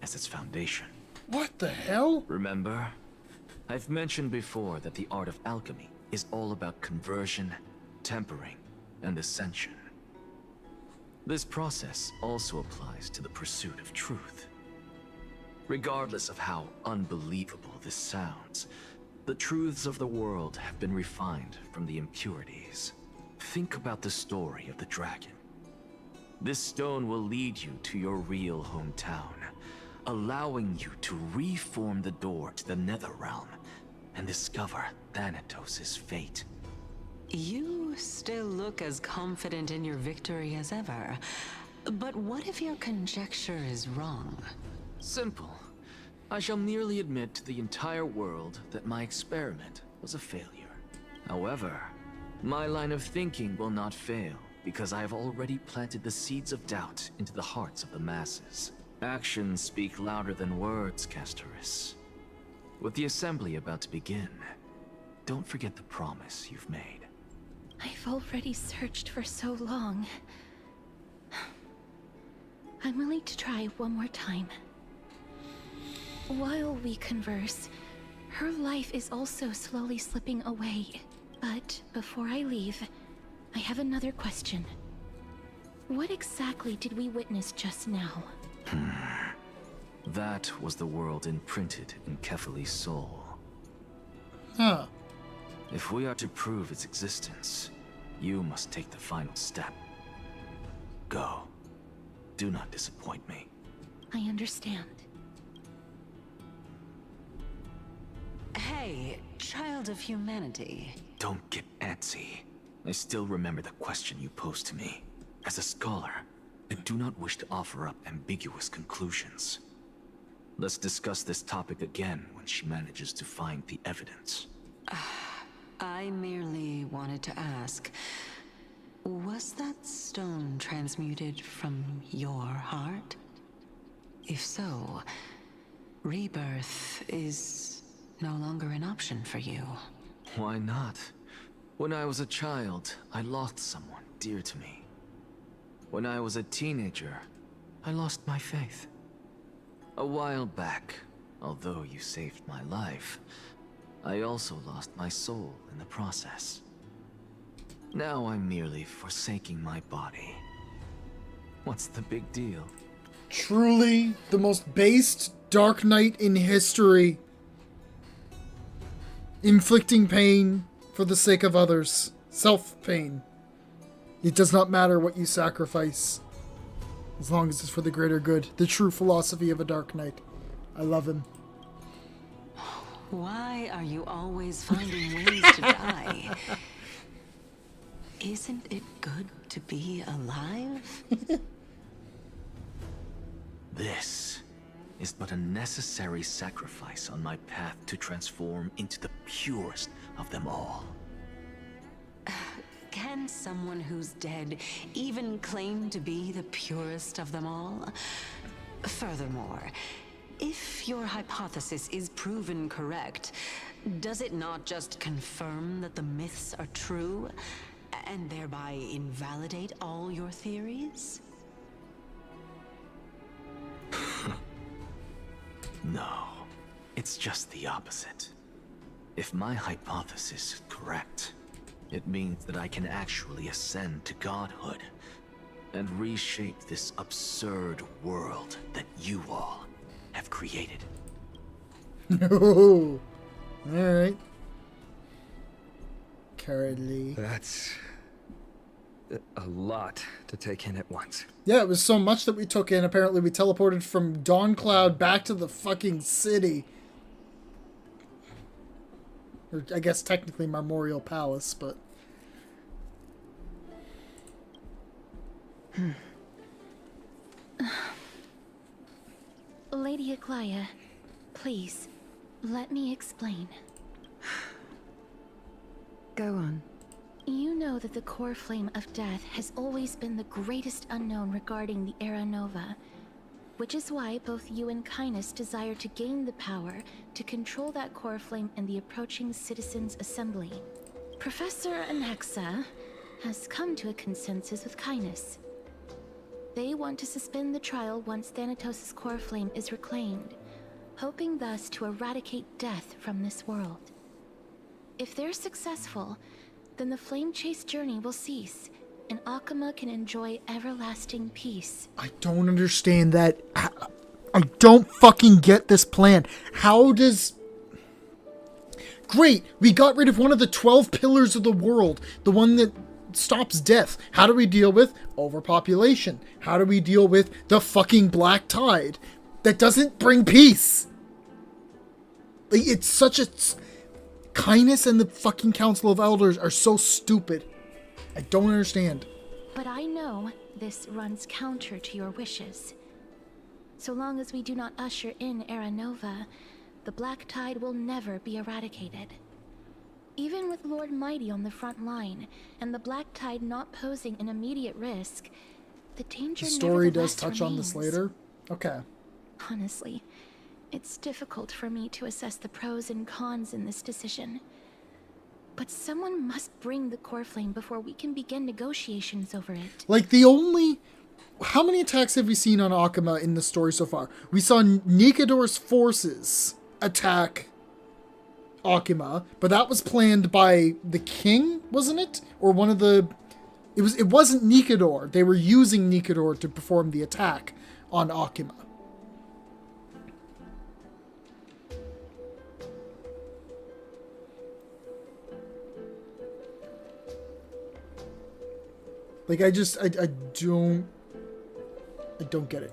as its foundation. What the hell? Remember? I've mentioned before that the art of alchemy is all about conversion, tempering, and ascension. This process also applies to the pursuit of truth. Regardless of how unbelievable this sounds, the truths of the world have been refined from the impurities. Think about the story of the dragon. This stone will lead you to your real hometown, allowing you to reform the door to the Nether Realm and discover Thanatos' fate. You still look as confident in your victory as ever. But what if your conjecture is wrong? Simple. I shall merely admit to the entire world that my experiment was a failure. However, my line of thinking will not fail because I have already planted the seeds of doubt into the hearts of the masses. Actions speak louder than words, Castoris. With the assembly about to begin, don't forget the promise you've made. I've already searched for so long. I'm willing to try one more time. While we converse, her life is also slowly slipping away. But before I leave, I have another question. What exactly did we witness just now? That was the world imprinted in Kefali's soul. Huh. If we are to prove its existence, you must take the final step. Go. Do not disappoint me. I understand. Hey, child of humanity. Don't get antsy. I still remember the question you posed to me. As a scholar, I do not wish to offer up ambiguous conclusions. Let's discuss this topic again when she manages to find the evidence. I merely wanted to ask, was that stone transmuted from your heart? If so, rebirth is no longer an option for you. Why not? When I was a child, I lost someone dear to me. When I was a teenager, I lost my faith. A while back, although you saved my life, I also lost my soul in the process. Now I'm merely forsaking my body. What's the big deal? Truly the most based Dark Knight in history. Inflicting pain for the sake of others. Self-pain. It does not matter what you sacrifice. As long as it's for the greater good. The true philosophy of a Dark Knight. I love him. Why are you always finding ways to die? Isn't it good to be alive? This is but a necessary sacrifice on my path to transform into the purest of them all. Can someone who's dead even claim to be the purest of them all? Furthermore, if your hypothesis is proven correct, does it not just confirm that the myths are true, and thereby invalidate all your theories? No, it's just the opposite. If my hypothesis is correct, it means that I can actually ascend to godhood and reshape this absurd world that you all have created. No. Alright. Currently. That's a lot to take in at once. Yeah, it was so much that we took in. Apparently we teleported from Dawn Cloud back to the fucking city. Or I guess technically Memorial Palace, but... Lady Aglaia, please, let me explain. Go on. You know that the core flame of death has always been the greatest unknown regarding the Era Nova, which is why both you and Kindness desire to gain the power to control that core flame in the approaching Citizens' Assembly. Professor Anaxa has come to a consensus with Kindness. They want to suspend the trial once Thanatos' core flame is reclaimed, hoping thus to eradicate death from this world. If they're successful, then the flame chase journey will cease, and Akama can enjoy everlasting peace. I don't understand that. I don't fucking get this plan. How does... Great, we got rid of one of the 12 pillars of the world, the one that stops death. How do we deal with overpopulation? How do we deal with the fucking black tide that doesn't bring peace? Like, it's such a... Kindness and the fucking Council of Elders are so stupid. I don't understand. But I know this runs counter to your wishes. So long as we do not usher in Era Nova, the black tide will never be eradicated. Even with Lord Mighty on the front line, and the black tide not posing an immediate risk, the danger The story does nevertheless touch on this remains. later. Okay. Honestly, it's difficult for me to assess the pros and cons in this decision. But someone must bring the core flame before we can begin negotiations over it. Like, the only... How many attacks have we seen on Akama in the story so far? We saw Nikador's forces attack Akama, but that was planned by the king, wasn't it? Or one of the... It wasn't Nikador. They were using Nikador to perform the attack on Akama. Like, I don't get it.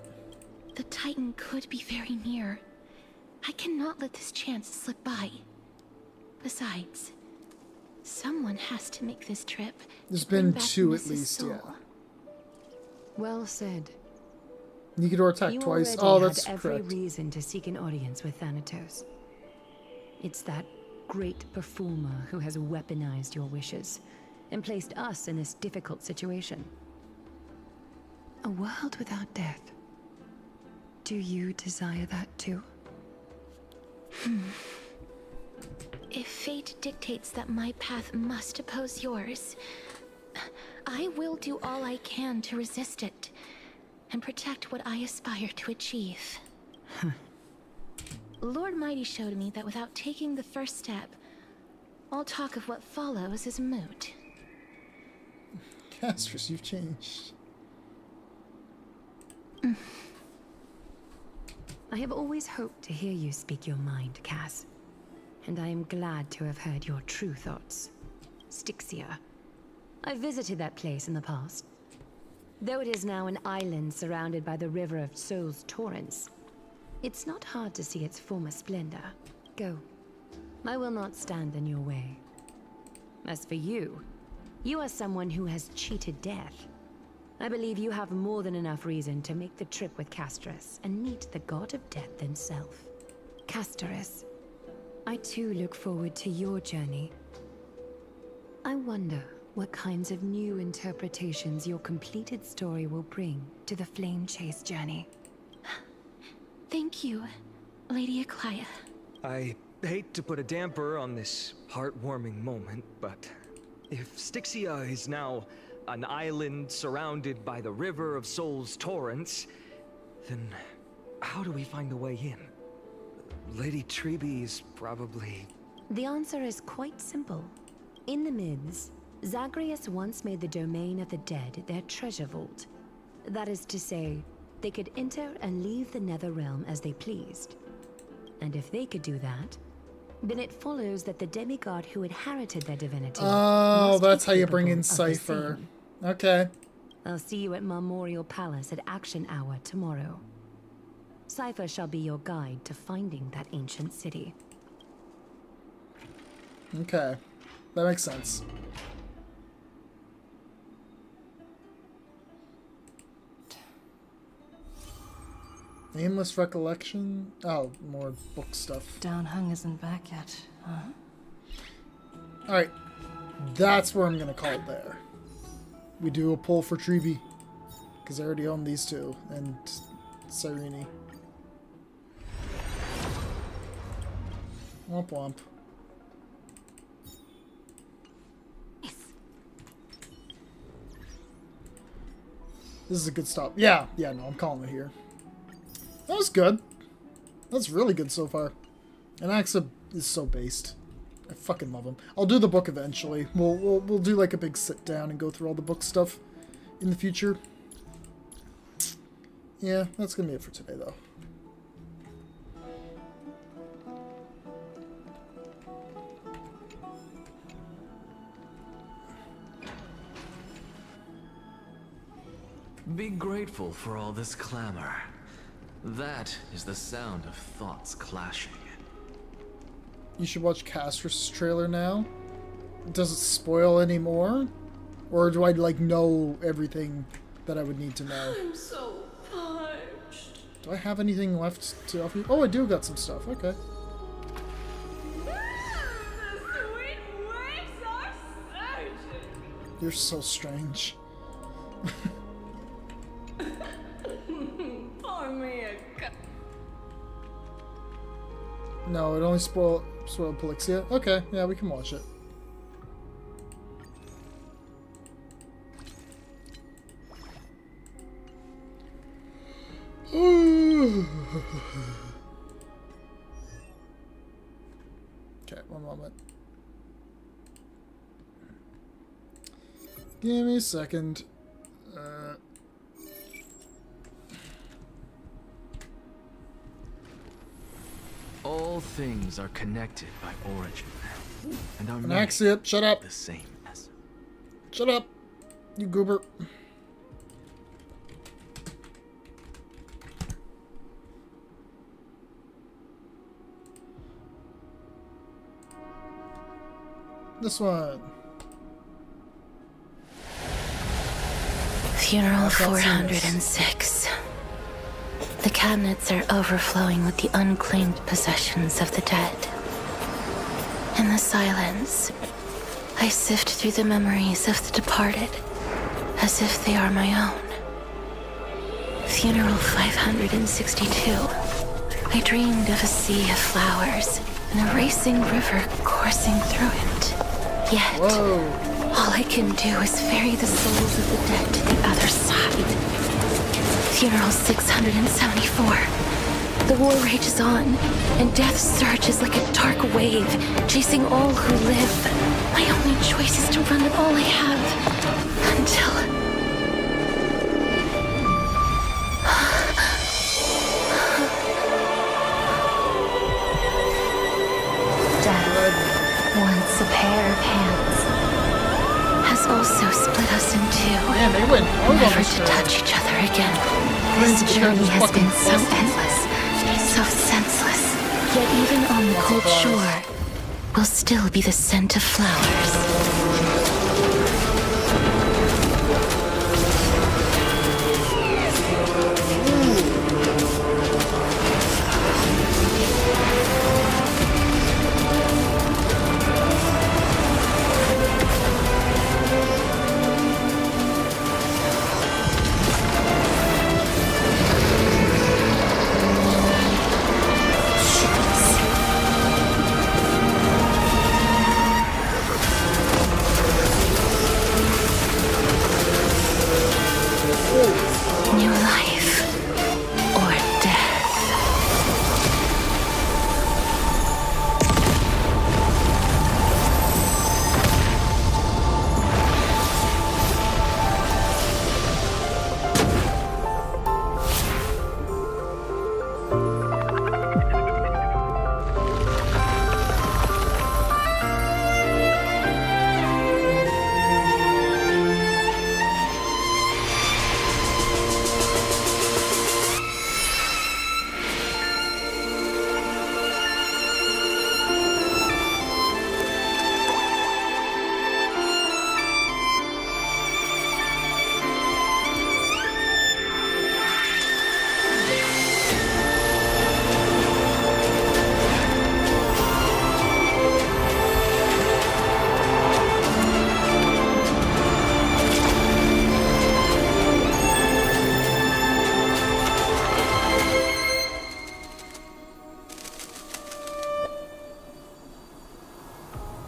The Titan could be very near. I cannot let this chance slip by. Besides, someone has to make this trip. There's to bring been back two at Mrs. least, Soul. yeah. Well said. Nikador attacked You twice. already Oh, that's had every correct. reason to seek an audience with Thanatos. It's that great performer who has weaponized your wishes and placed us in this difficult situation. A world without death. Do you desire that too? If fate dictates that my path must oppose yours, I will do all I can to resist it and protect what I aspire to achieve. Lord Mighty showed me that without taking the first step, all talk of what follows is moot. Castrus, you've changed. I have always hoped to hear you speak your mind, Cass. And I am glad to have heard your true thoughts. Styxia. I visited that place in the past. Though it is now an island surrounded by the river of Souls torrents, it's not hard to see its former splendor. Go. I will not stand in your way. As for you, you are someone who has cheated death. I believe you have more than enough reason to make the trip with Casterus and meet the god of death himself. Casterus, I too look forward to your journey. I wonder what kinds of new interpretations your completed story will bring to the Flame Chase journey. Thank you, Lady Aklia. I hate to put a damper on this heartwarming moment, but if Styxia is now an island surrounded by the river of Souls torrents, then how do we find a way in? Lady Trebe is probably... The answer is quite simple. In the Mids, Zagreus once made the domain of the dead their treasure vault. That is to say, they could enter and leave the Netherrealm as they pleased. And if they could do that, then it follows that the demigod who inherited their divinity... Oh, that's how you bring in Cypher. Okay. I'll see you at Memorial Palace at Action Hour tomorrow. Cypher shall be your guide to finding that ancient city. Okay. That makes sense. Aimless recollection? Oh, more book stuff. Downhung isn't back yet, huh? Alright. That's where I'm gonna call it there. We do a pull for Trebe. Because I already own these two. And Cyrene. Womp womp. This is a good stop. Yeah, no, I'm calling it here. That was good. That's really good so far. And Anaxa is so based. I fucking love him. I'll do the book eventually. We'll do like a big sit down and go through all the book stuff in the future. Yeah, that's gonna be it for today though. Be grateful for all this clamor. That is the sound of thoughts clashing. You should watch Caster's trailer now. Does it spoil anymore? Or do I, like, know everything that I would need to know? I'm so parched. Do I have anything left to offer you? Oh, I do got some stuff. Okay. You're so strange. Pour me a cup. No, it only spoiled Polixia. Okay, yeah, we can watch it. Okay, one moment. Give me a second. All things are connected by origin, and are Anaxia, shut up. The same as. Shut up, you goober. This one. Funeral 406. The cabinets are overflowing with the unclaimed possessions of the dead. In the silence, I sift through the memories of the departed, as if they are my own. Funeral 562. I dreamed of a sea of flowers and a racing river coursing through it. Yet, all I can do is ferry the souls of the dead to the other side. Funeral 674. The war rages on, and death surges like a dark wave, chasing all who live. My only choice is to run with all I have, until... Death, once a pair of hands, has This also split us in two. Man, they went hard on Never this to journey. touch each other again. Crazy, This the journey character's has fucking been so awesome. endless, so senseless. Yet even on the cold shore will still be the scent of flowers. New life or death.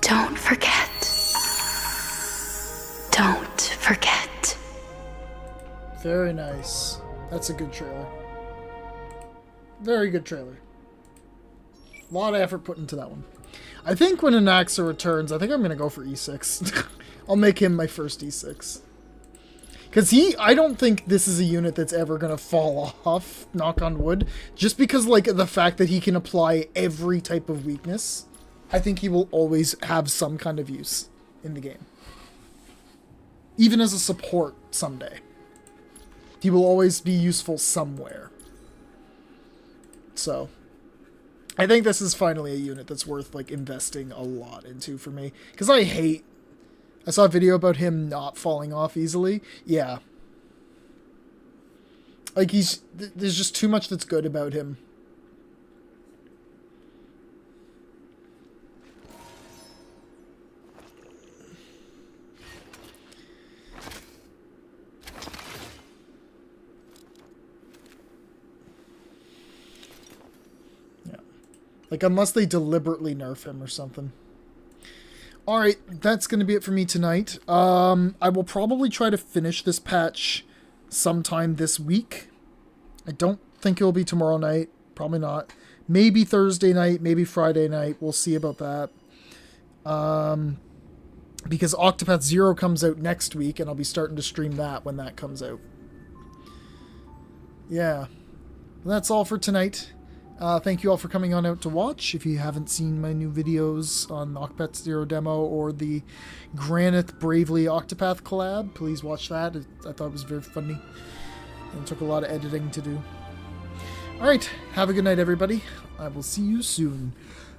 Don't forget. Don't forget. Very nice. That's a good trailer. Very good trailer. A lot of effort put into that one. I think when Anaxa returns, I think I'm going to go for E6. I'll make him my first E6. Because I don't think this is a unit that's ever going to fall off, knock on wood. Just because, like, the fact that he can apply every type of weakness. I think he will always have some kind of use in the game. Even as a support someday. He will always be useful somewhere. So, I think this is finally a unit that's worth, like, investing a lot into for me. Because I saw a video about him not falling off easily. Yeah. Like, there's just too much that's good about him. Like, unless they deliberately nerf him or something. Alright, that's going to be it for me tonight. I will probably try to finish this patch sometime this week. I don't think it will be tomorrow night. Probably not. Maybe Thursday night, maybe Friday night. We'll see about that. Because Octopath Zero comes out next week, and I'll be starting to stream that when that comes out. Yeah. That's all for tonight. Thank you all for coming on out to watch. If you haven't seen my new videos on the Octopath Zero demo or the Granith Bravely Octopath collab, please watch that. I thought it was very funny. And it took a lot of editing to do. Alright, have a good night, everybody. I will see you soon.